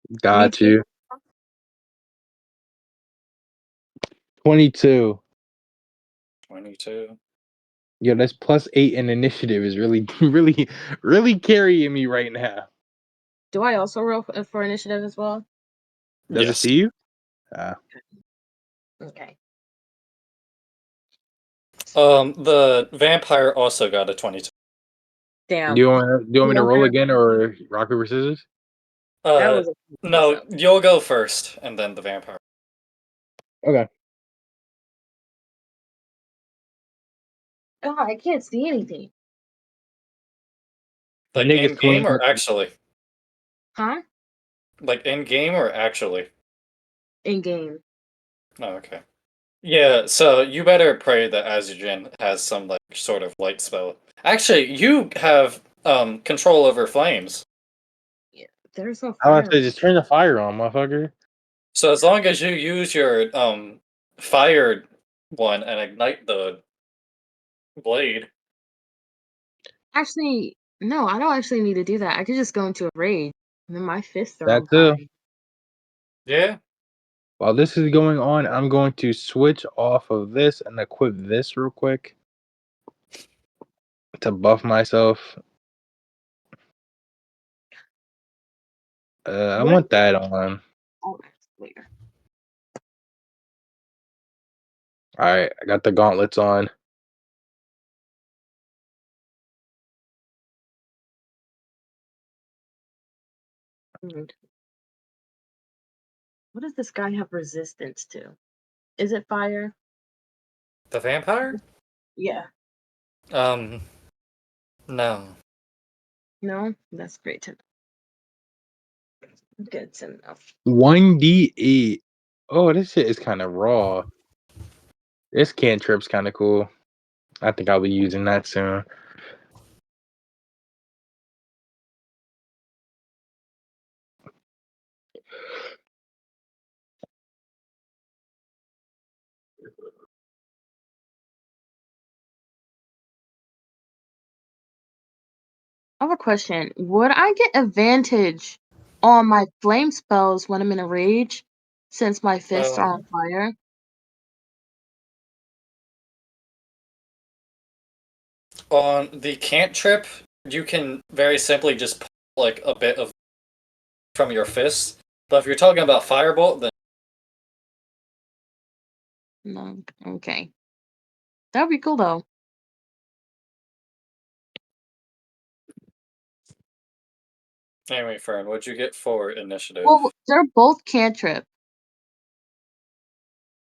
me Got too. you. 22. 22. Yo, that's +8 in initiative is really, really, really carrying me right now. Do I also roll for initiative as well? Does it Yes. see you? Ah. Okay. The vampire also got a 22. Do Damn. you want me to One roll pair. again or rock paper scissors? That Uh, was a mess no, up. you'll go first, and then the vampire. Okay. Oh, I can't see anything. Like Nigga in game swing. or actually? Huh? Like in game or actually? In game. Oh, okay. Yeah, so you better pray that Azujin has some like sort of light spell. Actually, you have control over flames. Yeah. There's no I was fire. say just turn the fire on, motherfucker. So as long as you use your fire one and ignite the blade. Actually, no, I don't actually need to do that. I could just go into a rage. And then my fists are That on fire. too. Yeah. While this is going on, I'm going to switch off of this and equip this real quick to buff myself. I What? want that on. Oh, that's clear. All right, I got the gauntlets on. Mm. What does this guy have resistance to? Is it fire? The vampire? Yeah. Um, no. No? That's great to know. Good to know. 1d8. Oh, this shit is kind of raw. This cantrip's kind of cool. I think I'll be using that soon. I have a question. Would I get advantage on my flame spells when I'm in a rage since my fists are on fire? On the cantrip, you can very simply just pull like a bit of from your fists. But if you're talking about firebolt, then No. Okay. That would be cool though. anyway, Fern, what'd you get for initiative? Well, they're both cantrip.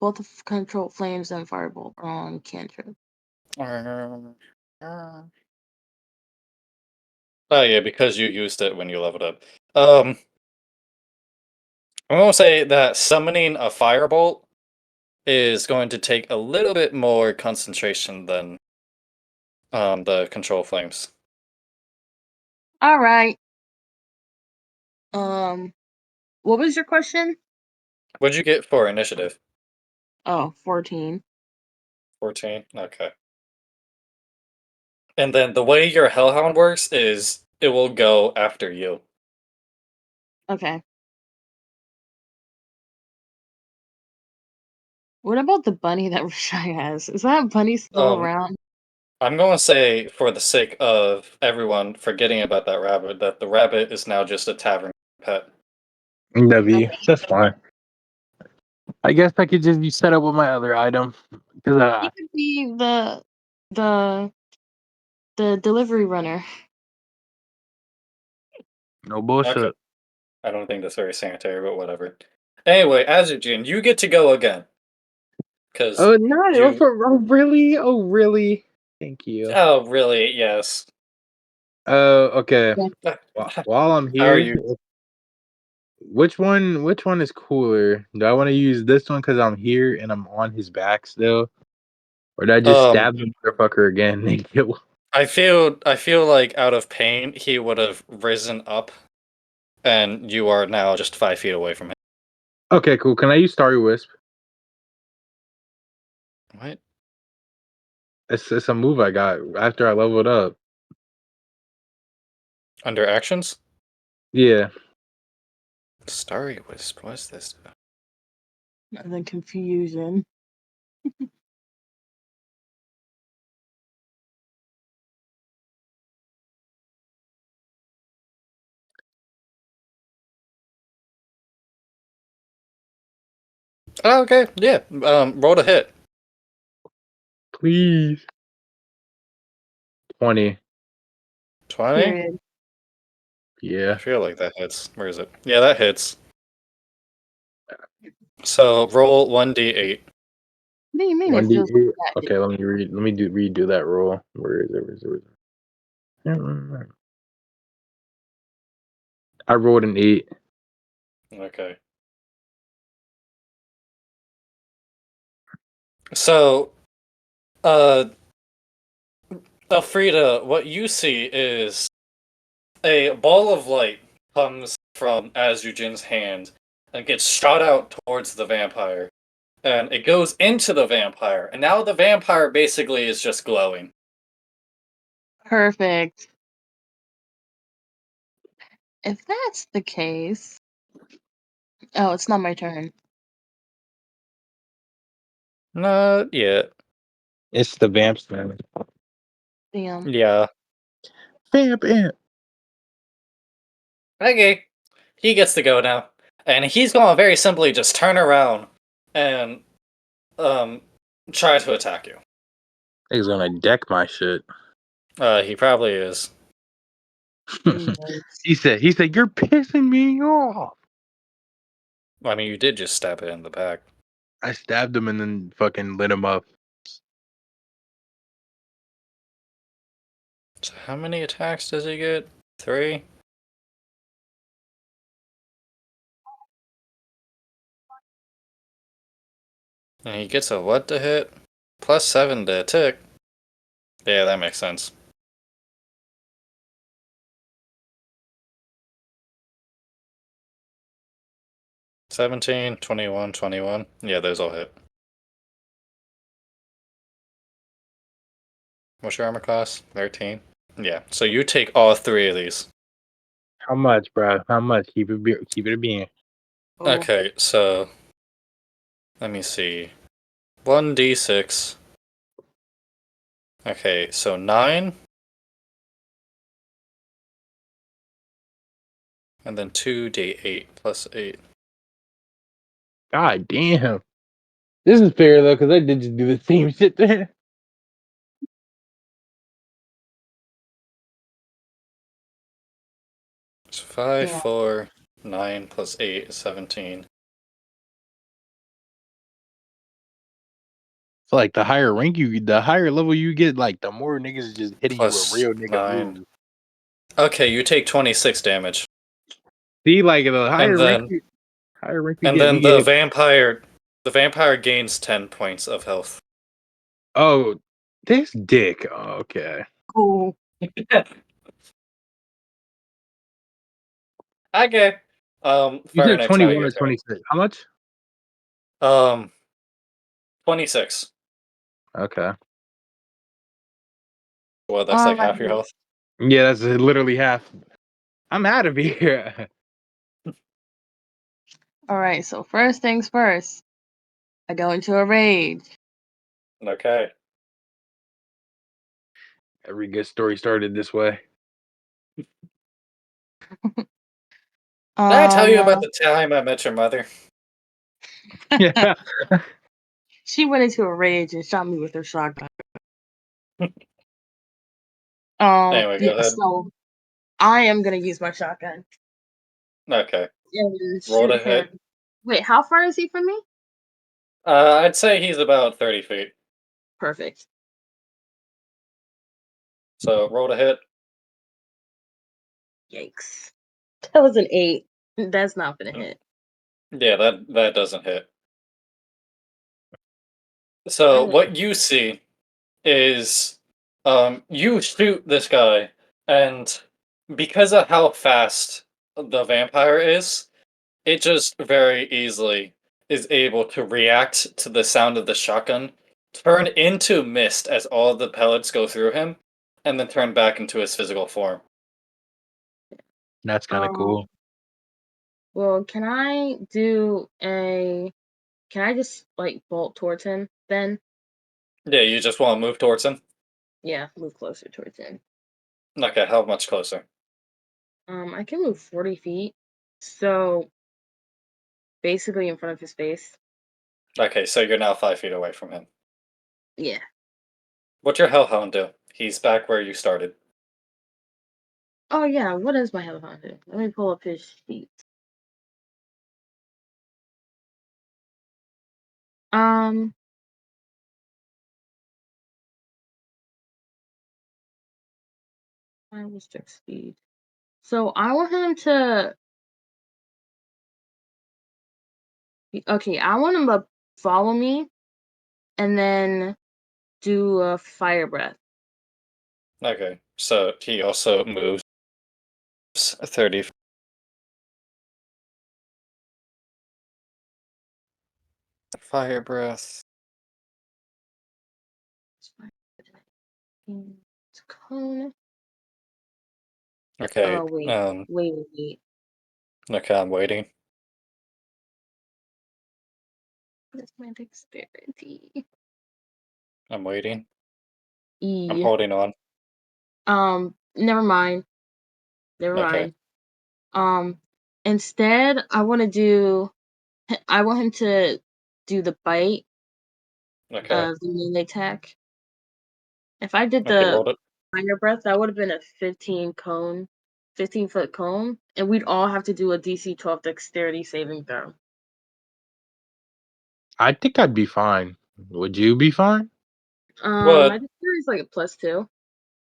Both control flames and firebolt are on cantrip. Oh yeah, because you used it when you leveled up. Um, I'm gonna say that summoning a firebolt is going to take a little bit more concentration than the control flames. All right. Um, what was your question? What'd you get for initiative? Oh, 14. 14? Okay. And then the way your Hellhound works is it will go after you. Okay. What about the bunny that Rashai has? Is that bunny still Um, around? I'm going to say, for the sake of everyone forgetting about that rabbit, that the rabbit is now just a tavern pet. W. That's fine. I guess I could just be set up with my other item. Cause He could be the the delivery runner. no Okay. bullshit. I don't think that's very sanitary, but whatever. Anyway, Azujin, you get to go again. Because Oh no! you. Oh really? Oh really? Thank you. Oh, really? Yes. Okay. Yeah. While I'm How are here, you? which one? Which one is cooler? Do I want to use this one because I'm here and I'm on his back still, or do I just Um, stab the motherfucker again and kill? I feel like out of pain he would have risen up, and you are now just 5 feet away from him. Okay, cool. Can I use Starry Wisp? What? It's a move I got after I leveled up. Under actions? Yeah. Starry Wisp. What's this? And then confusion. Oh, okay. Yeah. Roll a hit. Please. 20. 20? Period. I Yeah. feel like that hits. Where is it? Yeah, that hits. So roll 1d8. What do you mean it One D feels like eight. that? Okay, let me redo that roll. Where is it? Where is it? Where is it? I rolled an 8. Okay. So, Elfrida, what you see is a ball of light comes from Azujin's hand and gets shot out towards the vampire. And it goes into the vampire. And now the vampire basically is just glowing. Perfect. If that's the case, oh, it's not my turn. Not yet. It's the vamp's turn. Damn. Yeah. Vamp amp. Okay. He gets to go now. And he's gonna very simply just turn around and um try to attack you. He's gonna deck my shit. He probably is. Nice. He said, you're pissing me off. I mean, you did just stab it in the back. I stabbed him and then fucking lit him up. So how many attacks does he get? 3? And he gets a what to hit? +7 to tick. Yeah, that makes sense. 17, 21, 21. Yeah, those all hit. What's your armor class? 13? Yeah, so you take all 3 of these. How much, bro? How much? Keep it a being. Oh, Okay, so let me see. 1d6. Okay, so 9. And then 2d8 +8. God damn. This is fair though, because I did just do the same shit there. So 5, yeah. 4, 9 +8 is 17. So like the higher level you get, like the more niggas is just hitting you with real nigga +9. moves. Okay, you take 26 damage. See, like the And higher rank you and get, we then get hit. the vampire gains 10 points of health. Oh, this dick. Oh, okay. Cool. Okay. You Fire said Knight's now 21 your or turn. 26. How much? 26. Okay. Well, that's like half your Alrighty. health. Yeah, that's literally half. I'm out of here. Alright, so first things first. I go into a rage. Okay. Every good story started this way. Did I tell you about Uh, the time I met your mother? Yeah. she went into a rage and shot me with her shotgun. Anyway, go Yeah, ahead. so I am gonna use my shotgun Okay. and Roll to shoot him. hit. Wait, how far is he from me? I'd say he's about 30 feet. Perfect. So roll to hit. Yikes. That was an 8. That's not gonna hit. Yeah, that doesn't hit. So Okay. what you see is you shoot this guy, and because of how fast the vampire is, it just very easily is able to react to the sound of the shotgun, turn into mist as all the pellets go through him, and then turn back into his physical form. That's kind of Um, cool. well, can I just like bolt towards him then? Yeah, you just want to move towards him? Yeah, move closer towards him. Okay, how much closer? I can move 40 feet. So basically in front of his face. Okay, so you're now 5 feet away from him. Yeah. What's your Hellhound do? He's back where you started. Oh yeah, what is my Hellhound do? Let me pull up his sheet. Um I was check speed. So I want him to. Okay, I want him to follow me, and then do a fire breath. Okay, so he also moves 30. Fire breath. It's cone. Okay, Oh wait. okay, I'm waiting. That's my dexterity. I'm waiting. I'm E. holding on. Never mind. Never Okay, mind. Um, Instead, I want him to do the bite okay, of the melee attack. If I did okay, the roll it. fire breath, that would have been a 15-foot cone, and we'd all have to do a DC 12 dexterity saving throw. I think I'd be fine. Would you be fine? My But dexterity is like a +2.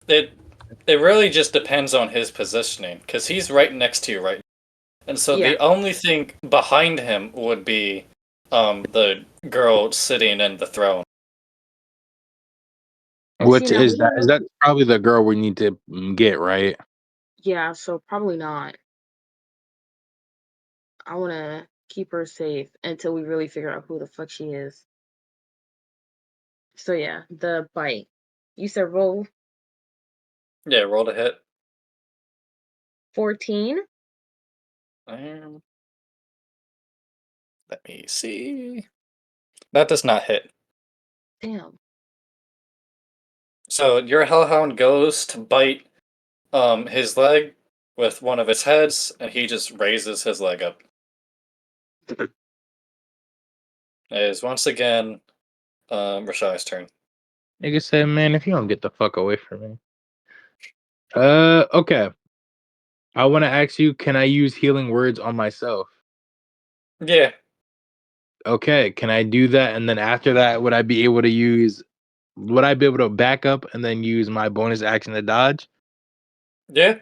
it it really just depends on his positioning, because he's right next to you, right? And so Yeah. the only thing behind him would be the girl sitting in the throne. See, Which now is we that? don't Is know. that probably the girl we need to get, right? Yeah, so probably not. I want to keep her safe until we really figure out who the fuck she is. So yeah, the bite. You said roll Yeah, roll to hit. 14. Um, let me see. That does not hit. Damn. So your hellhound goes to bite his leg with one of his heads, and he just raises his leg up. It is once again Rashai's turn. Nigga said, man, if you don't get the fuck away from me. Okay. I want to ask you, can I use healing words on myself? Yeah, Okay, can I do that? And then after that, would I be able to back up and then use my bonus action to dodge? yeah.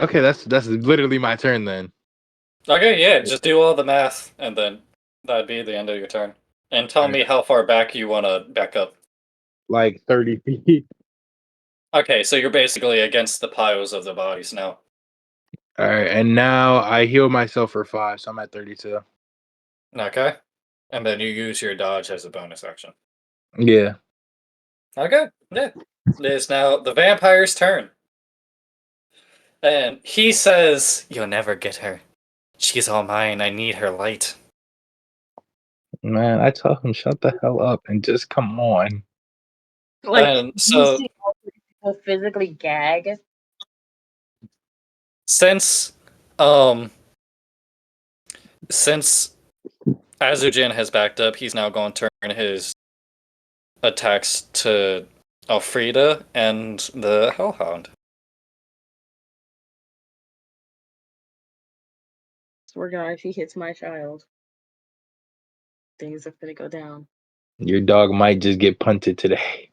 Okay, that's literally my turn then. Okay, yeah. Just do all the math, and then that'd be the end of your turn. And tell All right, me how far back you want to back up. like 30 feet. Okay, so you're basically against the piles of the bodies now. All right, and now I heal myself for 5, so I'm at 32. Okay, and then you use your dodge as a bonus action. Yeah. Okay, yeah. It is now the vampire's turn. And he says, "You'll never get her. She's all mine. I need her light." Man, I tell him shut the hell up and just come on. Like, And you so see all these people physically gag. since um since Azujin has backed up, he's now going to turn his attacks to Alfreda and the Hellhound. Swear God, if he hits my child, things are gonna go down. Your dog might just get punted today.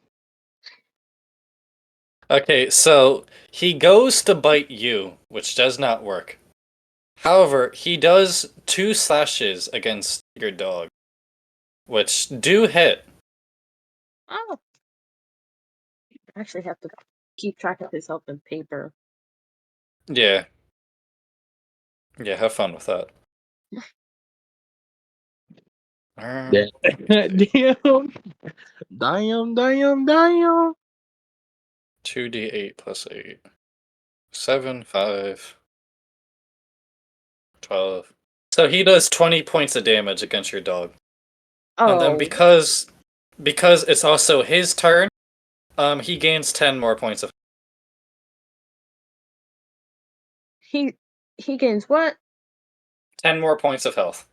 Okay, so he goes to bite you, which does not work. However, he does 2 slashes against your dog, which do hit. Oh, I actually have to keep track of his health in paper. Yeah, yeah, have fun with that. Yeah. Damn. Damn. 2d8 plus 8. 7, 5, 12. So he does 20 points of damage against your dog. And then Oh, because it's also his turn, he gains 10 more points of he gains what? 10 more points of health.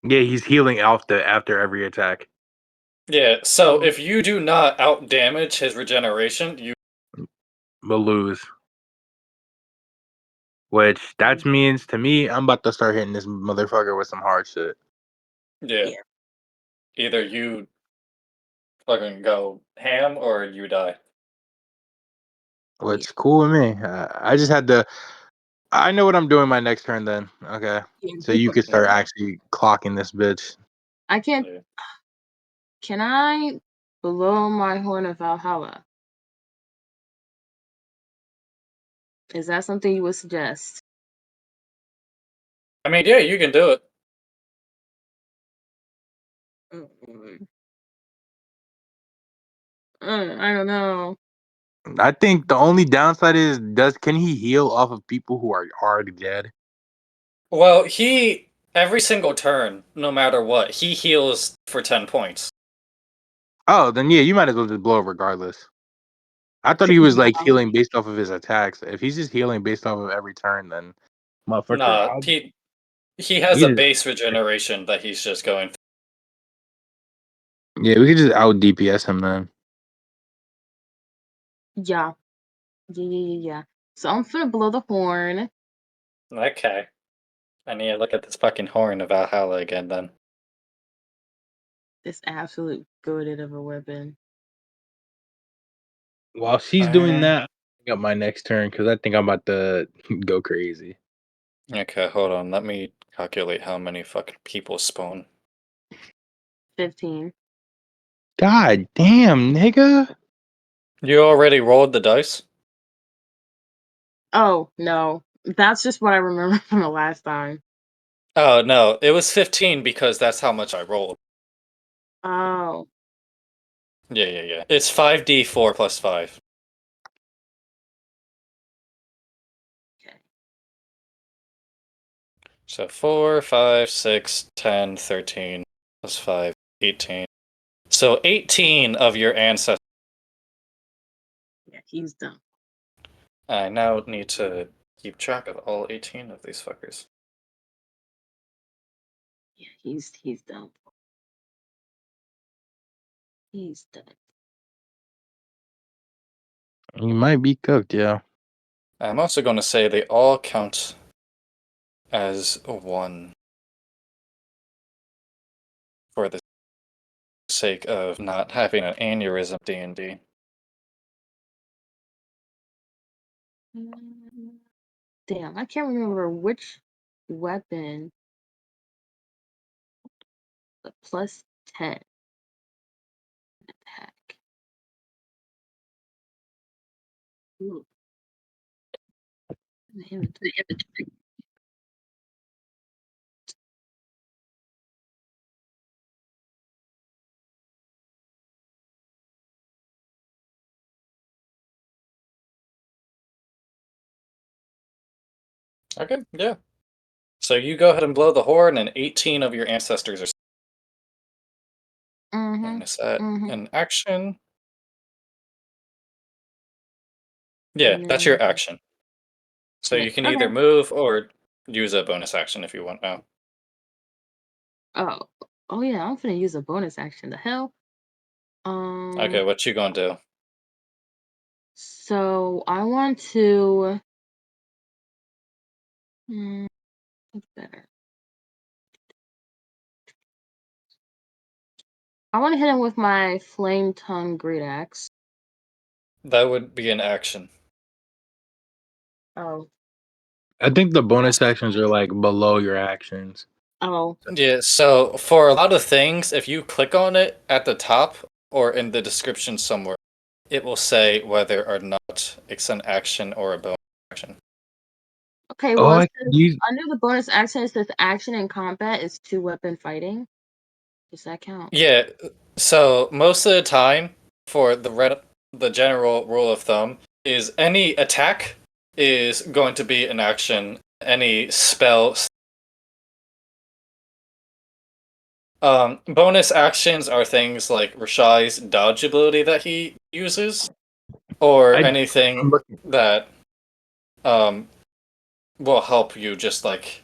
Yeah, he's healing after every attack. Yeah, so Oh, if you do not out damage his regeneration, you Will lose. Which that means to me, I'm about to start hitting this motherfucker with some hard shit. yeah, yeah. either you fucking go ham or you die. Which cool with me. I just had to. I know what I'm doing my next turn. Then okay, so you can start actually clocking this bitch. I can't. Yeah. Can I blow my horn of Valhalla? Is that something you would suggest? I mean, yeah, you can do it. Mm, I don't know. I think the only downside is can he heal off of people who are already dead? Well, he every single turn, no matter what, he heals for 10 points. Oh, then yeah, you might as well just blow it regardless. I thought he was like Yeah. healing based off of his attacks. If he's just healing based off of every turn, then motherfucker, Nah, he has a he just, base regeneration that he's just going. yeah, we could just out DPS him then. Yeah. Yeah. So I'm finna blow the horn. Okay. I need to look at this fucking horn of Valhalla again then. This absolute goated of a weapon. While she's doing that, I got my next turn because I think I'm about to go crazy. Okay, hold on. Let me calculate how many fucking people spawn. 15. God damn, nigga. You already rolled the dice? Oh, no. That's just what I remember from the last time. Oh, no. It was 15 because that's how much I rolled. Oh. Yeah. It's 5d4 plus 5. Okay. So 4, 5, 6, 10, 13, plus 5, 18. So 18 of your ancestors. Yeah, he's done. I now need to keep track of all 18 of these fuckers. Yeah, he's done. He's done. He might be cooked, yeah. I'm also going to say they all count as 1 for the sake of not having an aneurysm D&D. Damn, I can't remember which weapon the plus 10 attack. Ooh, the inventory. Okay, yeah. So you go ahead and blow the horn, and 18 of your ancestors are bonus at an action. Yeah, that's your action. So you can either Okay. move or use a bonus action if you want now. Oh. Oh yeah, I'm gonna use a bonus action. The hell? Okay, what you gonna do? So I want to what's better? I want to hit him with my flame tongue great axe. That would be an action. Oh. I think the bonus actions are like below your actions. Oh. Yeah, so for a lot of things, if you click on it at the top or in the description somewhere, it will say whether or not it's an action or a bonus action. Okay, Oh, well, it I says, use. under the bonus action, it says action in combat is 2-weapon fighting. Does that count? Yeah, so most of the time, for the general rule of thumb is any attack is going to be an action. Any spell. Bonus actions are things like Rashai's dodge ability that he uses, or I'm anything looking. that um will help you. Just like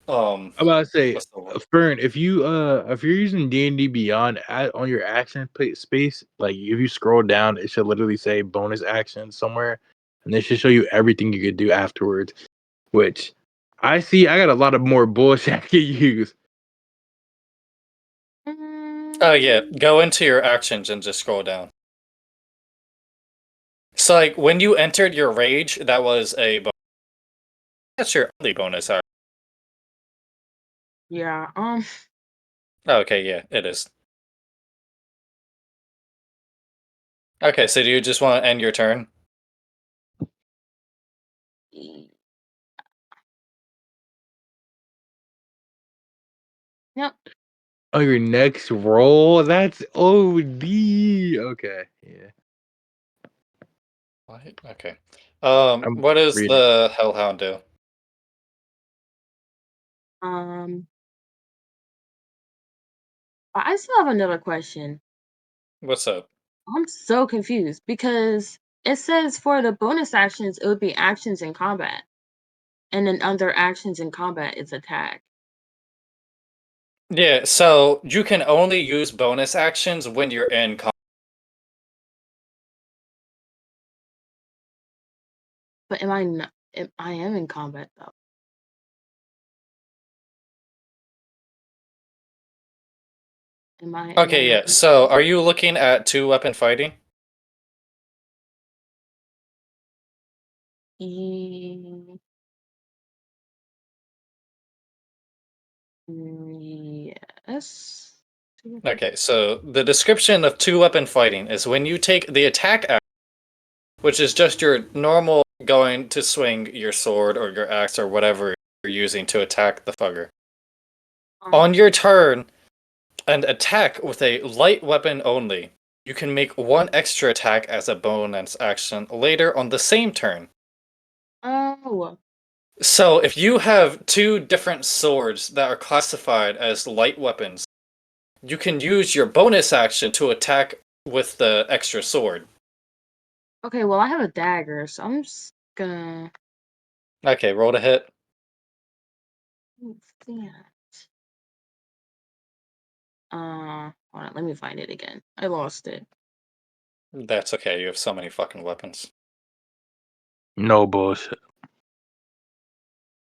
I'm about to say, what's the word? Fern, if you're using D&D Beyond on your action space, like if you scroll down, it should literally say bonus action somewhere, and they should show you everything you could do afterwards. Which I see, I got a lot of more bullshit I could use. Oh yeah, Mm, go into your actions and just scroll down. So, like, when you entered your rage, that was a bonus. That's your only bonus. Yeah. Okay, yeah, it is. Okay, so do you just want to end your turn? Yep. Oh, your next roll? That's OD. Okay, yeah. What? Okay. I'm What does reading. the Hellhound do? I still have another question. What's up? I'm so confused because it says for the bonus actions, it would be actions in combat. And then under actions in combat, it's attack. Yeah, so you can only use bonus actions when you're in combat. But am I not? I am in combat though. Am I Okay, not? yeah. So are you looking at two-weapon fighting? Yes. Okay, so the description of two-weapon fighting is when you take the attack action, which is just your normal going to swing your sword or your axe or whatever you're using to attack the fugger. On your turn, and attack with a light weapon only. You can make one extra attack as a bonus action later on the same turn. Oh. So if you have two different swords that are classified as light weapons, you can use your bonus action to attack with the extra sword. Okay, well I have a dagger, so I'm just gonna Okay, roll to hit. do that. Hold on, let me find it again. I lost it. That's okay, you have so many fucking weapons. No bullshit.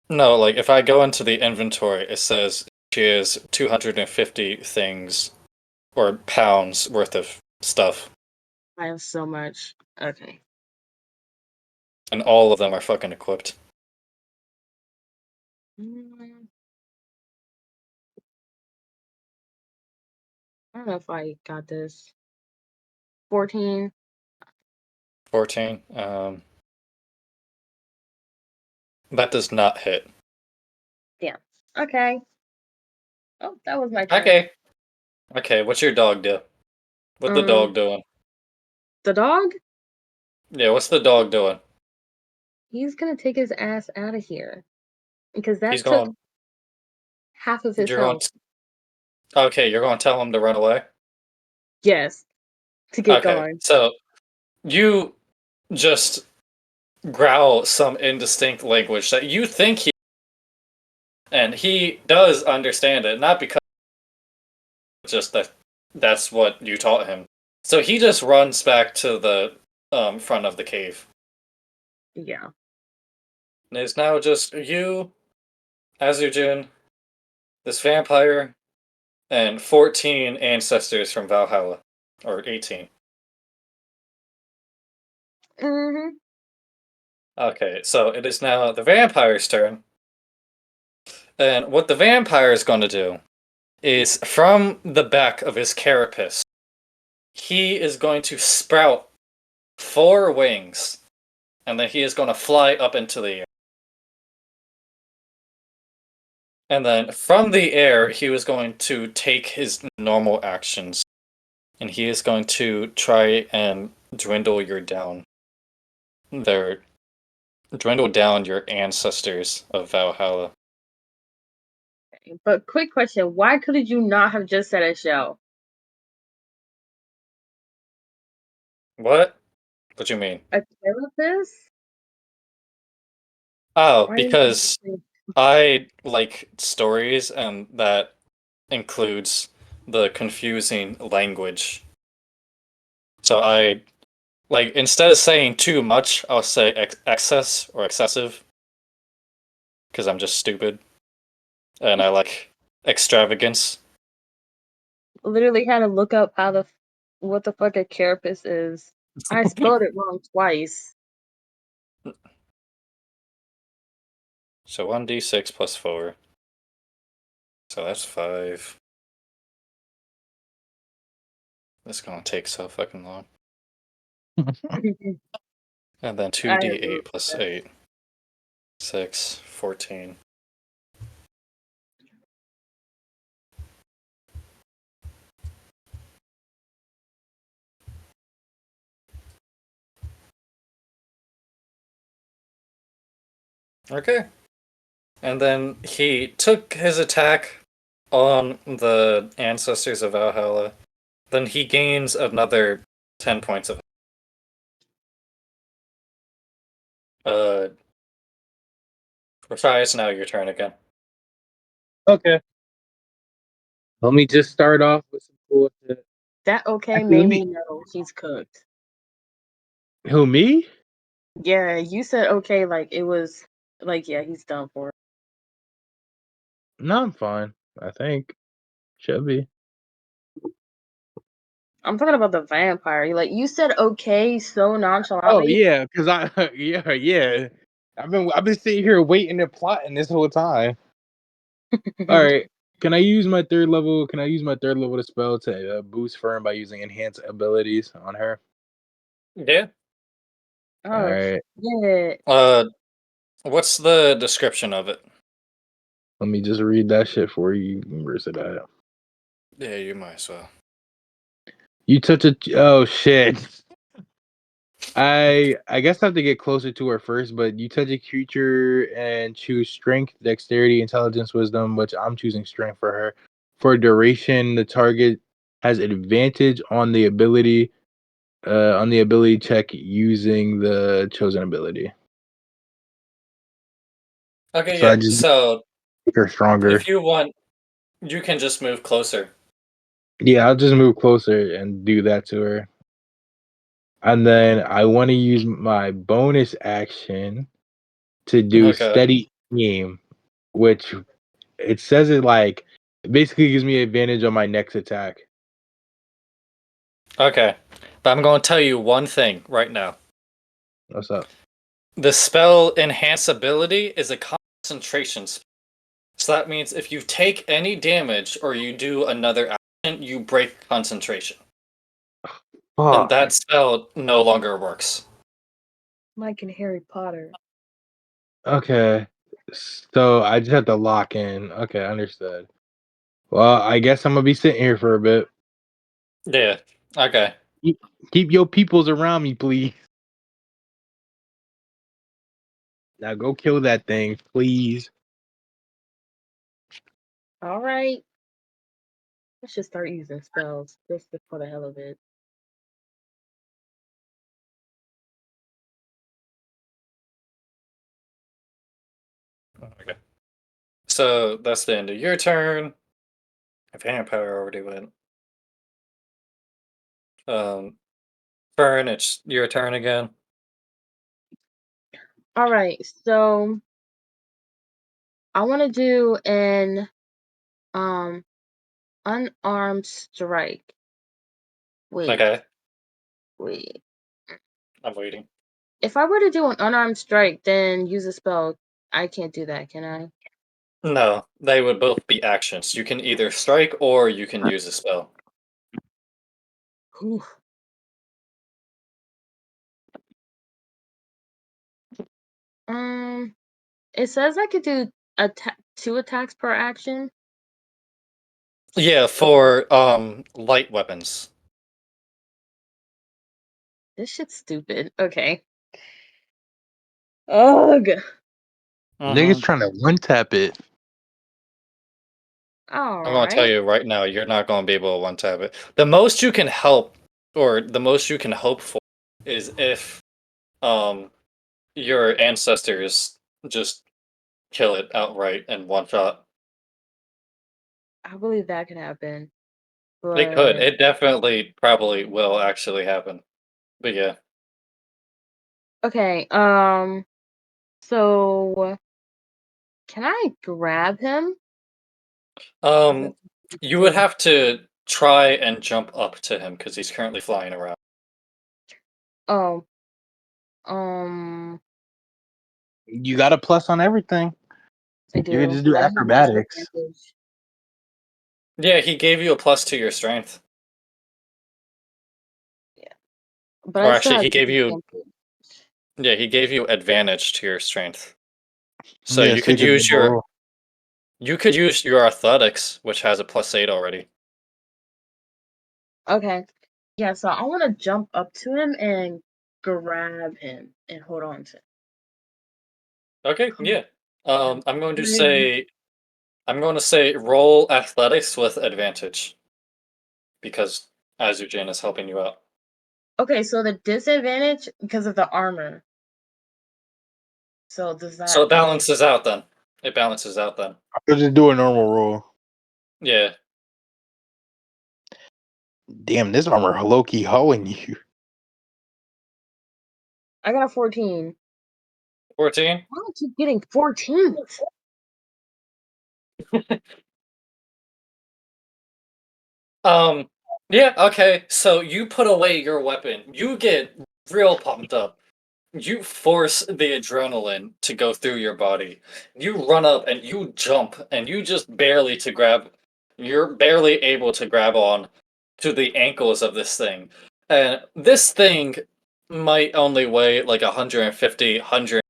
No, like if I go into the inventory, it says she has 250 things or pounds worth of stuff. I have so much. Okay. And all of them are fucking equipped. Mm, I don't know if I got this. 14. 14. That does not hit. Damn. Okay. Oh, that was my turn. Okay. Okay, what's your dog do? What the Um, dog doing? the dog? Yeah, what's the dog doing? He's gonna take his ass out of here because He's that took going. half of his You're going. health. Okay, you're going to tell him to run away. Yes, to get Okay, going. so you just growl some indistinct language that you think he, and he does understand it, not because just that that's what you taught him. So he just runs back to the front of the cave. Yeah. And it's now just you, Azujin, this vampire, and 14 ancestors from Valhalla. Or 18. Mm-hmm. Okay, so it is now the vampire's turn. And what the vampire is going to do is from the back of his carapace, he is going to sprout four wings, and then he is going to fly up into the air. And then from the air, he was going to take his normal actions, and he is going to try and dwindle your down. Their dwindle down your ancestors of Valhalla. But quick question: why could you not have just said a shell? What? What you mean? A therapist? Oh, Why didn't you because say? I like stories, and that includes the confusing language. So I like instead of saying too much, I'll say excess or excessive because I'm just stupid and I like extravagance. Literally had to look up what the fuck a carapace is. I spelled it wrong twice. So 1d6 plus 4. So that's 5. This is gonna take so fucking long. And then I have no 2d8 plus idea. 8. 6, 14. Okay. And then he took his attack on the ancestors of Valhalla. Then he gains another 10 points of. Try it's now your turn again. Okay. Let me just start off with some cool shit. That okay Actually, made me know he's cooked. Who, me? Yeah, you said okay, like it was like yeah, he's done for. No, I'm fine. I think. Should be. I'm talking about the vampire. Like you said okay so Oh nonchalantly. yeah, because I yeah. I've been sitting here waiting and plotting this whole time. All right. Can I use my third level? Can I use my third level to spell to boost Fern by using enhanced abilities on her? Yeah. All Oh right. shit. What's the description of it? Let me just read that shit for you. Where's it at? Yeah, you might as well. You touch a. Oh shit. I guess I have to get closer to her first, but you touch a creature and choose strength, dexterity, intelligence, wisdom, which I'm choosing strength for her. For duration, the target has advantage on the ability check using the chosen ability. Okay, So I yeah. just So make her stronger. if you want, you can just move closer. Yeah, I'll just move closer and do that to her. And then I want to use my bonus action to do Okay. steady aim, which it says it like basically gives me advantage on my next attack. Okay. But I'm going to tell you one thing right now. What's up? The spell Enhance Ability is a concentration spell. So that means if you take any damage or you do another action, you break concentration. And Fuck. that spell no longer works. Mike and Harry Potter. Okay. So I just have to lock in. Okay, understood. Well, I guess I'm gonna be sitting here for a bit. Yeah. Okay. Keep, keep your peoples around me, please. Now go kill that thing, please. All right. Let's just start using spells just for the hell of it. Okay. So that's the end of your turn. Vampire already went. Um, Fern, it's your turn again. All right. So I want to do an um unarmed strike. Wait, Okay. wait. I'm waiting. If I were to do an unarmed strike, then use a spell, I can't do that, can I? No, they would both be actions. You can either strike or you can use a spell. Whew. Um, it says I could do two attacks per action. Yeah, for light weapons. This shit's stupid. Okay. Ugh. Niggas Mm-hmm. trying to one tap it. All I'm gonna tell right. you right now, you're not gonna be able to one tap it. The most you can help, or the most you can hope for, is if um your ancestors just kill it outright in one shot. I believe that could happen, It could. but It definitely probably will actually happen. But yeah. okay. So can I grab him? Is that Um something you to would do? have to try and jump up to him because he's currently flying around. Oh, um, You got a plus on everything. I You can do, just do but I have acrobatics. disadvantage. Yeah, he gave you a plus to your strength. Yeah, but Or I still actually, have he gave you disadvantage. advantage to your strength. So Yeah, so you could roll. you could use your athletics, which has a +8 already. Okay. Yeah, so I want to jump up to him and grab him and hold on to him. Okay, Come yeah. on. I'm going to Good. say roll athletics with advantage because Azujin is helping you out. Okay, so the disadvantage because of the armor. So does So that it balances out then. It balances out then. I'll just do a normal roll. Yeah. Damn, this armor low key hoeing you. I got a 14. 14? Why do I keep getting 14s? Yeah, okay. So you put away your weapon. You get real pumped up. You force the adrenaline to go through your body. You run up and you jump and you just you're barely able to grab on to the ankles of this thing. And this thing might only weigh like 150, 100.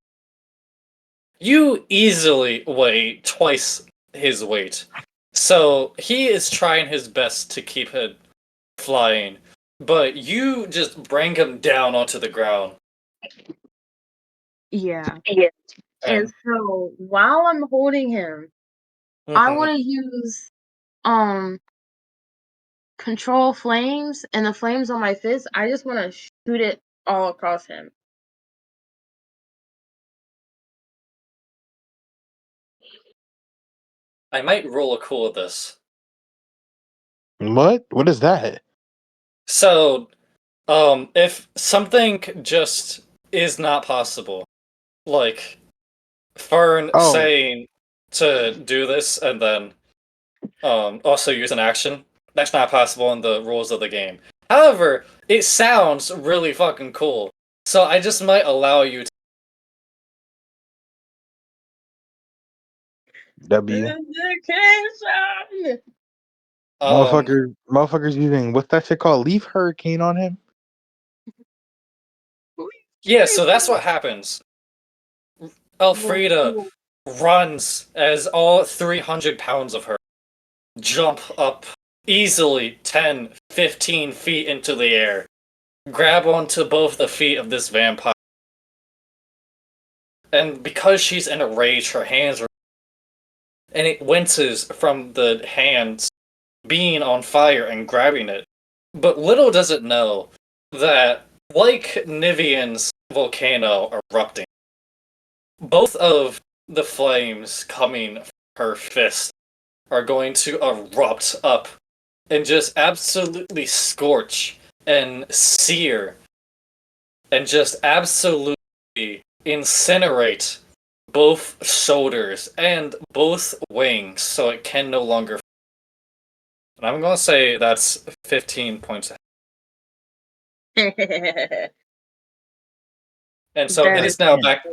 You easily weigh twice his weight. So he is trying his best to keep it flying, but you just bring him down onto the ground. Yeah. Yeah. And And so while I'm holding him, I Mhm. want to use um control flames and the flames on my fist. I just want to shoot it all across him. I might roll a cool at this. What? What is that? So, if something just is not possible, like Fern Oh, saying to do this and then also use an action, that's not possible in the rules of the game. However, it sounds really fucking cool, so I just might allow you to. W. Vindication! Um, Motherfuckers using what's that shit called? Leaf hurricane on him. yeah, so that's what happens. Elfrida Well, runs as all 300 pounds of her jump up easily 10, 15 feet into the air, grab onto both the feet of this vampire. And because she's in a rage, her hands are. And it winces from the hands being on fire and grabbing it. But little does it know that, like Nivian's volcano erupting, both of the flames coming from her fist are going to erupt up and just absolutely scorch and sear and just absolutely incinerate both shoulders and both wings so it can no longer. And I'm going to say that's 15 points. that And so it God is is now damn. back.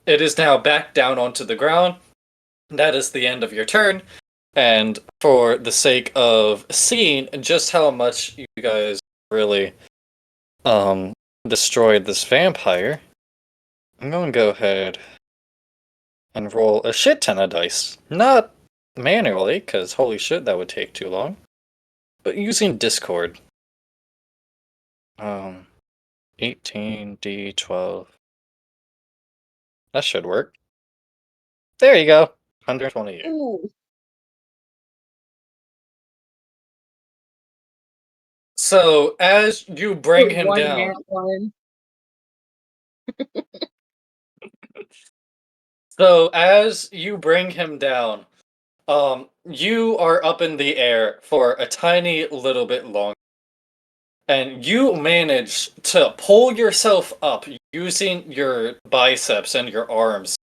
It is now back down onto the ground. That is the end of your turn. And for the sake of seeing just how much you guys really um destroyed this vampire, I'm going to go ahead and roll a shit ton of dice. Not manually, because holy shit, that would take too long. But using Discord. 18d12. That should work. There you go. 128. Ooh. So as you bring him One down, nat one. you are up in the air for a tiny little bit longer. And you manage to pull yourself up using your biceps and your arms.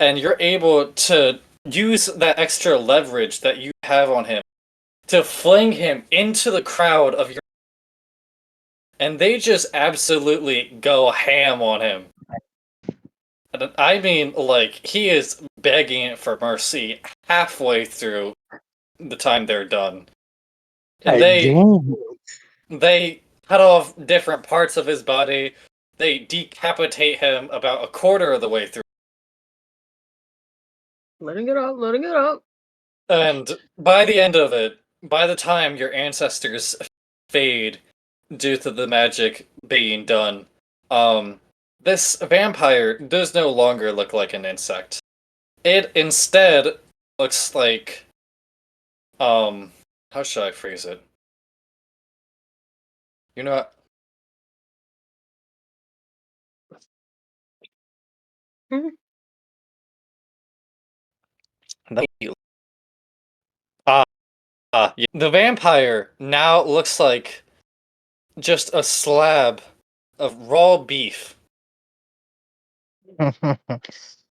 And you're able to use that extra leverage that you have on him to fling him into the crowd of your. and they just absolutely go ham on him. And I mean, like, he is begging for mercy halfway through the time they're done. And God damn. they cut off different parts of his body. They decapitate him about a quarter of the way through. Letting it up, letting it up. And by the end of it, by the time your ancestors fade due to the magic being done, this vampire does no longer look like an insect. It instead looks like, how should I phrase it? You know what? Mhm. Yeah. The vampire now looks like just a slab of raw beef.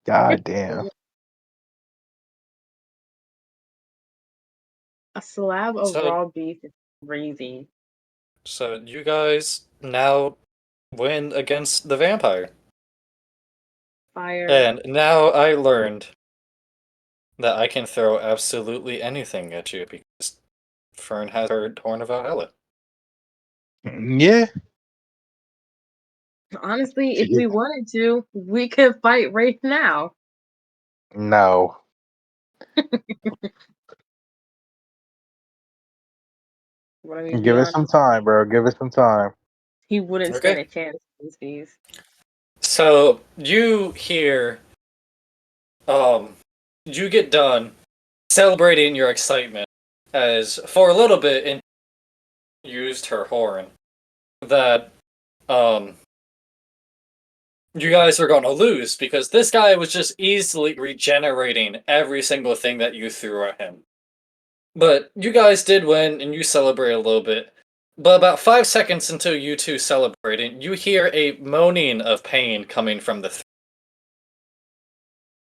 God damn. A slab of So, raw beef is crazy. so you guys now win against the vampire. Fire. And now I learned that I can throw absolutely anything at you because Fern has her Horn of Valhalla. Yeah. Honestly, if we wanted to, we could fight right now. No. But I mean, be Give it honest, some time, bro. Give it some time. he wouldn't stand Okay. a chance against these. So you hear, you get done celebrating your excitement as for a little bit and used her horn that, um, you guys are going to lose because this guy was just easily regenerating every single thing that you threw at him. But you guys did win and you celebrate a little bit. But about 5 seconds into you two celebrating, you hear a moaning of pain coming from the.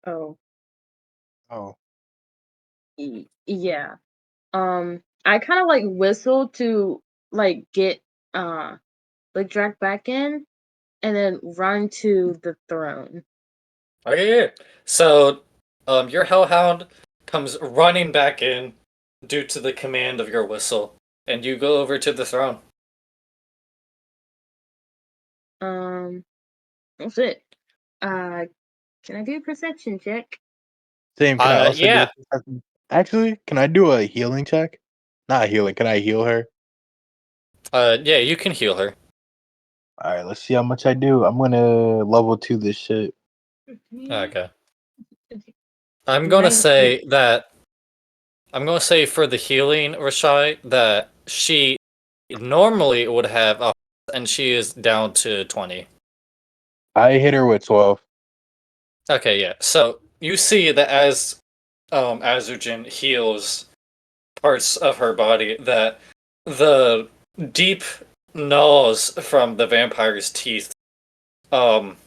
Oh, Oh. yeah. I kind of like whistle to like get like drag back in, and then run to the throne. Okay, yeah. So, your hellhound comes running back in due to the command of your whistle, and you go over to the throne. That's it. Uh, can I do a perception check? Same. Can I also do Yeah. a perception? Actually, can I do a healing check? Not healing. Can I heal her? Yeah, you can heal her. All right. Let's see how much I do. I'm gonna level 2 this shit. Okay. I'm gonna 19. say that I'm gonna say for the healing, Rashai, that she normally would have a and she is down to 20. I hit her with 12. Okay, yeah. So you see that as Azujin heals parts of her body, that the deep gnaws from the vampire's teeth um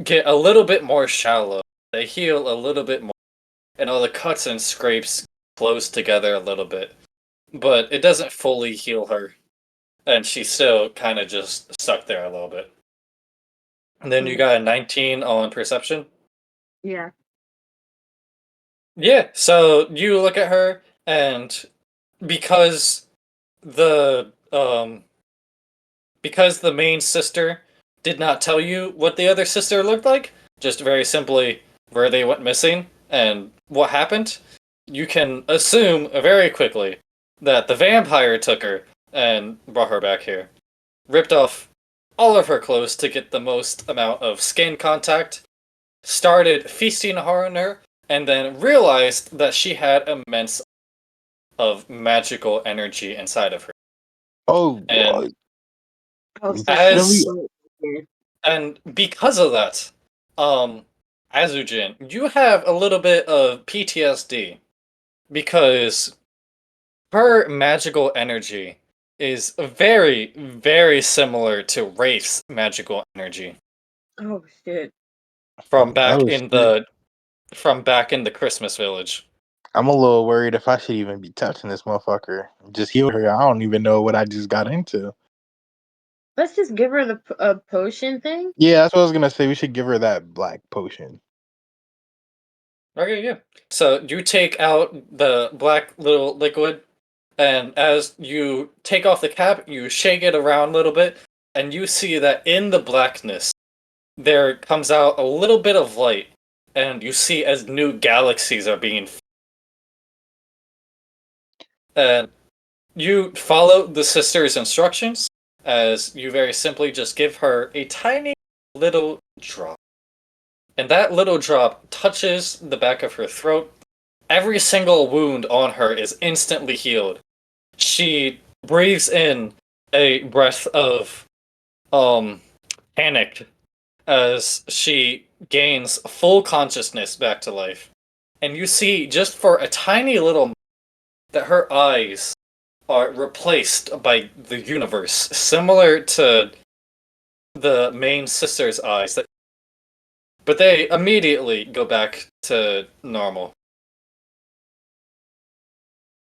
get a little bit more shallow. They heal a little bit more, and all the cuts and scrapes close together a little bit. But it doesn't fully heal her, and she's still kind of just stuck there a little bit. And then you got a 19 on perception. Yeah. Yeah, so you look at her, and because the because the main sister did not tell you what the other sister looked like, just very simply where they went missing and what happened, you can assume very quickly that the vampire took her and brought her back here. Ripped off all of her clothes to get the most amount of skin contact, started feasting on her, and then realized that she had immense of magical energy inside of her. Oh, And Oh, so really? as she's and because of that, Azujin, you have a little bit of PTSD because her magical energy is very, very similar to Wraith's magical energy oh shit. from back Oh in shit. the from back in the Christmas village. I'm a little worried if I should even be touching this motherfucker. Just heal her. I don't even know what I just got into. Let's just give her the potion thing. Yeah, that's what I was gonna say. We should give her that black potion. Okay, yeah. So you take out the black little liquid, and as you take off the cap, you shake it around a little bit, and you see that in the blackness, there comes out a little bit of light, and you see as new galaxies are being. And you follow the sister's instructions, as you very simply just give her a tiny little drop. And that little drop touches the back of her throat. Every single wound on her is instantly healed. She breathes in a breath of panic as she gains full consciousness back to life. And you see just for a tiny little that her eyes are replaced by the universe, similar to the main sister's eyes, but they immediately go back to normal.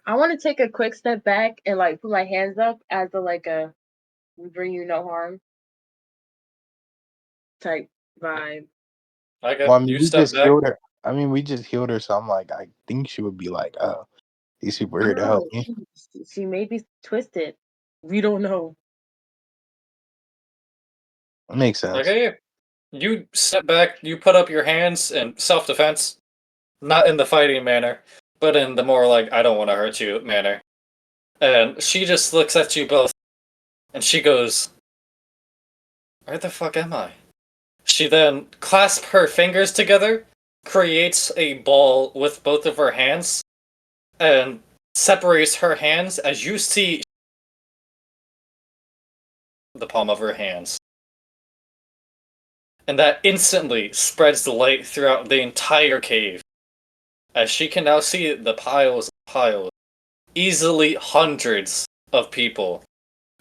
I want to take a quick step back and like put my hands up as a like a "we bring you no harm" type vibe. I Well, I got mean, you we step just back. healed her. I mean, we just healed her, so I'm like, I think she would be like, "Oh, these people are I here don't to help know. me." She may be twisted. We don't know. It makes sense. Okay, you step back, you put up your hands in self defense, not in the fighting manner, but in the more like, I don't want to hurt you manner. And she just looks at you both, and she goes, where the fuck am I? She then clasps her fingers together, creates a ball with both of her hands, and separates her hands as you see the palm of her hands. And that instantly spreads the light throughout the entire cave, as she can now see the piles, easily hundreds of people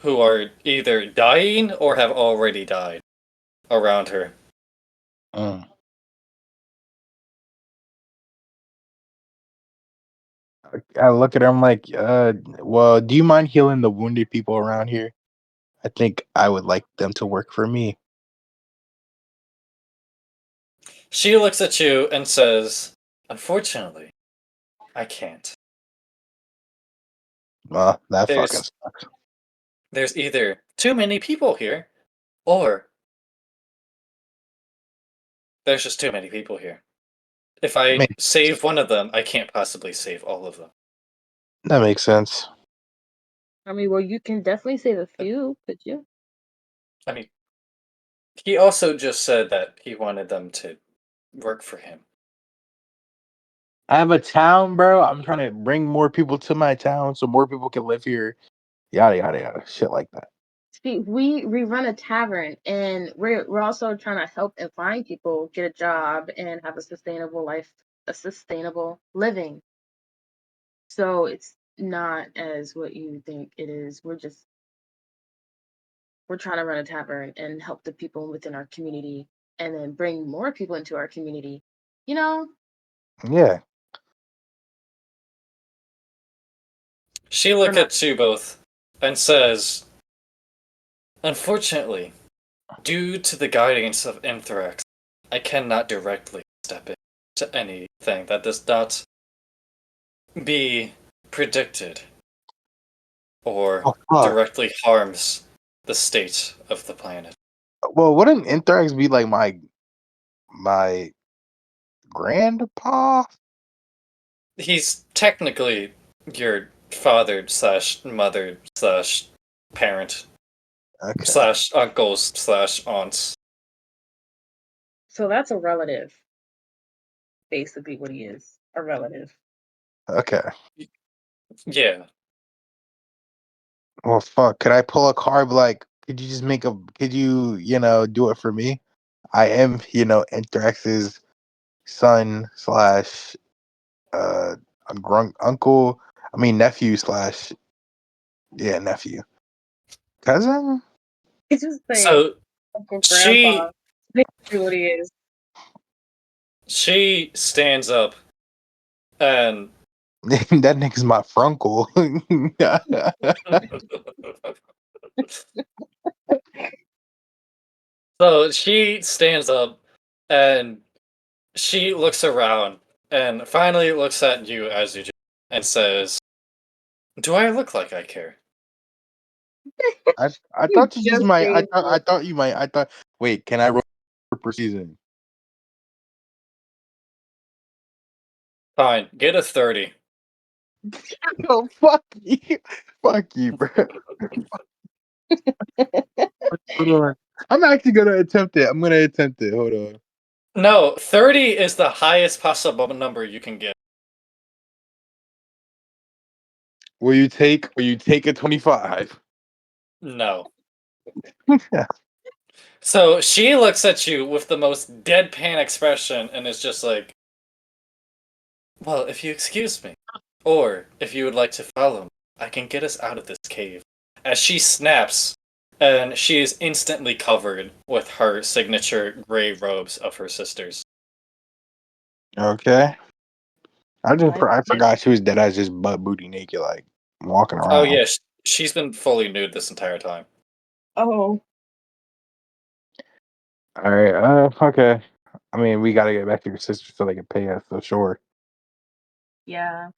who are either dying or have already died around her. Mm. I look at her. I'm like, well, do you mind healing the wounded people around here? I think I would like them to work for me. She looks at you and says, unfortunately, I can't. Well, that fucking There's sucks. there's either too many people here, or there's just too many people here. If I Makes save one of them, I can't possibly save all of them. that makes sense. I mean, well, you can definitely save a few, could you? I mean, he also just said that he wanted them to work for him. I have a town, bro. I'm trying to bring more people to my town so more people can live here. Yada yada yada. Shit like that. See, we run a tavern, and we're also trying to help and find people get a job and have a sustainable life, a sustainable living. So it's not as what you think it is. We're trying to run a tavern and help the people within our community, and then bring more people into our community. You know, Yeah. She we're looks not. at you both and says, unfortunately, due to the guidance of Anthrax, I cannot directly step into anything that does not be predicted or Oh fuck. directly harms the state of the planet. Well, wouldn't Interax be like my grandpa? He's technically your father slash mother slash parent Okay. slash uncles slash aunts. So that's a relative, basically what he is, a relative. Okay. Yeah. Well, fuck. Could I pull a card? Like, could you just make a? Could you, do it for me? I am, Anthrax's son slash a uncle. I mean nephew slash nephew cousin. He's just saying, So Uncle Grandpa, she basically what he is. she stands up and That nigga's my frunkle. So she stands up and she looks around and finally looks at you as you do and says, "Do I look like I care?" I You thought you just just might. gave I it. thought you might. I thought. Wait, can I roll per season? Fine, get a 30. No, fuck you, fuck you, bro. Hold on. I'm actually gonna attempt it. I'm gonna attempt it. Hold on. No, 30 is the highest possible number you can get. Will you take? Will you take a 25? No. So she looks at you with the most deadpan expression and is just like, "Well, if you excuse me, or if you would like to follow me, I can get us out of this cave." As she snaps, and she is instantly covered with her signature gray robes of her sisters. Okay. Like, I forgot she was dead as just butt booty naked, like walking Oh around. yeah, she's been fully nude this entire time. oh, All right. Okay. I mean, we gotta get back to your sister so they can pay us. So sure. yeah.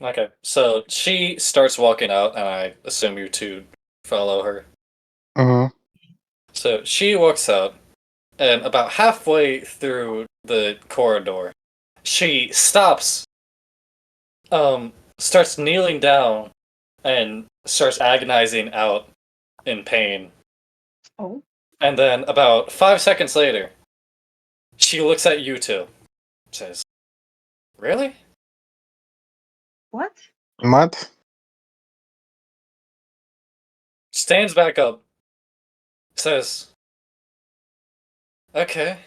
Okay, so she starts walking out, and I assume you two follow her. Mm-hmm. So she walks out, and about halfway through the corridor, she stops, starts kneeling down, and starts agonizing out in pain. Oh, And then about 5 seconds later, she looks at you two, says, "Really?" what? What? Stands back up, says, "Okay,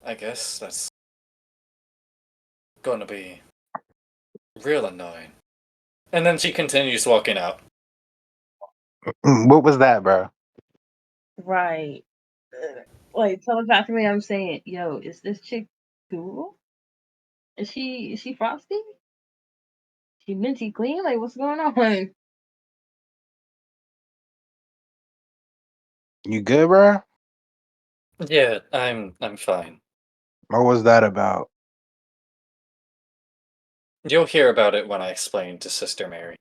I guess that's gonna be real annoying." And then she continues walking out. What was that, bro? Right. Like, telepathically, I'm saying, yo, is this chick cool? Is she frosty? She minty clean? Like, what's going on? You good, bro? Yeah, I'm fine. What was that about? You'll hear about it when I explain to Sister Mary.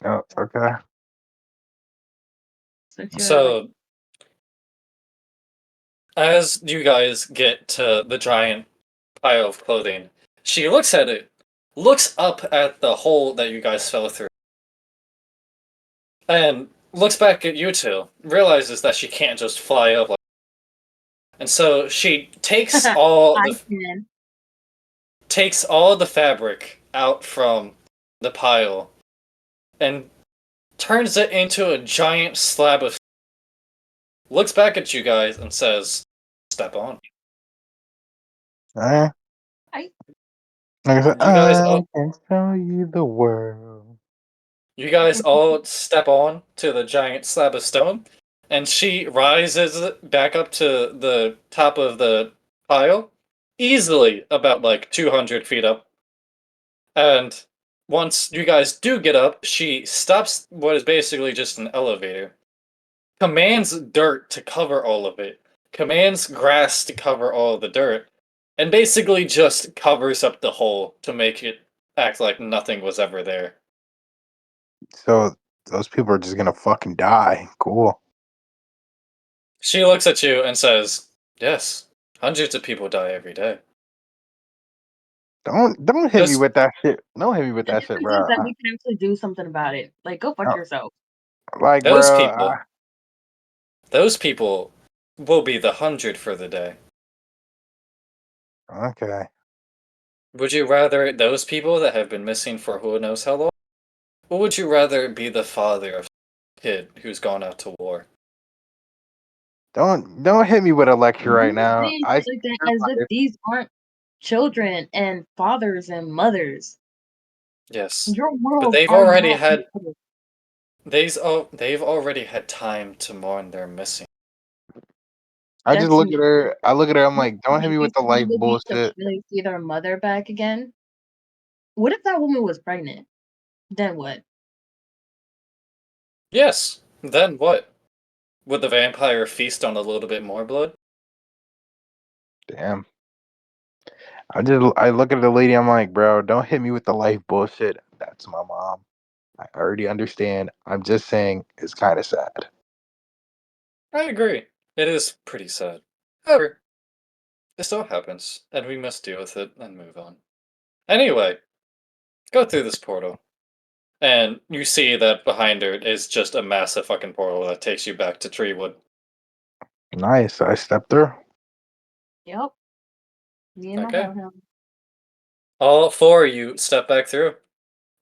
Oh, okay. Since you're like, So, as you guys get to the giant pile of clothing, she looks at it, looks up at the hole that you guys fell through, and looks back at you two, realizes that she can't just fly up, and so she I can. takes all the fabric out from the pile and turns it into a giant slab of. Looks back at you guys and says, "Step on." Eh? I Like I said, You guys I all can show you the world. You guys all step on to the giant slab of stone, and she rises back up to the top of the pile, easily about like 200 feet up. And once you guys do get up, she stops what is basically just an elevator, commands dirt to cover all of it, commands grass to cover all of the dirt, and basically just covers up the hole to make it act like nothing was ever there. So those people are just gonna fucking die. Cool. She looks at you and says, "Yes, hundreds of people die every day." Don't hit me Just with that shit. Don't hit me with the that shit, difference is bro. that we can actually do something about it. Like, go fuck yourself. Like, those bro. people, those people will be the 100 for the day. Okay. Would you rather those people that have been missing for who knows how long? Or would you rather be the father of a kid who's gone out to war? Don't hit me with a lecture right You now. saying I shit like that as if these aren't children and fathers and mothers. Yes. Your But worlds are not equal. they've already had time to mourn their missing. I just That's look at her. I look at her. I'm like, don't hit like me they with the life still need to bullshit. finally see their mother back again. What if that woman was pregnant? Then what? Yes. Then what? Would the vampire feast on a little bit more blood? Damn. I look at the lady. I'm like, bro, don't hit me with the life bullshit. That's my mom. I already understand. I'm just saying it's kind of sad. I agree. It is pretty sad. However, it still happens, and we must deal with it and move on. Anyway, go through this portal. And you see that behind her is just a massive fucking portal that takes you back to Treewood. Nice. I stepped through. Yep. Me and my Okay. hellhound. All four of you step back through.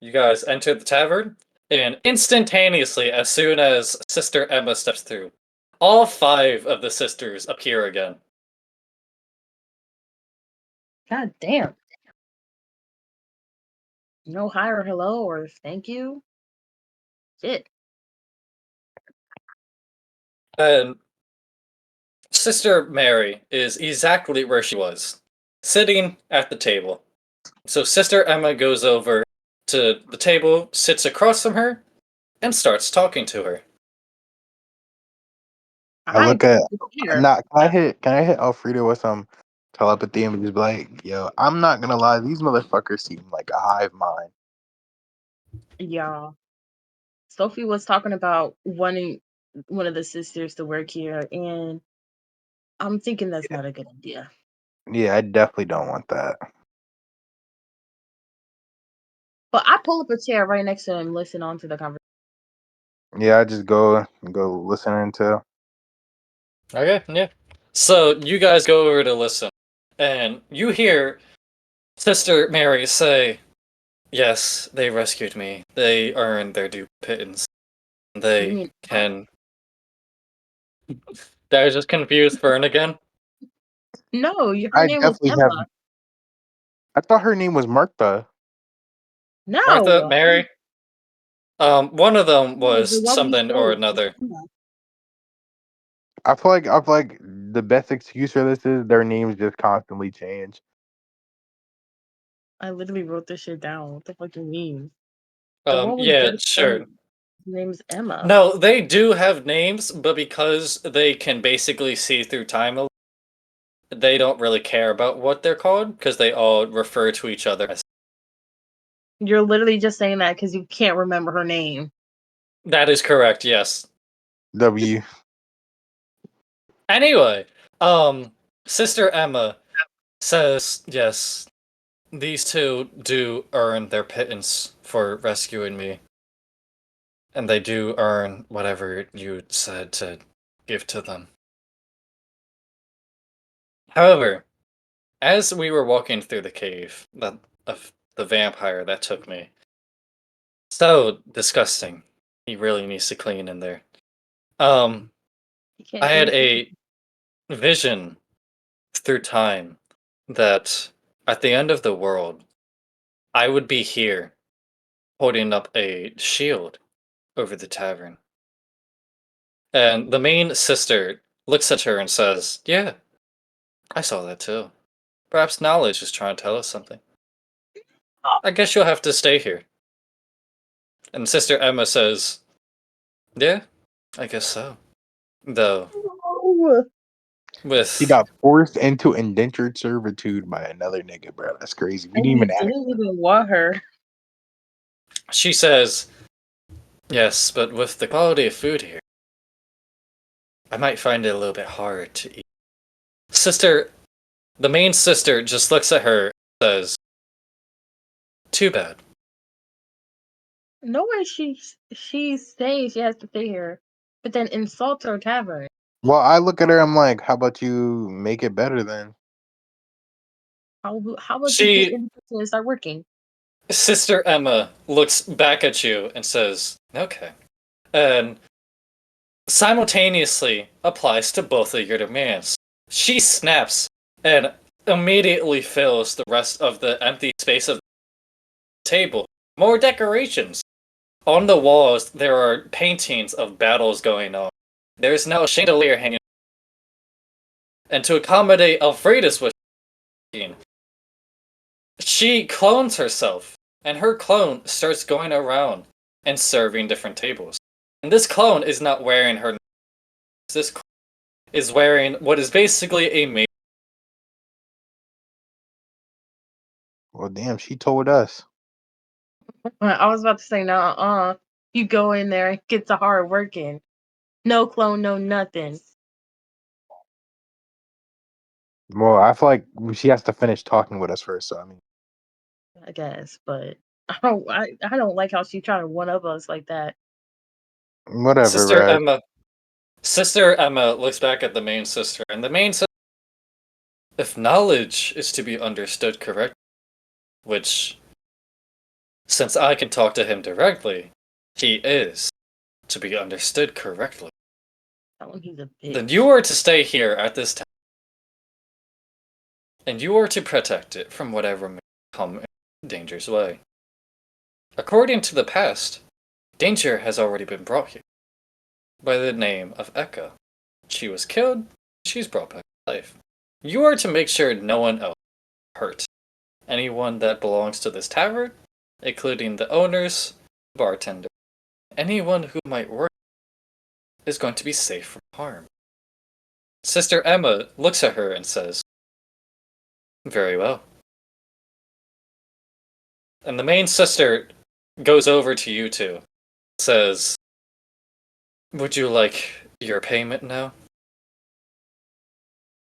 You guys enter the tavern, and instantaneously, as soon as Sister Emma steps through, all five of the sisters appear again. God damn. No hi or hello or thank you. Shit. And Sister Mary is exactly where she was, sitting at the table. So Sister Emma goes over to the table, sits across from her, and starts talking to her. I I look at here. not. Can I hit Alfredo with some telepathy and just be like, yo, I'm not gonna lie, these motherfuckers seem like a hive mind. Yeah. Sophie was talking about wanting one of the sisters to work here, and I'm thinking that's not a good idea. Yeah, I definitely don't want that. But I pull up a chair right next to him, and listen on to the conversation. Yeah, I just go listening to. Okay, yeah. So you guys go over to listen, and you hear Sister Mary say, "Yes, they rescued me. They earned their due pittance. You They mean can." Did I just confuse Fern again? no? Her I name was definitely have. Emma. I thought her name was Martha. Martha, No, Mary. One of them no. The was one we something or spoke was another. Emma. I feel like the best excuse for this is their names just constantly change. I literally wrote this shit down. What the fuck do you mean? The one we Yeah, just spoke, sure. his name's Emma. No, they do have names, but because they can basically see through time, they don't really care about what they're called because they all refer to each other as. You're literally just saying that because you can't remember her name. That is correct, yes. W. Anyway, Sister Emma says, yes, these two do earn their pittance for rescuing me. And they do earn whatever you said to give to them. However, as we were walking through the cave of the vampire that took me, so disgusting. He really needs to clean in there. Um, You I can't had do a vision through time that at the end of the world, I would be here holding up a shield over the tavern. And the main sister looks at her and says, yeah, I saw that too. Perhaps knowledge is trying to tell us something. I guess you'll have to stay here. And Sister Emma says, yeah, I guess so. Though, No. She with, got forced into indentured servitude by another nigga, bro. That's crazy. We And didn't he even ask. didn't even want her. she says, yes, but with the quality of food here, I might find it a little bit hard to eat. Sister, the main sister just looks at her and says, too bad. No way she's saying she has to stay here, but then insults our tavern. Well, I look at her. I'm like, how about you make it better then? How about you get She, in and start working? Sister Emma, looks back at you and says, okay. And simultaneously applies to both of your demands. She snaps and immediately fills the rest of the empty space of the table. More decorations. On the walls, there are paintings of battles going on. There's now a chandelier hanging. And to accommodate Alfreda's wish, she clones herself, and her clone starts going around and serving different tables. And this clone is not wearing her. This clone is wearing what is basically a maid. Well, damn, she told us. I was about to say, no, you go in there and get to hard working. No clone, no nothing. Well, I feel like she has to finish talking with us first. So I mean, I guess, but I don't like how she trying to one up us like that. whatever, Sister Raz. Emma. Sister Emma looks back at the main sister, and the main sister. If knowledge is to be understood correctly, which, since I can talk to him directly, he is to be understood correctly, Tell him he's a then bitch. you are to stay here at this time, and you are to protect it from whatever may come in danger's way. According to the past, danger has already been brought here by the name of Eka. She was killed, she's brought back to life. You are to make sure no one else is hurt. Anyone that belongs to this tavern, including the owners, bartender, anyone who might work, is going to be safe from harm. Sister Emma looks at her and says, "Very well." And the main sister goes over to you two, says, "Would you like your payment now?"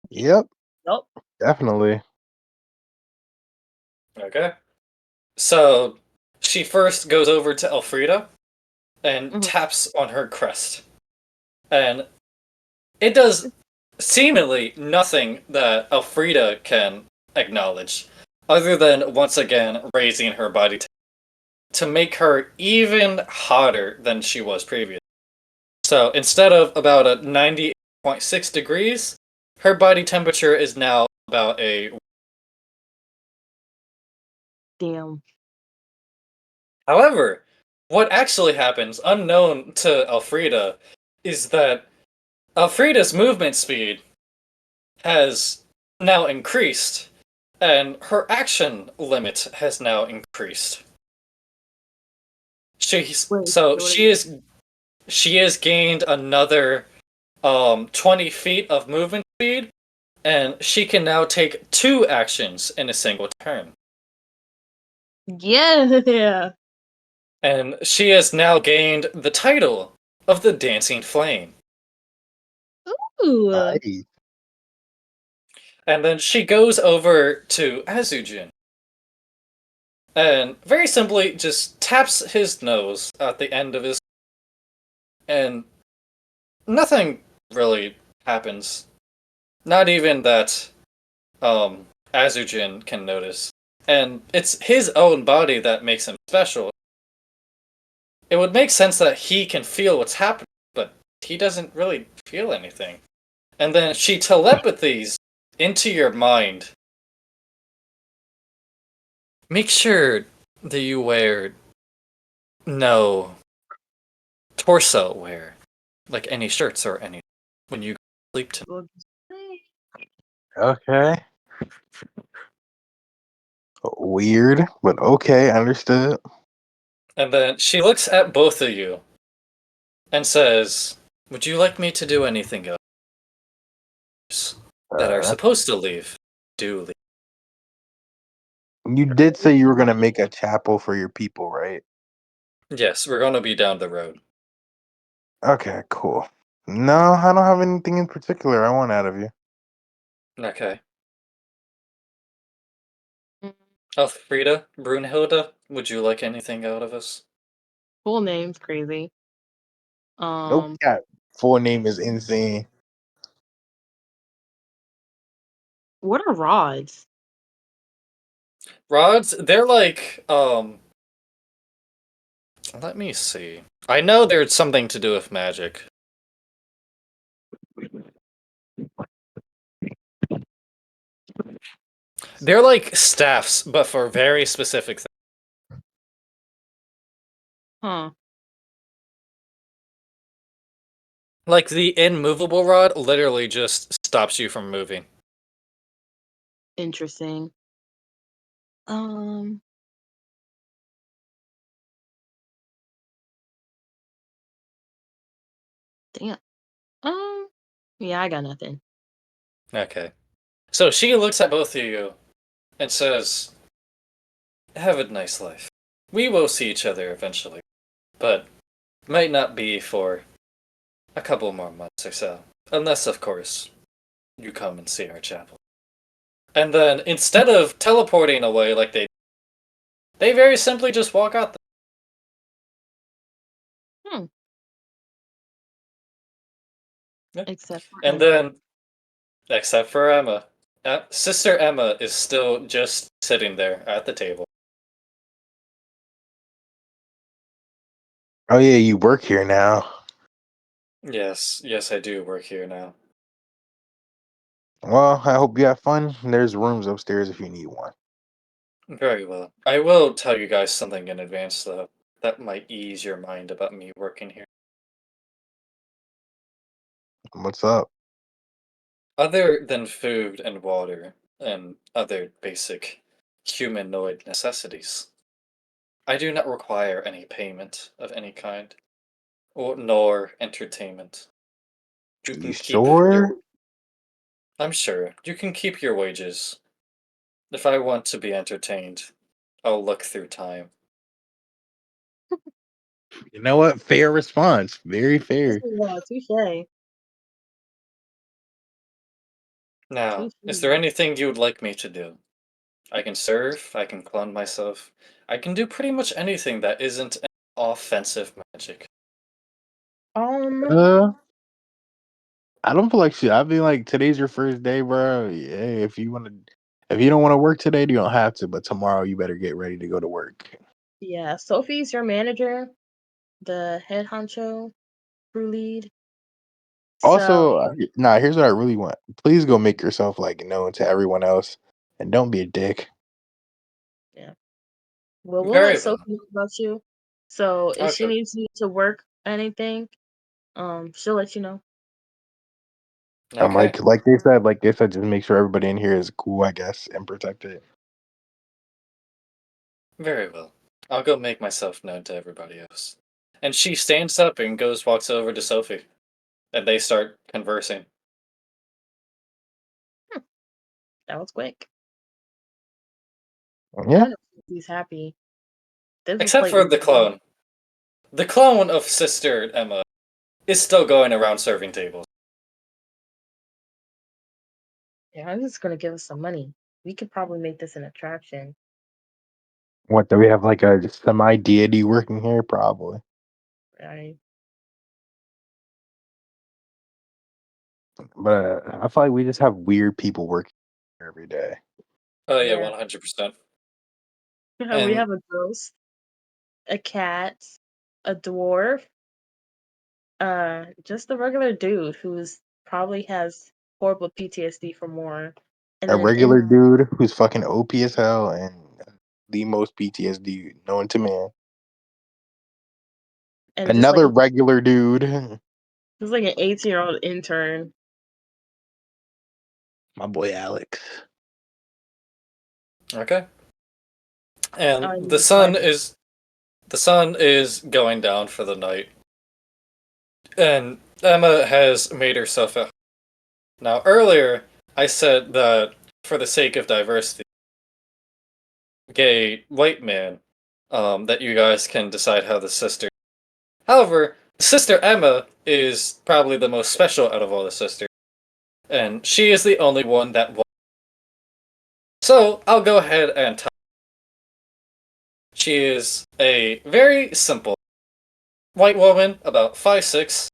Yep, Nope. definitely. Okay. So she first goes over to Elfrida and taps on her crest. And it does seemingly nothing that Elfrida can acknowledge, other than once again raising her body to make her even hotter than she was previously. So instead of about a 98.6 degrees, her body temperature is now about a. Damn. However, what actually happens, unknown to Elfrida, is that Elfrida's movement speed has now increased, and her action limit has now increased. She's Wait, so what she has gained another 20 feet of movement speed, and she can now take 2 actions in a single turn. Yeah. And she has now gained the title of the Dancing Flame. Ooh. Nice. And then she goes over to Azujin and very simply just taps his nose at the end of his, and nothing really happens. Not even that Azujin can notice. And it's his own body that makes him special. It would make sense that he can feel what's happening, but he doesn't really feel anything. And then she telepathies into your mind. Make sure that you wear no torso wear, like any shirts or any, when you sleep tonight. Okay. Weird, but okay, understood. And then she looks at both of you and says, "Would you like me to do anything else that are Uh, supposed to leave? Do leave." you did say you were gonna make a chapel for your people, right? Yes, we're going to be down the road. Okay, cool. No, I don't have anything in particular I want out of you. Okay. Elfrida, Brunhilde, would you like anything out of us? Full name's crazy. Nope. Yeah, full name is insane. What are rods? Rods, they're like, let me see. I know there's something to do with magic. They're like staffs, but for very specific things. Huh. Like the immovable rod literally just stops you from moving. Interesting. Um. Damn. Yeah, I got nothing. Okay. So she looks at both of you and says, "Have a nice life. We will see each other eventually, but might not be for a couple more months or so. Unless, of course, you come and see our chapel." And then instead of teleporting away like they very simply just walk out. Hmm. Yeah. Except for And Emma. then, except for Emma, Sister Emma is still just sitting there at the table. Oh yeah, you work here now. Yes, yes, I do work here now. Well, I hope you have fun. There's rooms upstairs if you need one. Very well. I will tell you guys something in advance, though. That might ease your mind about me working here. What's up? Other than food and water and other basic humanoid necessities, I do not require any payment of any kind, or nor entertainment. You You can keep your. sure? I'm sure you can keep your wages. If I want to be entertained, I'll look through time. You know what? Fair response. Very fair. Yeah, touche. Now, is there Touche. anything you would like me to do? I can serve, I can clone myself, I can do pretty much anything that isn't an offensive magic. Um, Uh, I don't feel like shit. I feel like today's your first day, bro. Yeah, if you don't want to work today, you don't have to. But tomorrow, you better get ready to go to work. yeah, Sophie's your manager, the head honcho, crew lead. So, Also, nah. Here's what I really want. Please go make yourself like known to everyone else, and don't be a dick. yeah. Well, we'll let Very well. Sophie know about you. So if she Okay. needs you to work anything, she'll let you know. I'm Okay. like they said, just make sure everybody in here is cool, I guess, and protected. Very well. I'll go make myself known to everybody else. And she stands up and walks over to Sophie. And they start conversing. Hmm, that was quick. Yeah. I know he's happy. This was Except like, for the clone. The clone of Sister Emma is still going around serving tables. yeah, I'm just gonna give us some money. We could probably make this an attraction, What do we have like a semi deity working here? Probably. right? But I feel like we just have weird people working here every day. Oh yeah, Yeah. 100%. We And have a ghost, a cat, a dwarf, just a regular dude who's probably has horrible PTSD from war, and A then regular dude who's fucking OP as hell and the most PTSD known to man. and Another regular dude. just like an 18-year-old intern. My boy Alex. okay. And And his wife. the sun is going down for the night. And Emma has made herself at home. Now earlier I said that for the sake of diversity, gay white man, that you guys can decide how the sister. However, Sister Emma is probably the most special out of all the sisters, and she is the only one that. So I'll go ahead and tell. She is a very simple white woman, about 5'6",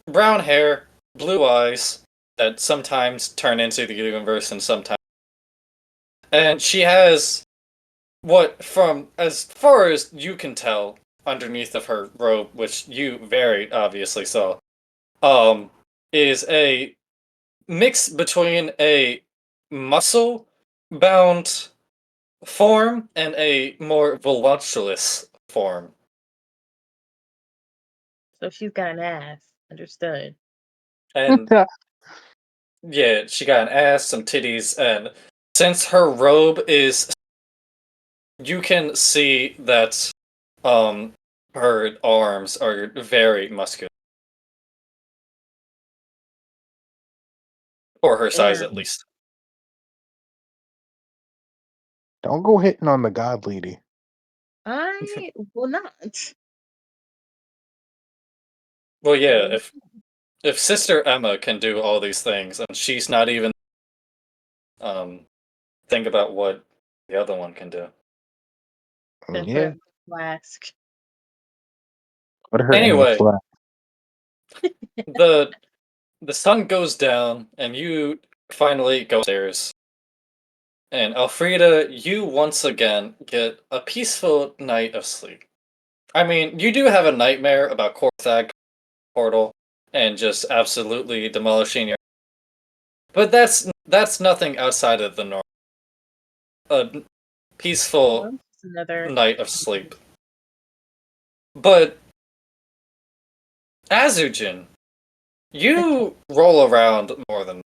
brown hair, blue eyes that sometimes turn into the universe and sometimes. And she has what, from as far as you can tell, underneath of her robe, which you very obviously saw, is a mix between a muscle bound form and a more voluptuous form. So she's got an ass. Understood. And yeah, she got an ass, some titties, and since her robe is, you can see that her arms are very muscular. For her size, Damn. at least. Don't go hitting on the god lady. I will not. Well, I yeah, will if Sister Emma can do all these things, and she's not even think about what the other one can do. then put it Yeah, in the flask. put her in the Anyway, flat. the the sun goes down, and you finally go upstairs. And Elfrida, you once again get a peaceful night of sleep. I mean, you do have a nightmare about Korthag portal and just absolutely demolishing your. But that's nothing outside of the norm. A peaceful Well, it's another. night of sleep. But Azujin, Okay. you roll around more than.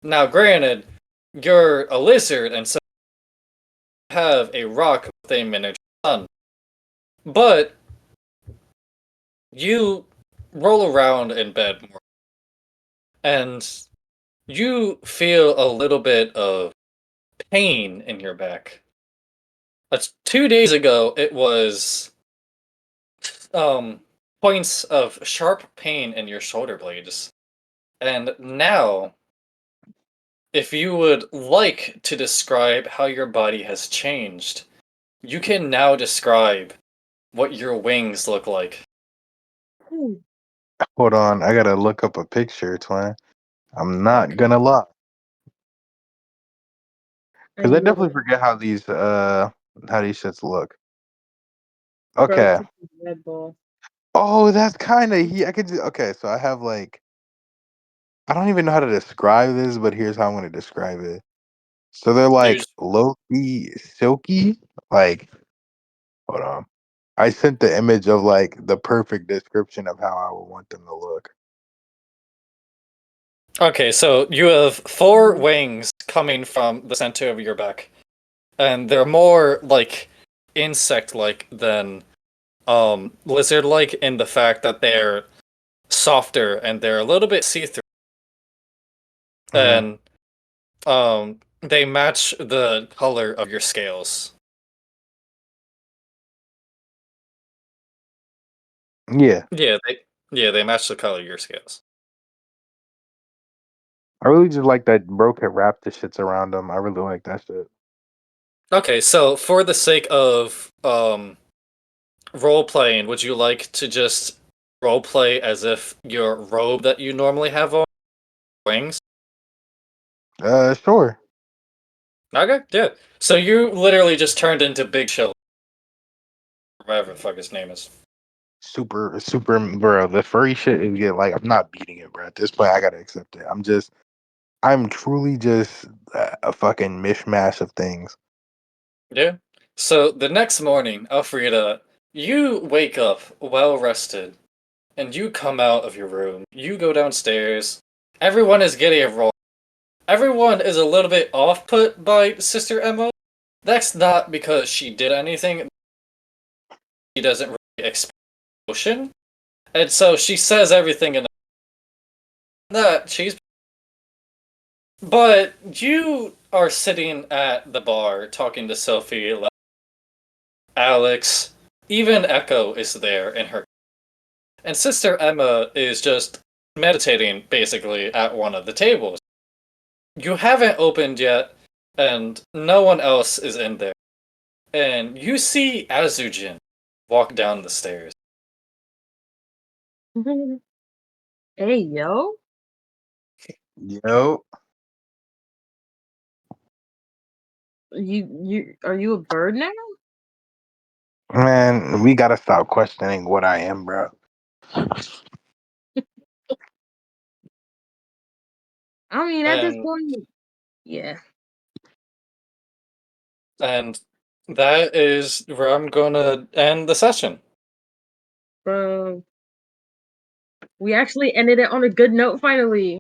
Now, granted, you're a lizard, and so you have a rock with a miniature sun. But you roll around in bed more, and you feel a little bit of pain in your back. 2 days ago, it was um points of sharp pain in your shoulder blades, and now, if you would like to describe how your body has changed, you can now describe what your wings look like. Ooh, Hold on, I gotta look up a picture, twin. I'm not okay. gonna lie, Are because I you definitely forget how these shits look. bro? Okay. Take the Red Bull. Oh, that's kind of he. I could just okay. So I have like I don't even know how to describe this, but here's how I'm gonna describe it. So they're like Use low key silky. Like, hold on. I sent the image of like the perfect description of how I would want them to look. Okay, so you have four Mhm. wings coming from the center of your back, and they're more like insect-like than lizard-like in the fact that they're softer and they're a little bit see-through, Hmm. and they match the color of your scales. Yeah, Yeah, they match the color of your scales. I really just like that bro can wrap the shits around them. I really like that shit. Okay, so for the sake of role playing, would you like to just role play as if your robe that you normally have on wings? Sure. Okay, yeah. So you literally just turned into Big Chill, whatever the fuck his name is. Super, bro. The furry shit is get like I'm not beating it, bro. At this point, I gotta accept it. I'm truly just a fucking mishmash of things. Yeah. So the next morning, Elfrida, you wake up well rested, and you come out of your room. You go downstairs. Everyone is getting a roll. Everyone is a little bit off put by Sister Emma. That's not because she did anything. She doesn't really express emotion. And so she says everything in that she's. But you are sitting at the bar talking to Sophie, Alex, even Echo is there in her. And Sister Emma is just meditating basically at one of the tables. You haven't opened yet, and no one else is in there. And you see Azujin walk down the stairs. Hey yo, Yo, you are you a bird now? man, we gotta stop questioning what I am, bro. I mean, at this And point, yeah, and that is where I'm gonna end the session. bro. We actually ended it on a good note finally.